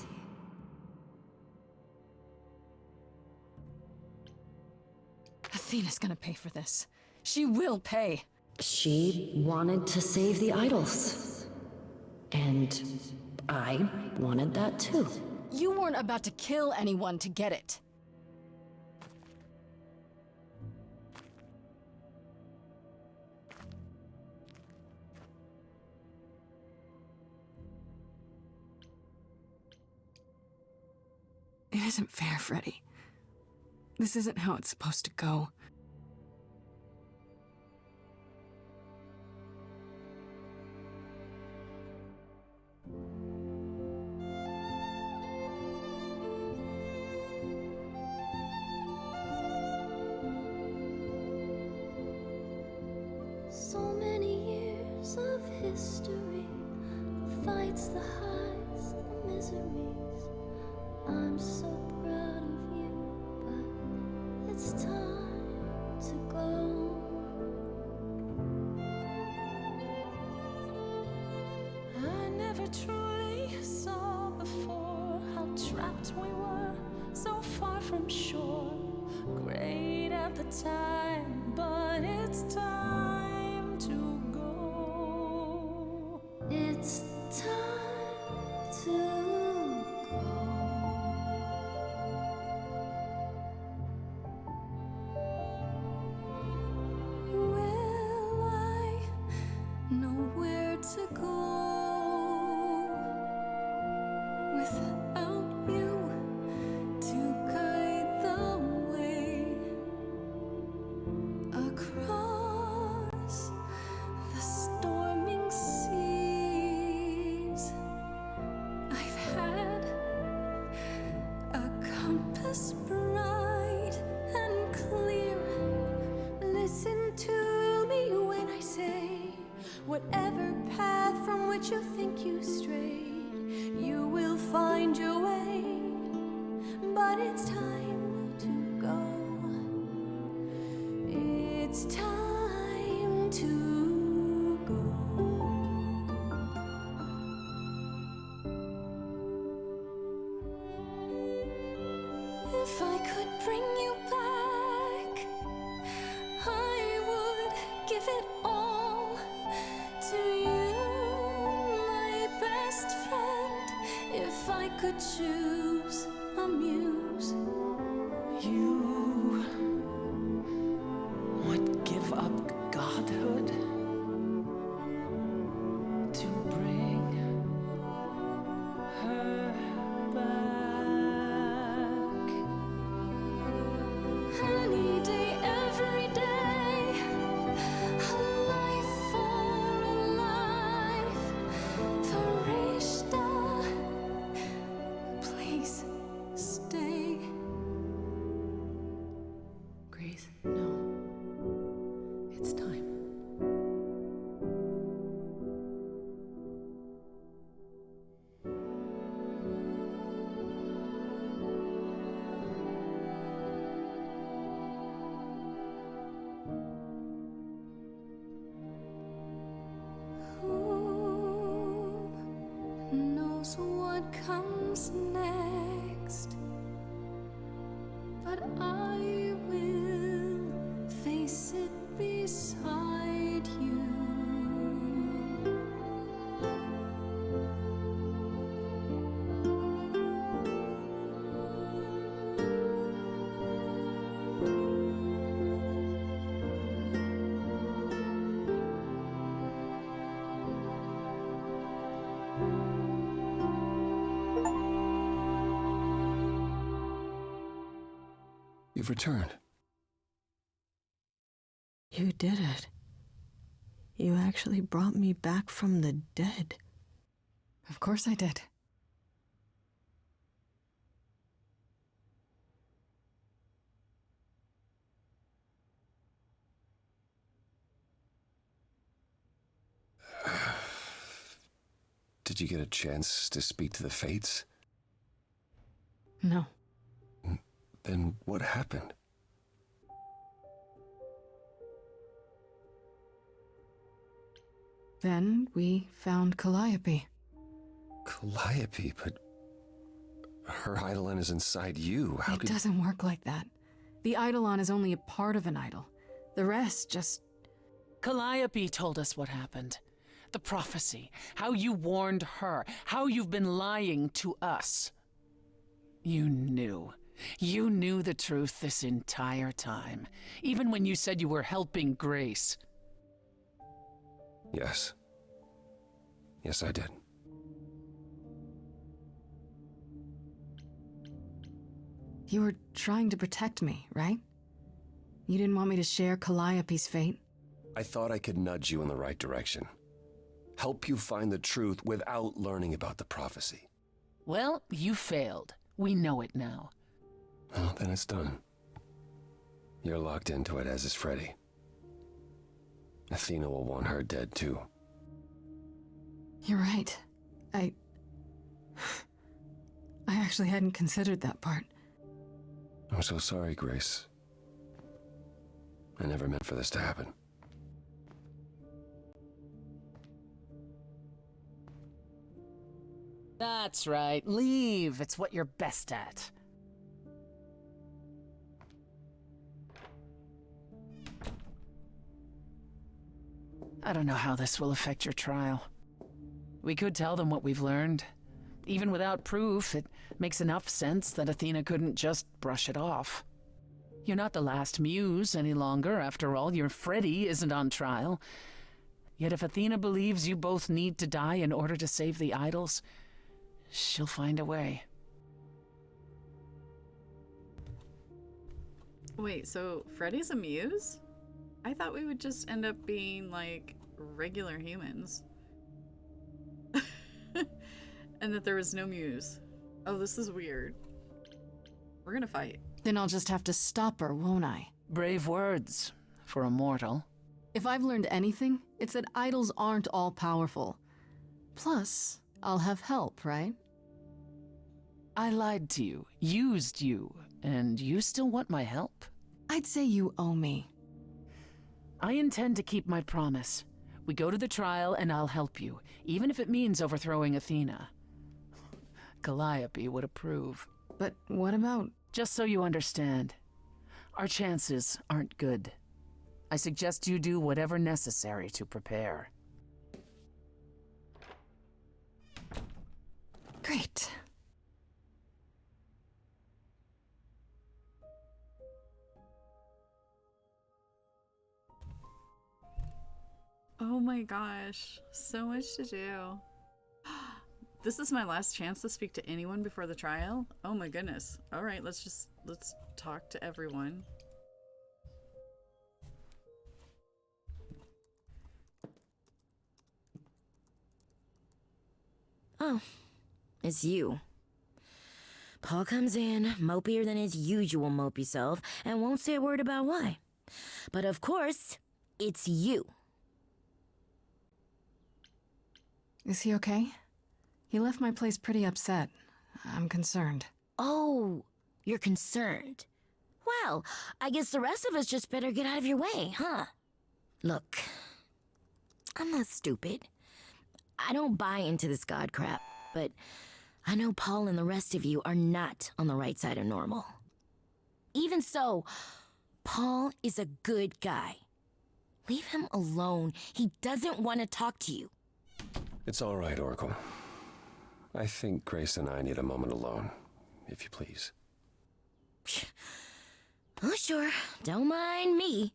Athena's gonna pay for this. She will pay. She wanted to save the idols. And I wanted that too. You weren't about to kill anyone to get it. It isn't fair, Freddy. This isn't how it's supposed to go. So many years of history, the fights, the highs, the miseries. I'm so proud of you, but it's time to go. I never truly saw before how trapped we were, so far from shore. Great at the time, but it's time to go. It's time to Will I know where to go without you to guide the way across the storming seas? I've had a compass bright and clear. Listen to me when I say, whatever path from which you think you strayed, you will find your way. But it's time to go. It's time to go. If I could bring you back, I would give it all to you, my best friend. If I could choose a muse, You would give up godhood to bring her back. any day, every day, a life for a life. Farishta, please stay. Grace, no. It's time. Who knows what comes next? But I will face it beside you. You've returned. You did it. You actually brought me back from the dead. Of course I did. Did you get a chance to speak to the Fates? No. Then what happened? Then we found Calliope. Calliope, but her Eidolon is inside you. How It could... doesn't work like that. The Eidolon is only a part of an idol. The rest just... Calliope told us what happened. The prophecy, how you warned her, how you've been lying to us. You knew. You knew the truth this entire time, even when you said you were helping Grace. Yes. Yes, I did. You were trying to protect me, right? You didn't want me to share Calliope's fate? I thought I could nudge you in the right direction. Help you find the truth without learning about the prophecy. Well, you failed. We know it now. Well, then it's done. You're locked into it, as is Freddy. Athena will want her dead, too. You're right. I actually hadn't considered that part. I'm so sorry, Grace. I never meant for this to happen. That's right. Leave. It's what you're best at. I don't know how this will affect your trial. We could tell them what we've learned. Even without proof, it makes enough sense that Athena couldn't just brush it off. You're not the last muse any longer. After all, your Freddy isn't on trial. Yet if Athena believes you both need to die in order to save the idols, she'll find a way. Wait, so Freddy's a muse? I thought we would just end up being like regular humans. And that there was no muse. Oh, this is weird. We're gonna fight. Then I'll just have to stop her, won't I? Brave words for a mortal. If I've learned anything, it's that idols aren't all powerful. Plus, I'll have help, right? I lied to you, used you, and you still want my help? I'd say you owe me. I intend to keep my promise. We go to the trial and I'll help you, even if it means overthrowing Athena. Calliope would approve. But what about... Just so you understand, our chances aren't good. I suggest you do whatever necessary to prepare. Great. Oh my gosh, so much to do. This is my last chance to speak to anyone before the trial? Oh my goodness. All right, let's talk to everyone. Oh, it's you. Paul comes in, mopier than his usual mopey self, and won't say a word about why. But of course, it's you. Is he okay? He left my place pretty upset. I'm concerned. Oh, you're concerned. Well, I guess the rest of us just better get out of your way, huh? Look, I'm not stupid. I don't buy into this god crap, but I know Paul and the rest of you are not on the right side of normal. Even so, Paul is a good guy. Leave him alone. He doesn't want to talk to you. It's all right, Oracle. I think Grace and I need a moment alone, if you please. Oh, sure. Don't mind me.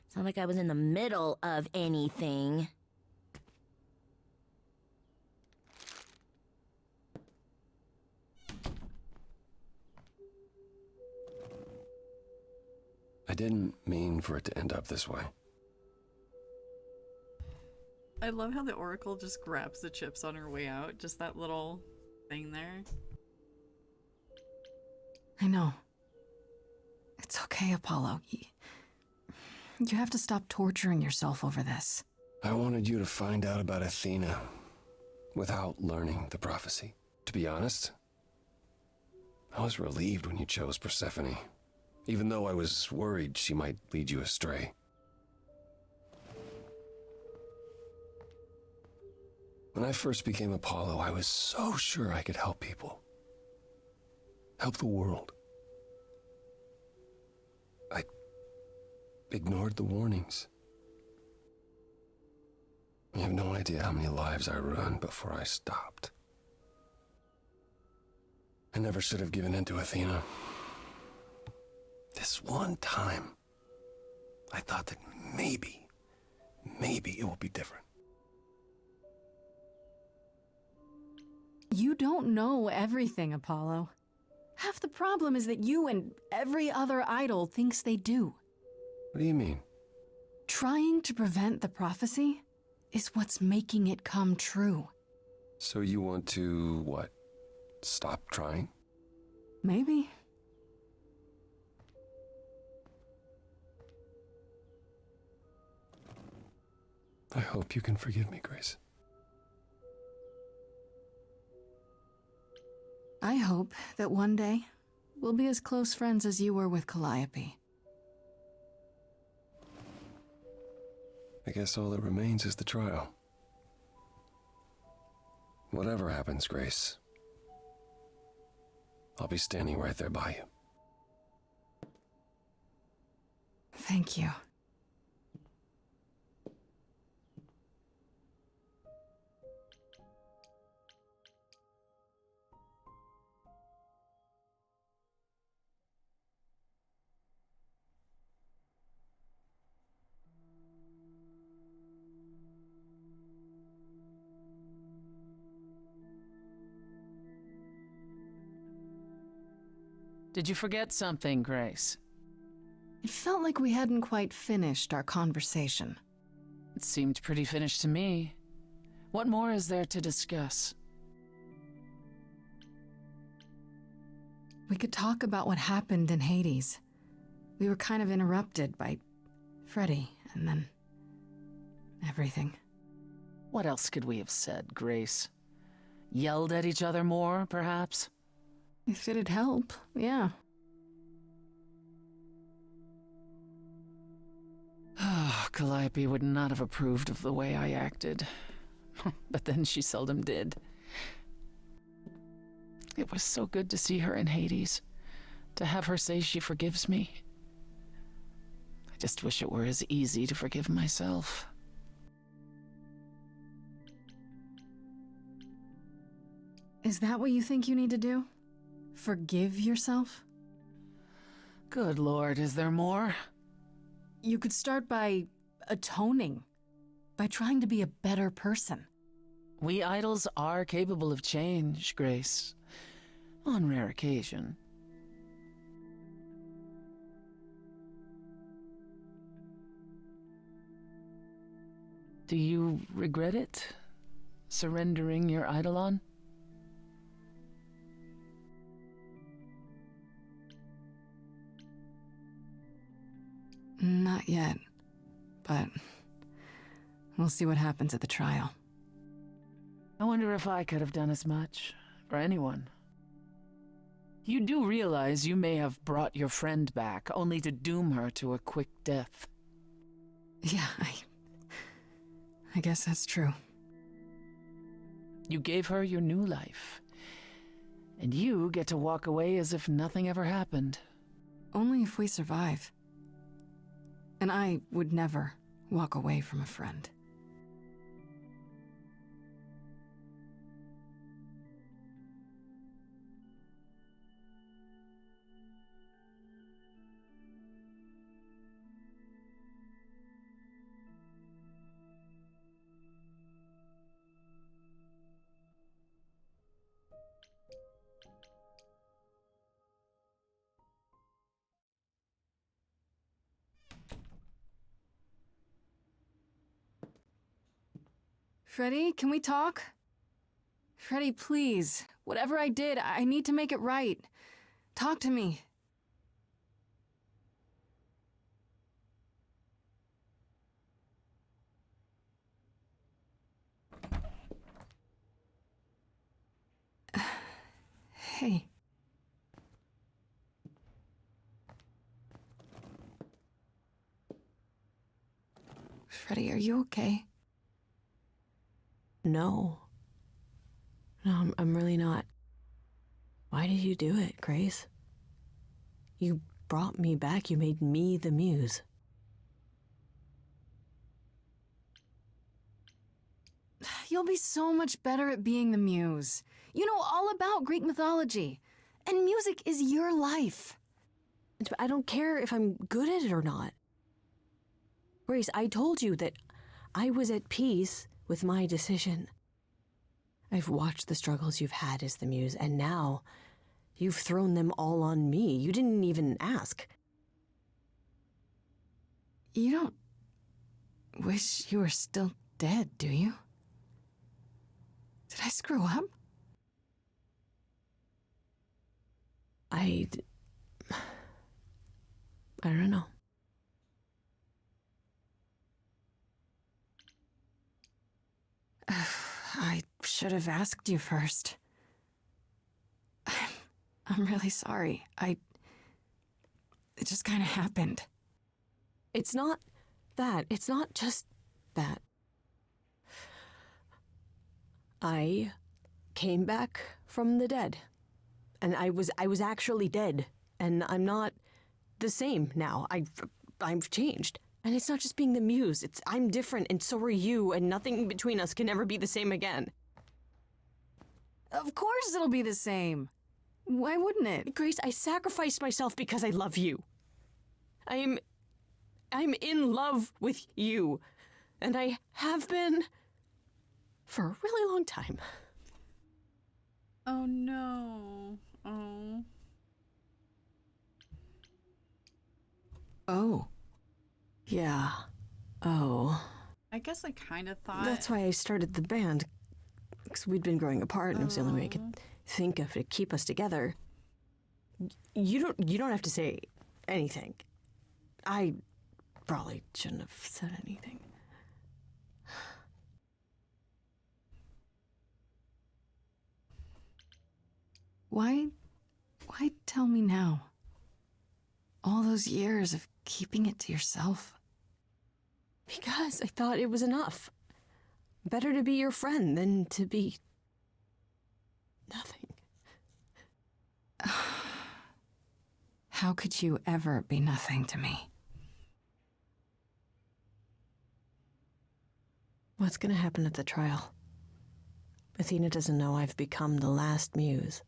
It's not like I was in the middle of anything. didn't mean for it to end up this way. I love how the Oracle just grabs the chips on her way out. Just that little thing there. I know. It's okay, Apollo. You have to stop torturing yourself over this. I wanted you to find out about Athena without learning the prophecy. To be honest, I was relieved when you chose Persephone, even though I was worried she might lead you astray. When I first became Apollo, I was so sure I could help people. Help the world. I ignored the warnings. You have no idea how many lives I ruined before I stopped. I never should have given in to Athena. This one time, I thought that maybe it will be different. You don't know everything, Apollo. Half the problem is that you and every other idol thinks they do. What do you mean? Trying to prevent the prophecy is what's making it come true. So you want to, what, stop trying? Maybe. I hope you can forgive me, Grace. I hope that one day we'll be as close friends as you were with Calliope. I guess all that remains is the trial. Whatever happens, Grace, I'll be standing right there by you. Thank you. Did you forget something, Grace? It felt like we hadn't quite finished our conversation. It seemed pretty finished to me. What more is there to discuss? We could talk about what happened in Hades. We were kind of interrupted by Freddy, and then everything. What else could we have said, Grace? Yelled at each other more, perhaps? If it'd help, yeah. Calliope would not have approved of the way I acted. But then she seldom did. It was so good to see her in Hades, to have her say she forgives me. I just wish it were as easy to forgive myself. Is that what you think you need to do? Forgive yourself? Good Lord, is there more? You could start by atoning, by trying to be a better person. We idols are capable of change, Grace. On rare occasion. Do you regret it? Surrendering your eidolon? Not yet, but we'll see what happens at the trial. I wonder if I could have done as much for anyone. You do realize you may have brought your friend back, only to doom her to a quick death. Yeah, I guess that's true. You gave her your new life, and you get to walk away as if nothing ever happened. Only if we survive. And I would never walk away from a friend. Freddy, can we talk? Freddy, please. Whatever I did, I need to make it right. Talk to me. Hey. Freddy, are you okay? No. No, I'm really not. Why did you do it, Grace? You brought me back. You made me the muse. You'll be so much better at being the muse. You know all about Greek mythology. And music is your life. I don't care if I'm good at it or not. Grace, I told you that I was at peace with my decision. I've watched the struggles you've had as the muse, and now you've thrown them all on me. You didn't even ask. You don't wish you were still dead, do you? Did I screw up? I don't know. I should have asked you first. I'm really sorry. It just kind of happened. It's not that. It's not just that. I came back from the dead. And I was actually dead. And I'm not the same now. I've changed. And it's not just being the muse. I'm different, and so are you, and nothing between us can ever be the same again. Of course it'll be the same. Why wouldn't it? Grace, I sacrificed myself because I love you. I'm in love with you. And I have been for a really long time. Oh no. Oh. Oh. Yeah. Oh. I guess I kind of thought... That's why I started the band. Because we'd been growing apart, and it was the only way I could think of to keep us together. You don't have to say anything. I probably shouldn't have said anything. Why tell me now? All those years of keeping it to yourself. Because I thought it was enough. Better to be your friend than to be nothing. How could you ever be nothing to me? What's gonna happen at the trial? Athena doesn't know I've become the last muse.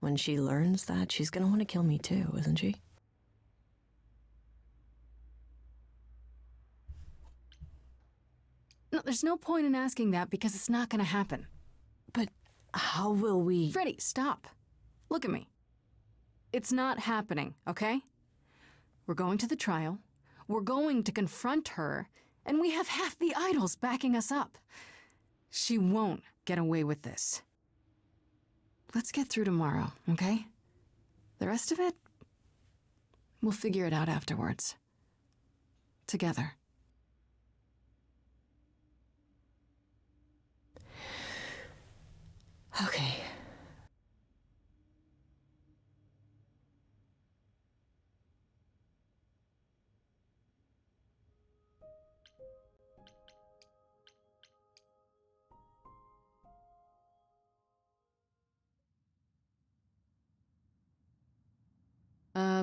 When she learns that, she's gonna want to kill me too, isn't she? No, there's no point in asking that because it's not gonna happen. But how will we... Freddy, stop. Look at me. It's not happening, okay? We're going to the trial. We're going to confront her. And we have half the idols backing us up. She won't get away with this. Let's get through tomorrow, okay? The rest of it, we'll figure it out afterwards. Together. Okay.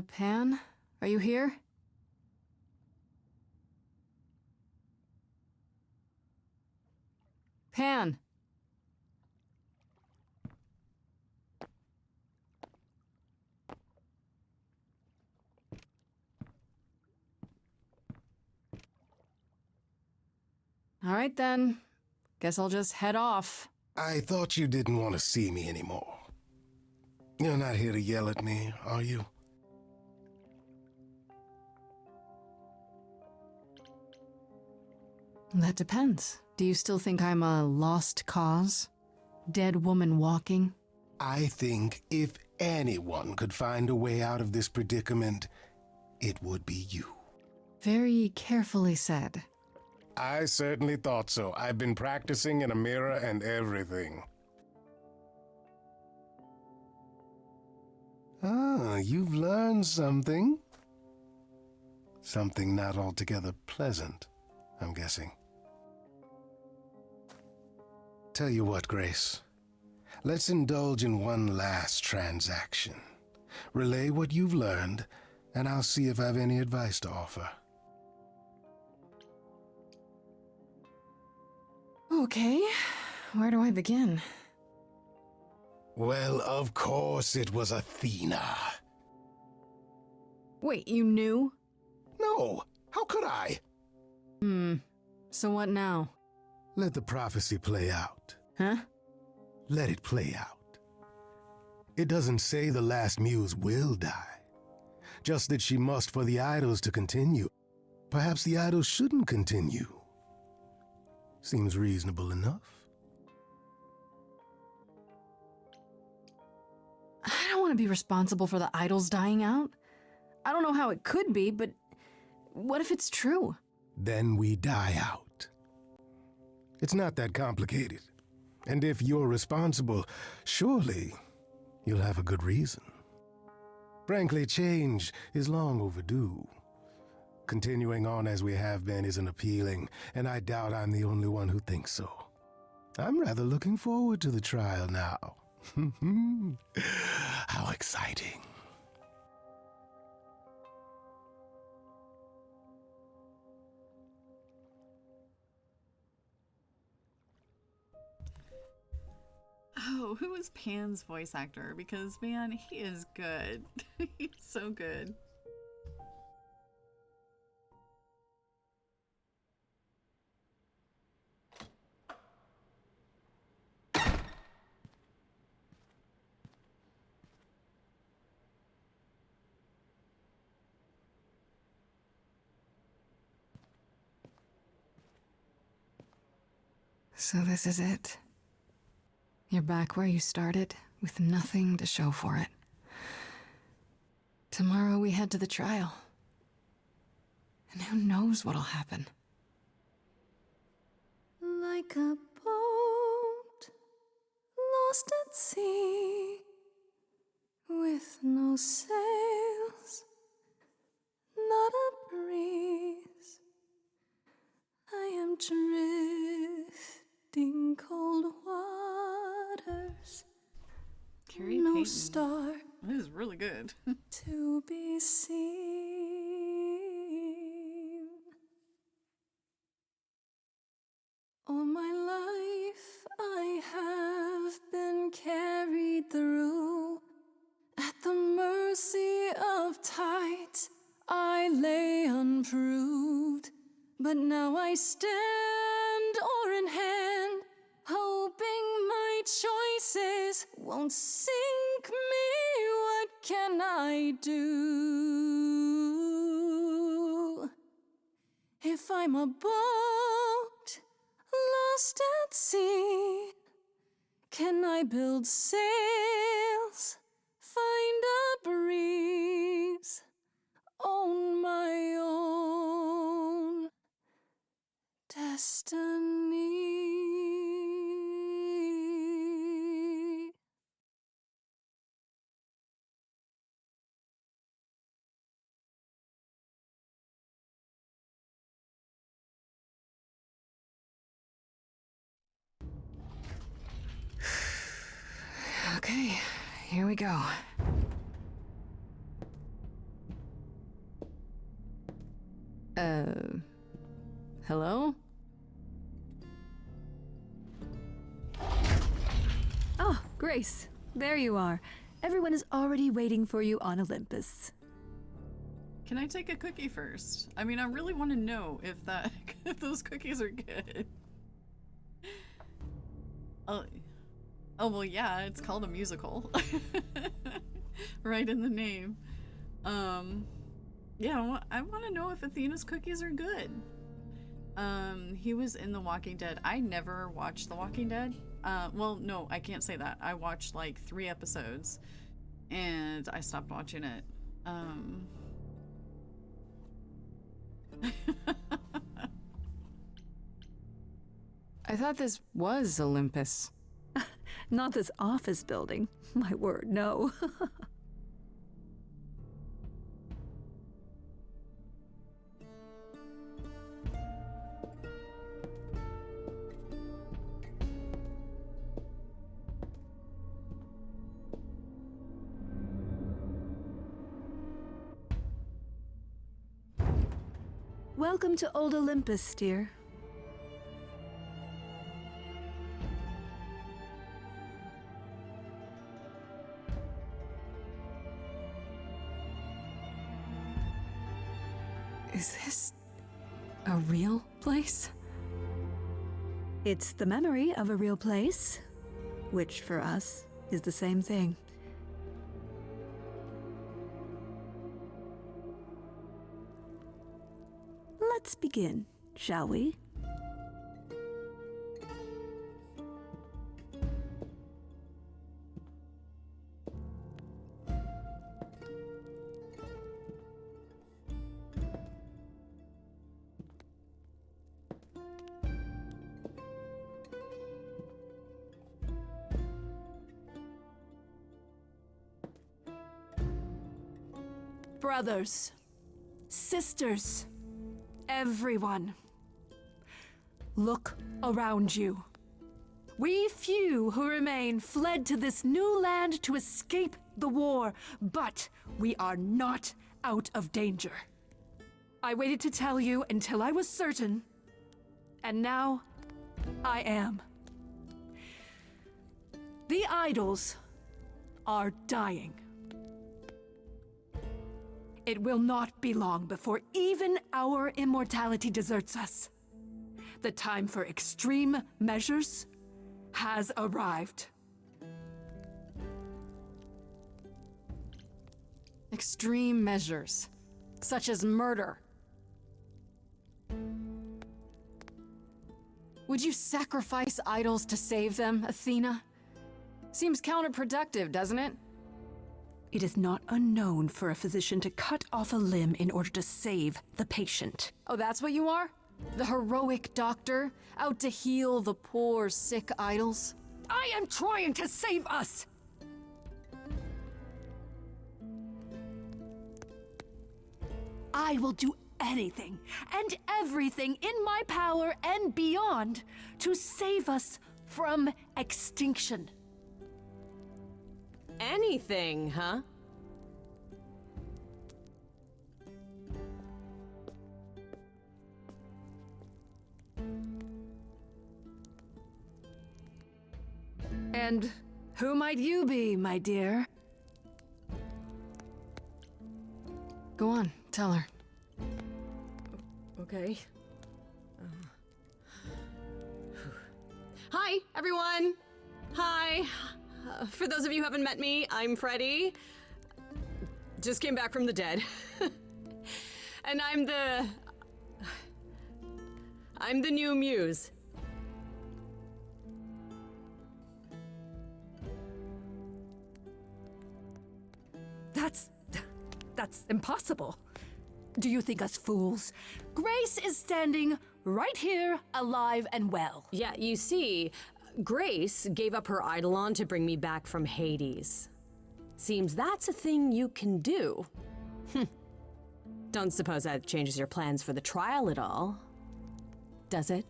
Pan? Are you here? Pan! All right then. Guess I'll just head off. I thought you didn't want to see me anymore. You're not here to yell at me, are you? That depends. Do you still think I'm a lost cause? Dead woman walking? I think if anyone could find a way out of this predicament, it would be you. Very carefully said. I certainly thought so. I've been practicing in a mirror and everything. Ah, you've learned something. Something not altogether pleasant, I'm guessing. Tell you what, Grace. Let's indulge in one last transaction. Relay what you've learned, and I'll see if I've any advice to offer. Okay, where do I begin? Well, of course it was Athena. Wait, you knew? No, how could I? So what now? Let the prophecy play out. Huh? Let it play out. It doesn't say the last muse will die. Just that she must for the idols to continue. Perhaps the idols shouldn't continue. Seems reasonable enough. I don't want to be responsible for the idols dying out. I don't know how it could be, but what if it's true? Then we die out. It's not that complicated. And if you're responsible, surely you'll have a good reason. Frankly, change is long overdue. Continuing on as we have been isn't appealing, and I doubt I'm the only one who thinks so. I'm rather looking forward to the trial now. How exciting. Oh, who is Pan's voice actor? Because, man, he is good. He's so good. So this is it. You're back where you started, with nothing to show for it. Tomorrow we head to the trial. And who knows what'll happen. Like a boat lost at sea, with no sails, not a breeze. I am drifting cold waters. Carrie no Payton. star This is really good. to be seen. All my life I have been carried through. At the mercy of tides I lay unproved. But now I stand oar in hand, hoping my choices won't sink me. What can I do? If I'm a boat lost at sea, can I build sails, find a breeze, own my own destiny? Okay, here we go. Hello? Oh, Grace, there you are. Everyone is already waiting for you on Olympus. Can I take a cookie first? I mean, I really want to know if that if those cookies are good. Oh, well, yeah, it's called a musical. Right in the name. Yeah, I want to know if Athena's cookies are good. He was in The Walking Dead. I never watched The Walking Dead. Well, no, I can't say that. I watched like 3 episodes and I stopped watching it. I thought this was Olympus. Not this office building. My word, no. Welcome to Old Olympus, dear. Is this a real place? It's the memory of a real place, which for us is the same thing. Let's begin, shall we? Brothers, sisters, everyone, look around you. We few who remain fled to this new land to escape the war, but we are not out of danger. I waited to tell you until I was certain, and now I am. The idols are dying. It will not be long before even our immortality deserts us. The time for extreme measures has arrived. Extreme measures, such as murder. Would you sacrifice idols to save them, Athena? Seems counterproductive, doesn't it? It is not unknown for a physician to cut off a limb in order to save the patient. Oh, that's what you are? The heroic doctor, out to heal the poor, sick idols? I am trying to save us! I will do anything and everything in my power and beyond to save us from extinction. Anything, huh? And who might you be, my dear? Go on, tell her. Okay. Hi, everyone! Hi! For those of you who haven't met me, I'm Freddie. Just came back from the dead. And I'm the new muse. That's impossible. Do you think us fools? Grace is standing right here, alive and well. Yeah, you see, Grace gave up her Eidolon to bring me back from Hades. Seems that's a thing you can do. Don't suppose that changes your plans for the trial at all, does it?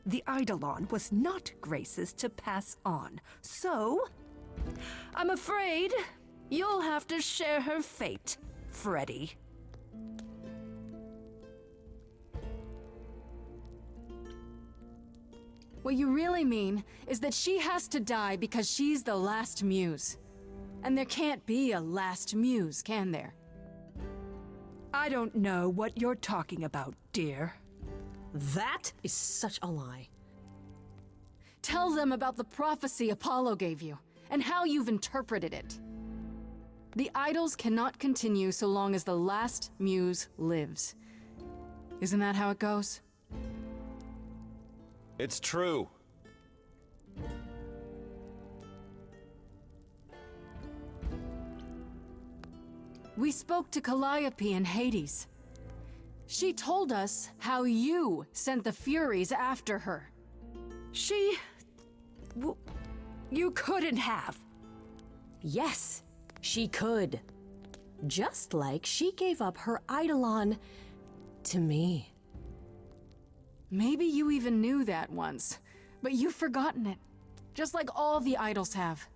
The Eidolon was not Grace's to pass on, so I'm afraid you'll have to share her fate, Freddie. What you really mean is that she has to die because she's the last muse. And there can't be a last muse, can there? I don't know what you're talking about, dear. That is such a lie. Tell them about the prophecy Apollo gave you, and how you've interpreted it. The idols cannot continue so long as the last muse lives. Isn't that how it goes? It's true. We spoke to Calliope in Hades. She told us how you sent the Furies after her. You couldn't have. Yes, she could. Just like she gave up her Eidolon to me. Maybe you even knew that once, but you've forgotten it, just like all the idols have.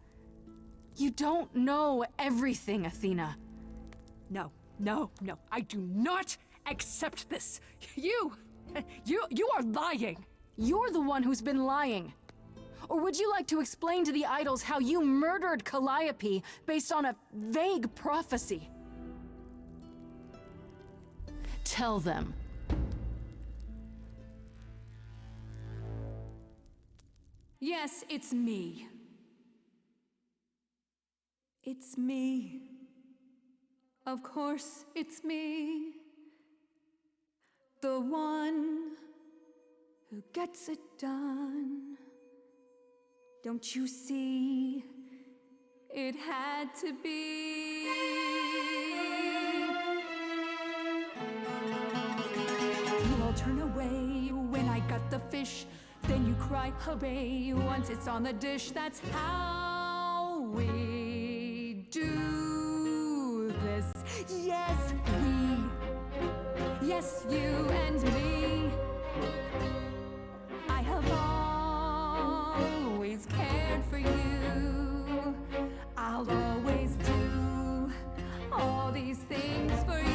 You don't know everything, Athena. No, I do not accept this. You are lying. You're the one who's been lying. Or would you like to explain to the idols how you murdered Calliope based on a vague prophecy? Tell them. Yes, it's me. It's me. Of course, it's me. The one who gets it done. Don't you see? It had to be. You all turn away when I got the fish. Then you cry, hooray, once it's on the dish. That's how we do this. Yes, we. Yes, you and me. I have always cared for you. I'll always do all these things for you.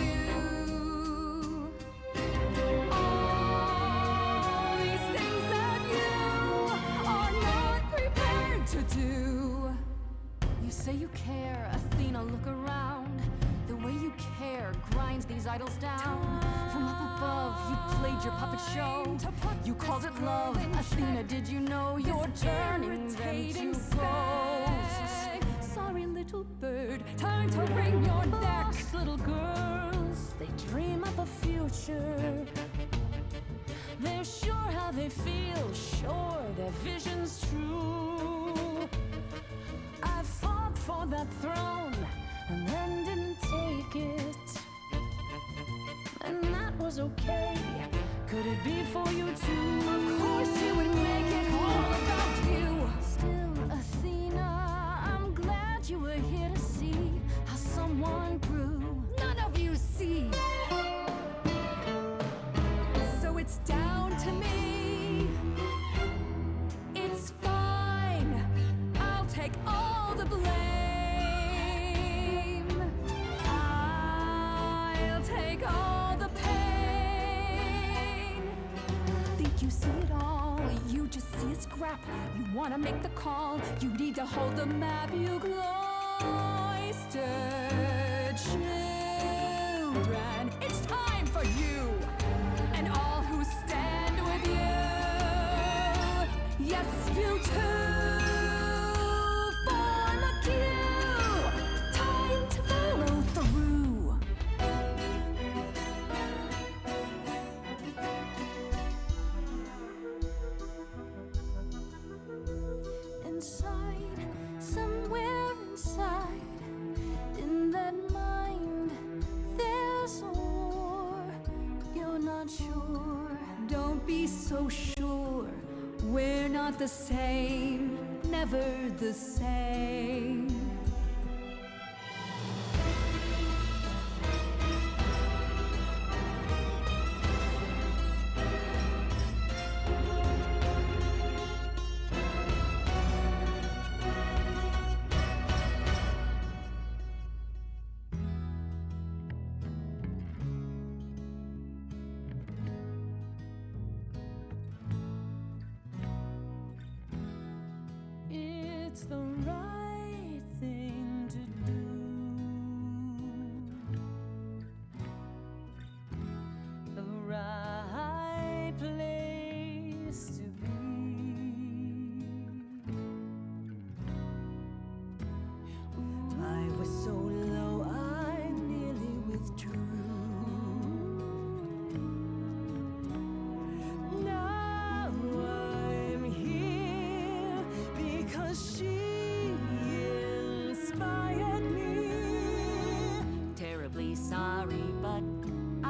You say you care, Athena, look around. The way you care grinds these idols down. From up above, you played your puppet show. You called it love. Athena, did you know you're turning them to ghosts? Sorry, little bird, time to bring your next. Little girls, they dream up a future. They're sure how they feel, sure their vision's true. I fought for that throne and then didn't take it. And that was okay. Could it be for you too? Of course you would make it all about you. Still, Athena, I'm glad you were here to see how someone grew. None of you see. So it's down to me. It's fine. I'll take all the blame. I'll take all the pain. Think you see it all? You just see a scrap. You wanna make the call. You need to hold the map. You cloistered children. It's time for you and all who stand with you. Yes, you too. Form a queue. Time to follow through. Inside, somewhere inside, in that mind, there's a war. You're not sure. Don't be so sure. We're not the same. Never the same. It's the right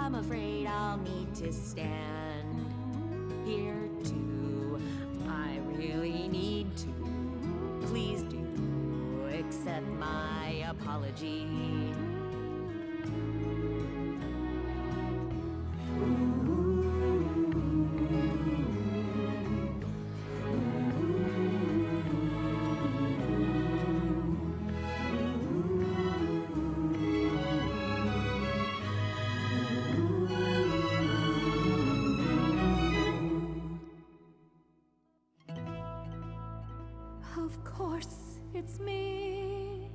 I'm afraid I'll need to stand here too. I really need to. Please do accept my apology. Of course, it's me.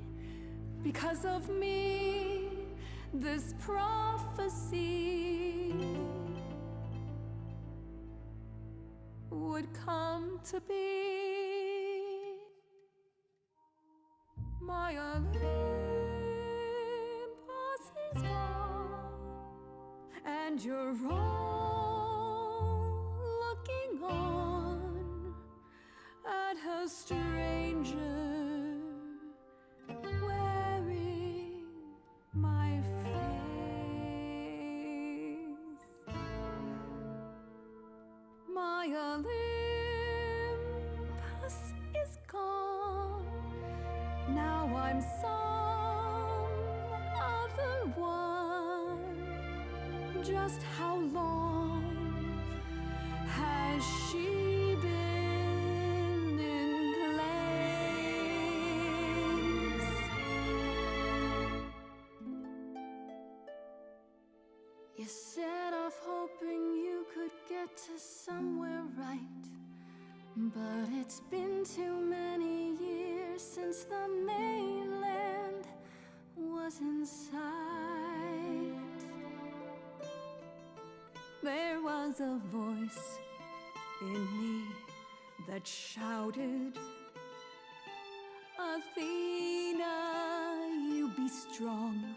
Because of me, this prophecy would come to be. My Olympus is gone, and you're all looking on at a stranger wearing my face. My Olympus is gone. Now I'm some other one. Just how long has she been in place? You set off hoping you could get to somewhere right, but it's been too many years since the mainland was in sight. There was a voice in me that shouted, Athena, you be strong.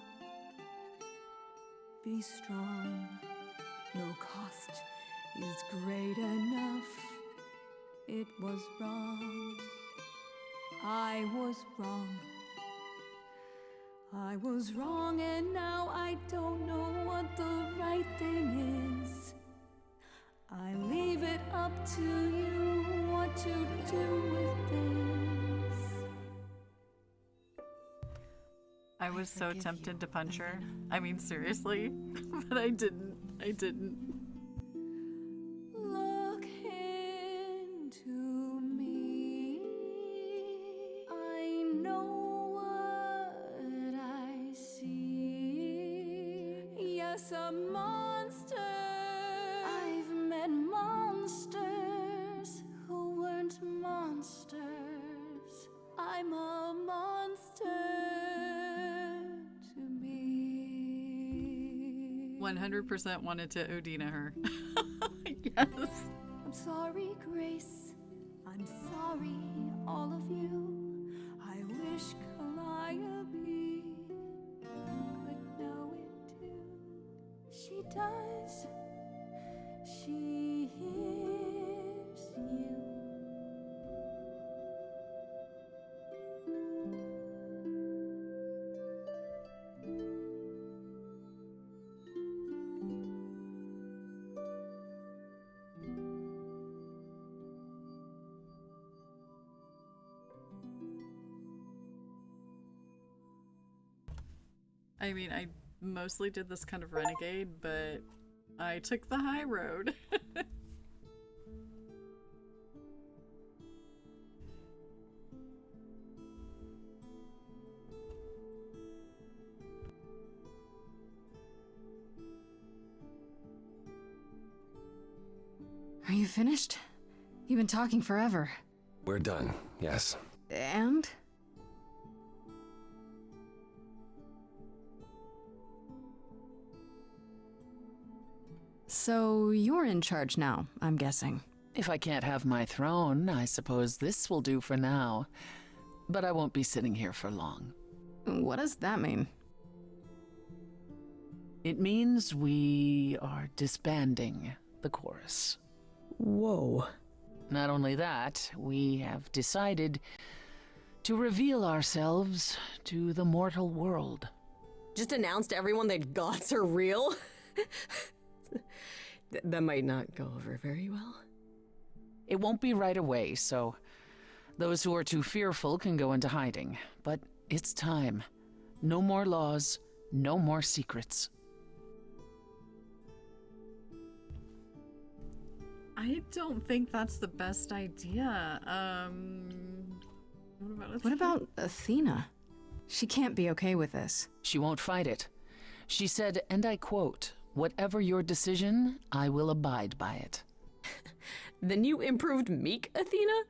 Be strong. No cost is great enough. It was wrong. I was wrong. I was wrong, and now I don't know what the right thing is. I leave it up to you what to do with this. I was so tempted to punch her. I mean, seriously. But I didn't. Look into me. I know what I see. Yes, a monster. I've met monsters who weren't monsters. I'm a monster. 100% wanted to Odina her. Yes. I'm sorry, Grace. I'm sorry, all of you. I wish Calliope could know it too. She does. She hears you. I mean, I mostly did this kind of renegade, but I took the high road. Are you finished? You've been talking forever. We're done, yes. And? So you're in charge now, I'm guessing. If I can't have my throne, I suppose this will do for now. But I won't be sitting here for long. What does that mean? It means we are disbanding the chorus. Whoa. Not only that, we have decided to reveal ourselves to the mortal world. Just announce to everyone that gods are real? That might not go over very well. It won't be right away, so those who are too fearful can go into hiding. But it's time. No more laws, no more secrets. I don't think that's the best idea. What about Athena? She can't be okay with this. She won't fight it. She said, and I quote, "Whatever your decision, I will abide by it." The new improved meek Athena?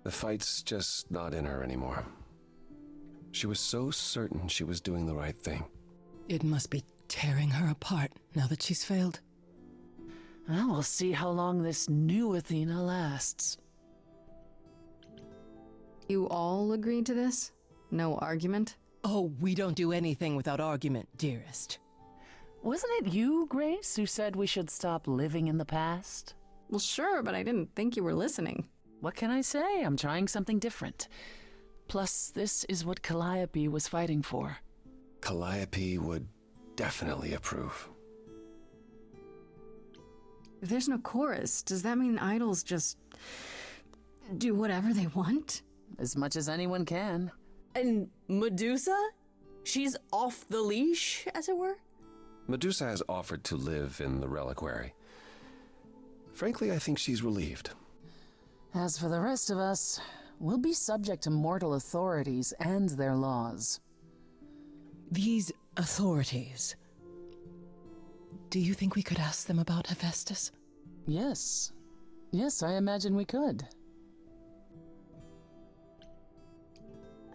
The fight's just not in her anymore. She was so certain she was doing the right thing. It must be tearing her apart now that she's failed. Well, we'll see how long this new Athena lasts. You all agreed to this? No argument? Oh, we don't do anything without argument, dearest. Wasn't it you, Grace, who said we should stop living in the past? Well, sure, but I didn't think you were listening. What can I say? I'm trying something different. Plus, this is what Calliope was fighting for. Calliope would definitely approve. If there's no chorus, does that mean idols just do whatever they want? As much as anyone can. And Medusa? She's off the leash, as it were? Medusa has offered to live in the reliquary. Frankly, I think she's relieved. As for the rest of us, we'll be subject to mortal authorities and their laws. These authorities... Do you think we could ask them about Hephaestus? Yes. Yes, I imagine we could.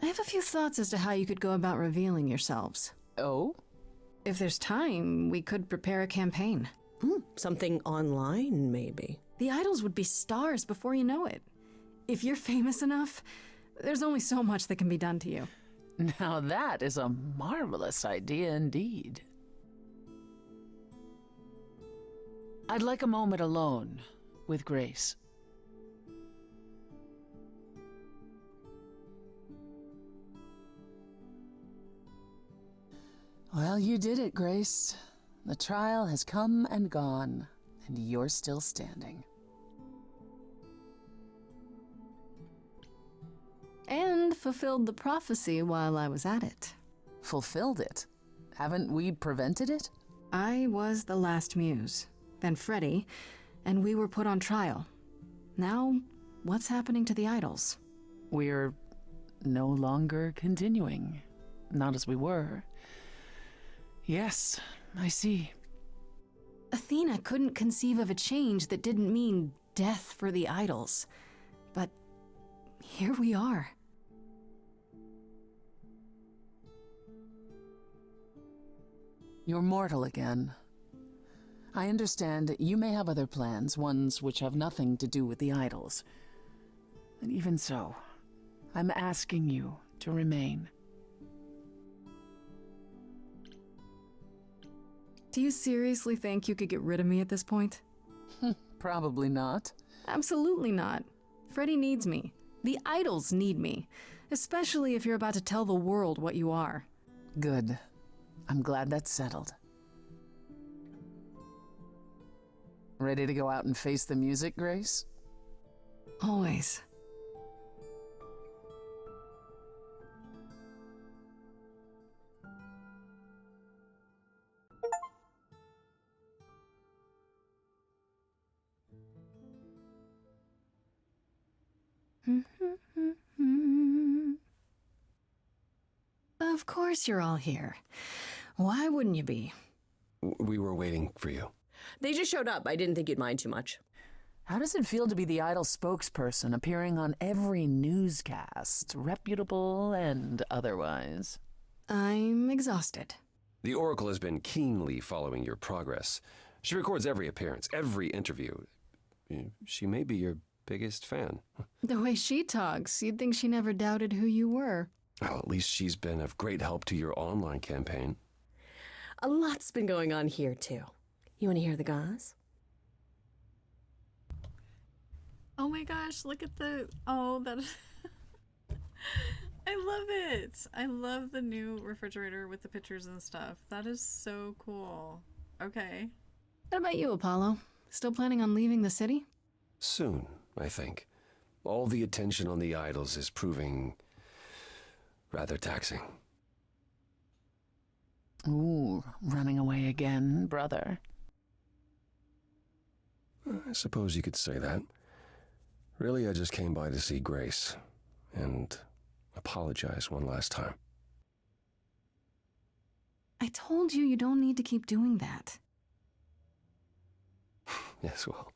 I have a few thoughts as to how you could go about revealing yourselves. Oh? If there's time, we could prepare a campaign. Something online, maybe. The idols would be stars before you know it. If you're famous enough, there's only so much that can be done to you. Now that is a marvelous idea indeed. I'd like a moment alone with Grace. Well, you did it, Grace. The trial has come and gone, and you're still standing. And fulfilled the prophecy while I was at it. Fulfilled it? Haven't we prevented it? I was the last muse, then Freddy, and we were put on trial. Now, what's happening to the idols? We're no longer continuing. Not as we were. Yes, I see. Athena couldn't conceive of a change that didn't mean death for the idols. But here we are. You're mortal again. I understand you may have other plans, ones which have nothing to do with the idols. And even so, I'm asking you to remain. Do you seriously think you could get rid of me at this point? Probably not. Absolutely not. Freddy needs me. The idols need me. Especially if you're about to tell the world what you are. Good. I'm glad that's settled. Ready to go out and face the music, Grace? Always. Of course you're all here. Why wouldn't you be? We were waiting for you. They just showed up. I didn't think you'd mind too much. How does it feel to be the idol spokesperson appearing on every newscast, reputable and otherwise? I'm exhausted. The Oracle has been keenly following your progress. She records every appearance, every interview. She may be your biggest fan. The way she talks, you'd think she never doubted who you were. Well, at least she's been of great help to your online campaign. A lot's been going on here, too. You want to hear the gauze? Oh my gosh, look at the... Oh, that... I love it. I love the new refrigerator with the pictures and stuff. That is so cool. Okay. What about you, Apollo? Still planning on leaving the city? Soon, I think. All the attention on the idols is proving rather taxing. Ooh, running away again, brother. I suppose you could say that. Really, I just came by to see Grace and apologize one last time. I told you don't need to keep doing that. Yes, well,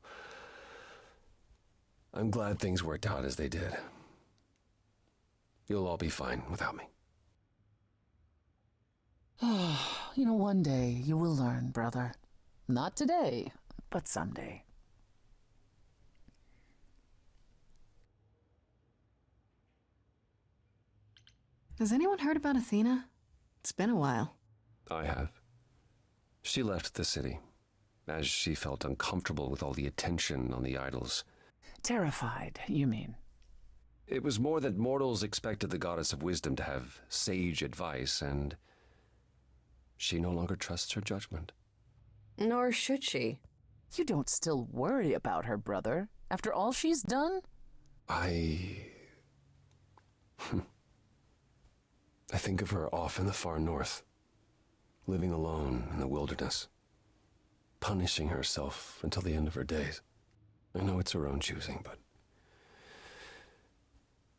I'm glad things worked out as they did. You'll all be fine without me. You know, one day you will learn, brother. Not today, but someday. Has anyone heard about Athena? It's been a while. I have. She left the city, as she felt uncomfortable with all the attention on the idols. Terrified, you mean? It was more that mortals expected the goddess of wisdom to have sage advice, and she no longer trusts her judgment. Nor should she. You don't still worry about her, brother, after all she's done? I think of her off in the far north, living alone in the wilderness, punishing herself until the end of her days. I know it's her own choosing, but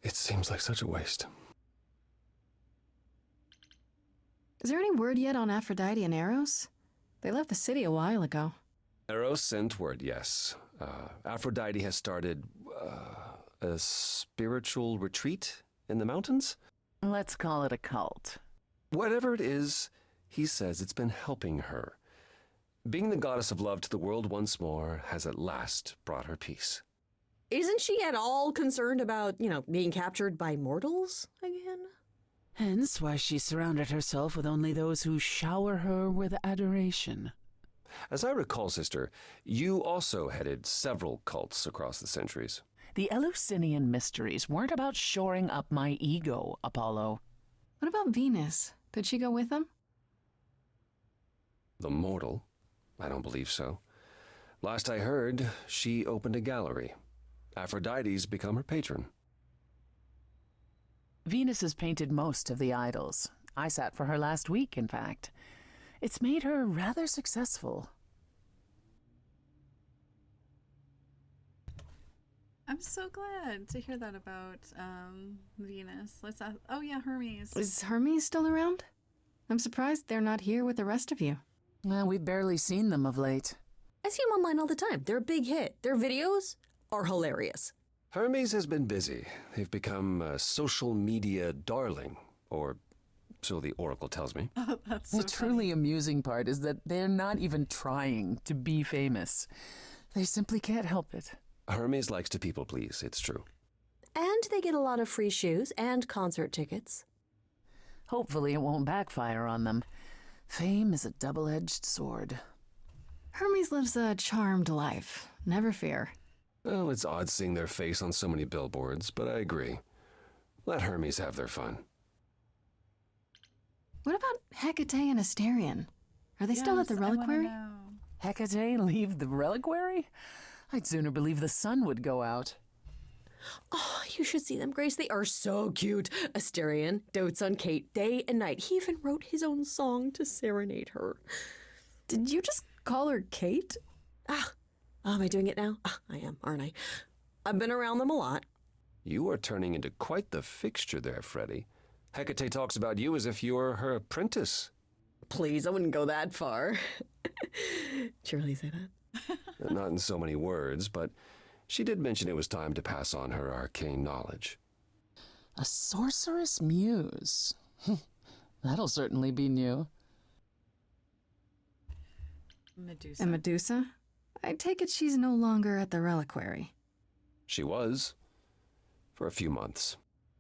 it seems like such a waste. Is there any word yet on Aphrodite and Eros? They left the city a while ago. Eros sent word, yes. Aphrodite has started a spiritual retreat in the mountains? Let's call it a cult. Whatever it is, he says it's been helping her. Being the goddess of love to the world once more has at last brought her peace. Isn't she at all concerned about, being captured by mortals again? Hence why she surrounded herself with only those who shower her with adoration. As I recall, sister, you also headed several cults across the centuries. The Eleusinian mysteries weren't about shoring up my ego, Apollo. What about Venus? Did she go with them? The mortal? I don't believe so. Last I heard, she opened a gallery. Aphrodite's become her patron. Venus has painted most of the idols. I sat for her last week, in fact. It's made her rather successful. I'm so glad to hear that about Venus. Let's ask, oh yeah, Hermes. Is Hermes still around? I'm surprised they're not here with the rest of you. Well, we've barely seen them of late. I see them online all the time. They're a big hit. Their videos are hilarious. Hermes has been busy. They've become a social media darling, or so the Oracle tells me. Oh, that's so The truly amusing part is that they're not even trying to be famous. They simply can't help it. Hermes likes to people please, it's true. And they get a lot of free shoes and concert tickets. Hopefully it won't backfire on them. Fame is a double-edged sword. Hermes lives a charmed life. Never fear. Well, it's odd seeing their face on so many billboards, but I agree. Let Hermes have their fun. What about Hecate and Asterion? Are they still at the reliquary? Hecate leave the reliquary? I'd sooner believe the sun would go out. Oh, you should see them, Grace. They are so cute. Asterion dotes on Kate day and night. He even wrote his own song to serenade her. Did you just call her Kate? Am I doing it now? I am, aren't I? I've been around them a lot. You are turning into quite the fixture there, Freddy. Hecate talks about you as if you were her apprentice. Please, I wouldn't go that far. Did you really say that? Not in so many words, but she did mention it was time to pass on her arcane knowledge. A sorceress muse? That'll certainly be new. Medusa. And Medusa? I take it she's no longer at the reliquary. She was. For a few months.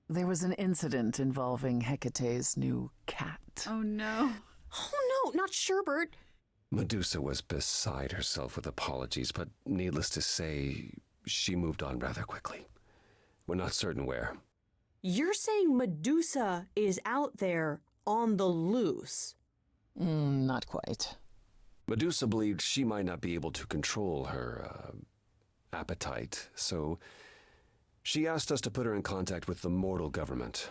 There was an incident involving Hecate's new cat. Oh no. Oh no, not Sherbert. Medusa was beside herself with apologies, but needless to say, she moved on rather quickly. We're not certain where. You're saying Medusa is out there on the loose? Not quite. Medusa believed she might not be able to control her appetite, so she asked us to put her in contact with the mortal government.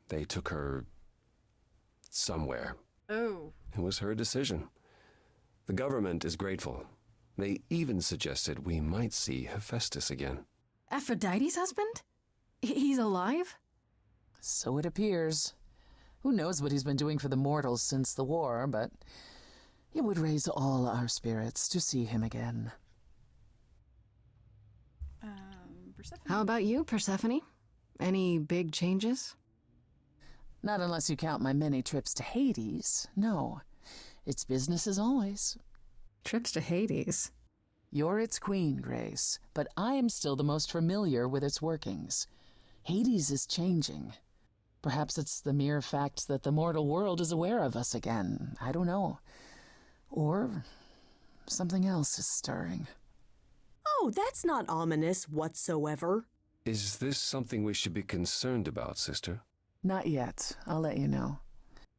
They took her somewhere. Oh. It was her decision. The government is grateful. They even suggested we might see Hephaestus again. Aphrodite's husband? He's alive? So it appears. Who knows what he's been doing for the mortals since the war, but it would raise all our spirits to see him again. Persephone. How about you, Persephone? Any big changes? Not unless you count my many trips to Hades. No. It's business as always. Trips to Hades? You're its queen, Grace, but I am still the most familiar with its workings. Hades is changing. Perhaps it's the mere fact that the mortal world is aware of us again. I don't know. Or something else is stirring. Oh, that's not ominous whatsoever. Is this something we should be concerned about, sister? Not yet. I'll let you know.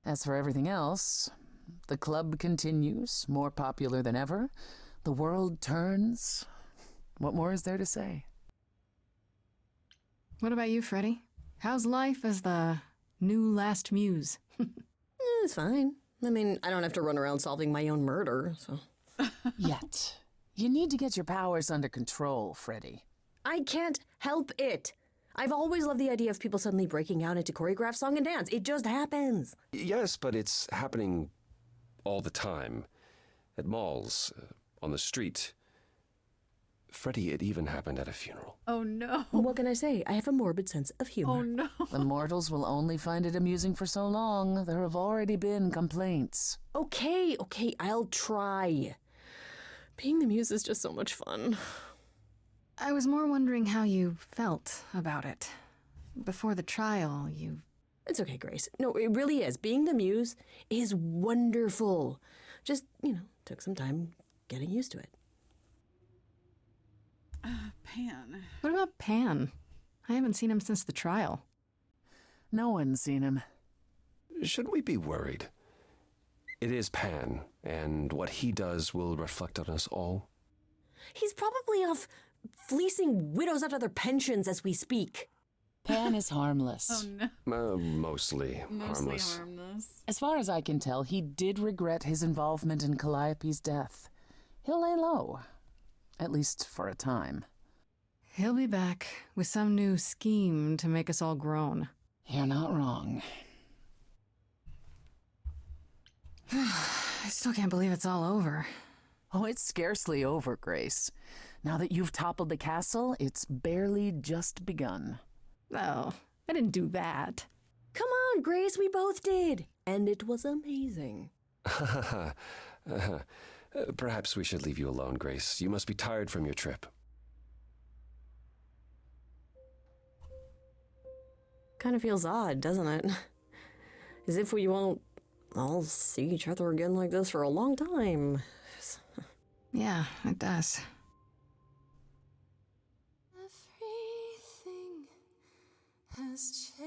As for everything else, the club continues, more popular than ever. The world turns. What more is there to say? What about you, Freddy? How's life as the new last muse? It's fine. I mean, I don't have to run around solving my own murder, so... Yet. You need to get your powers under control, Freddy. I can't help it. I've always loved the idea of people suddenly breaking out into choreographed song and dance. It just happens. Yes, but it's happening all the time. At malls, on the street. Freddy, it even happened at a funeral. Oh no. What can I say? I have a morbid sense of humor. Oh no. The mortals will only find it amusing for so long. There have already been complaints. Okay, I'll try. Being the muse is just so much fun. I was more wondering how you felt about it. Before the trial, you... It's okay, Grace. No, it really is. Being the muse is wonderful. Just, took some time getting used to it. Pan. What about Pan? I haven't seen him since the trial. No one's seen him. Shouldn't we be worried? It is Pan, and what he does will reflect on us all. He's probably off fleecing widows out of their pensions as we speak. Pan is harmless. Oh no. Mostly harmless. As far as I can tell, he did regret his involvement in Calliope's death. He'll lay low. At least for a time. He'll be back with some new scheme to make us all groan. You're not wrong. I still can't believe it's all over. Oh, it's scarcely over, Grace. Now that you've toppled the castle, it's barely just begun. Oh, I didn't do that. Come on, Grace, we both did. And it was amazing. Perhaps we should leave you alone, Grace. You must be tired from your trip. Kind of feels odd, doesn't it? As if we won't all see each other again like this for a long time. Yeah, it does. Everything has changed.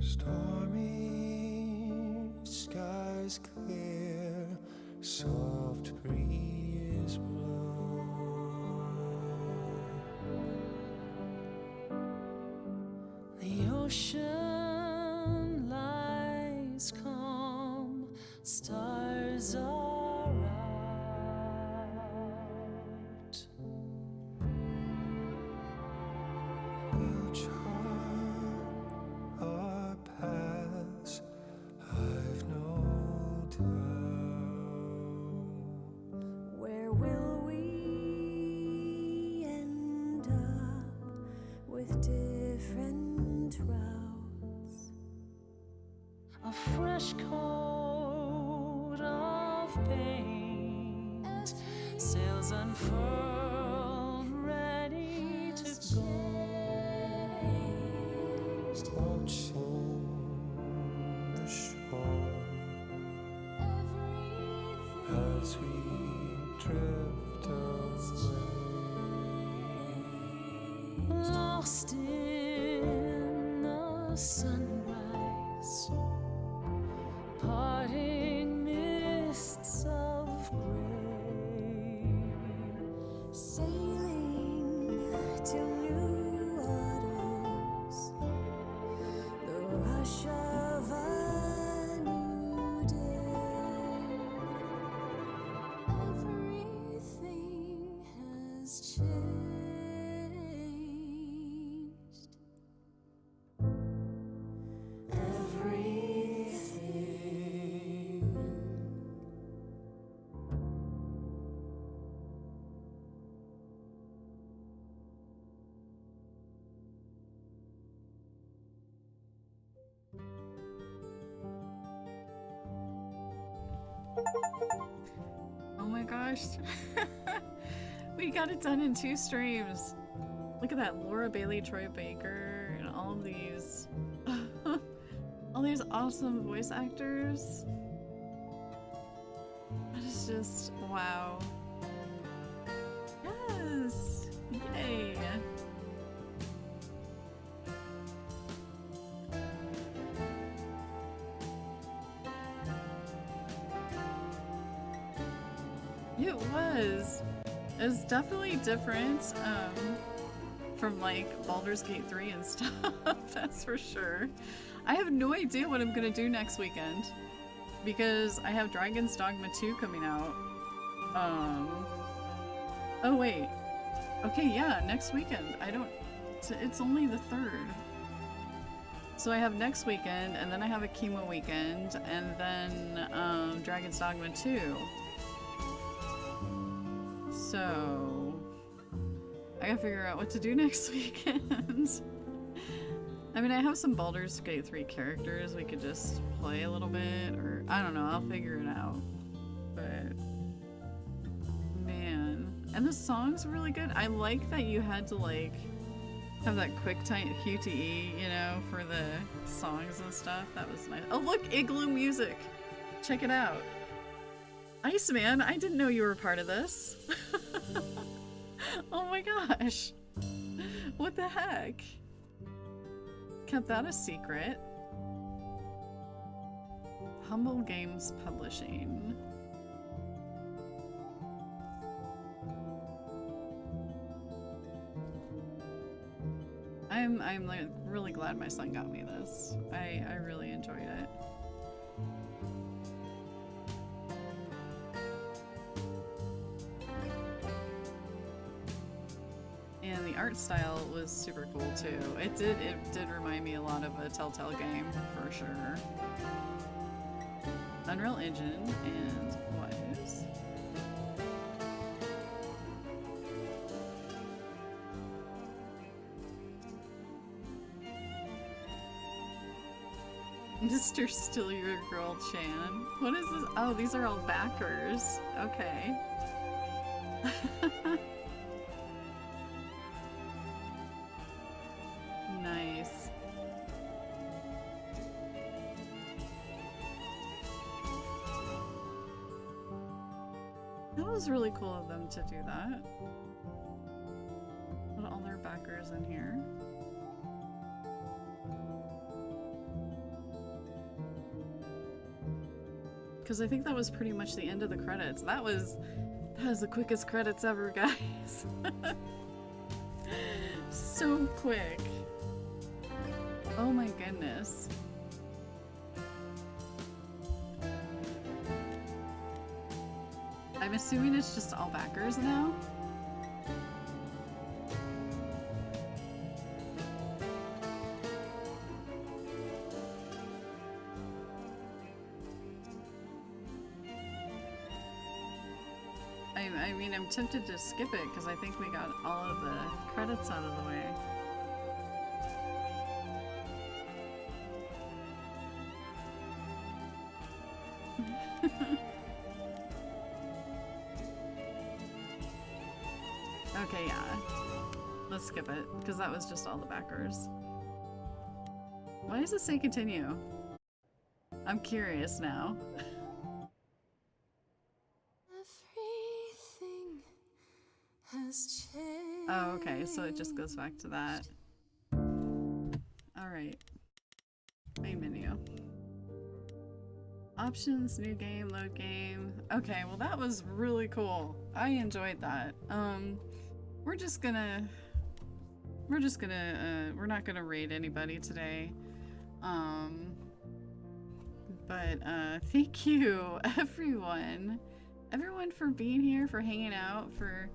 Stormy skies clear, soft breeze blow. The ocean lies calm, stars are out. We'll chart our paths, I've no doubt. Where will we end up with different routes? A fresh coat of paint, sails unfurled, ready to go. Watching the shore, as we drift away. Lost in the sunrise, parting mists of gray, sailing to new waters, the rush of a new day. Everything has changed. Oh my gosh. We got it done in 2 streams. Look at that, Laura Bailey, Troy Baker, and all of these all these awesome voice actors. That is just wow. Yes! Yay! It was. It was definitely different from like Baldur's Gate 3 and stuff, that's for sure. I have no idea what I'm gonna do next weekend because I have Dragon's Dogma 2 coming out. Oh wait. Okay, yeah, next weekend. It's only the 3rd. So I have next weekend, and then I have a chemo weekend, and then Dragon's Dogma 2. So I gotta figure out what to do next weekend. I mean, I have some Baldur's Gate 3 characters we could just play a little bit, or I don't know, I'll figure it out. But man, and the songs were really good. I like that you had to like have that QuickTime QTE, you know, for the songs and stuff. That was nice. Oh look, Igloo music. Check it out. Iceman, I didn't know you were part of this. Oh my gosh. What the heck? Kept that a secret. Humble Games Publishing. I'm like really glad my son got me this. I really enjoyed it. And the art style was super cool too. It did remind me a lot of a Telltale game for sure. Unreal Engine and was Mr. Still Your Girl Chan. What is this? Oh, these are all backers. Okay. Nice. That was really cool of them to do that. Put all their backers in here. Because I think that was pretty much the end of the credits. That was the quickest credits ever, guys. So quick. Oh my goodness. I'm assuming it's just all backers now. I mean, I'm tempted to skip it because I think we got all of the credits out of the way. Okay, yeah. Let's skip it, because that was just all the backers. Why does it say continue? I'm curious now. has changed. Oh, okay, so it just goes back to that. Alright. Main menu. Options, new game, load game. Okay, well that was really cool. I enjoyed that. We're not gonna raid anybody today. But thank you everyone for being here, for hanging out, for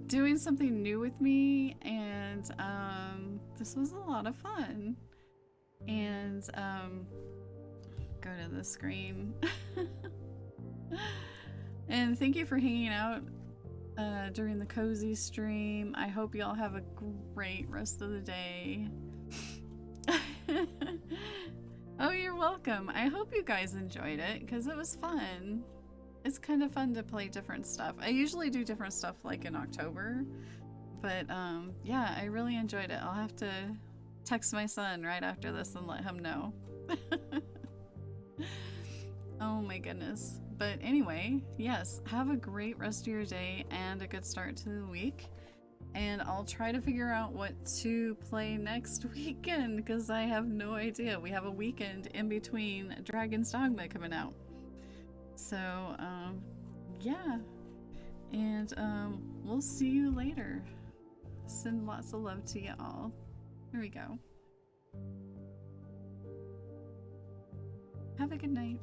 doing something new with me, and this was a lot of fun. And go to the screen. And thank you for hanging out during the cozy stream. I hope y'all have a great rest of the day. Oh, you're welcome. I hope you guys enjoyed it because it was fun. It's kind of fun to play different stuff. I usually do different stuff like in October, but yeah, I really enjoyed it. I'll have to text my son right after this and let him know. Oh my goodness. But anyway, yes, have a great rest of your day and a good start to the week. And I'll try to figure out what to play next weekend because I have no idea. We have a weekend in between Dragon's Dogma coming out. So, yeah. And we'll see you later. Send lots of love to you all. Here we go. Have a good night.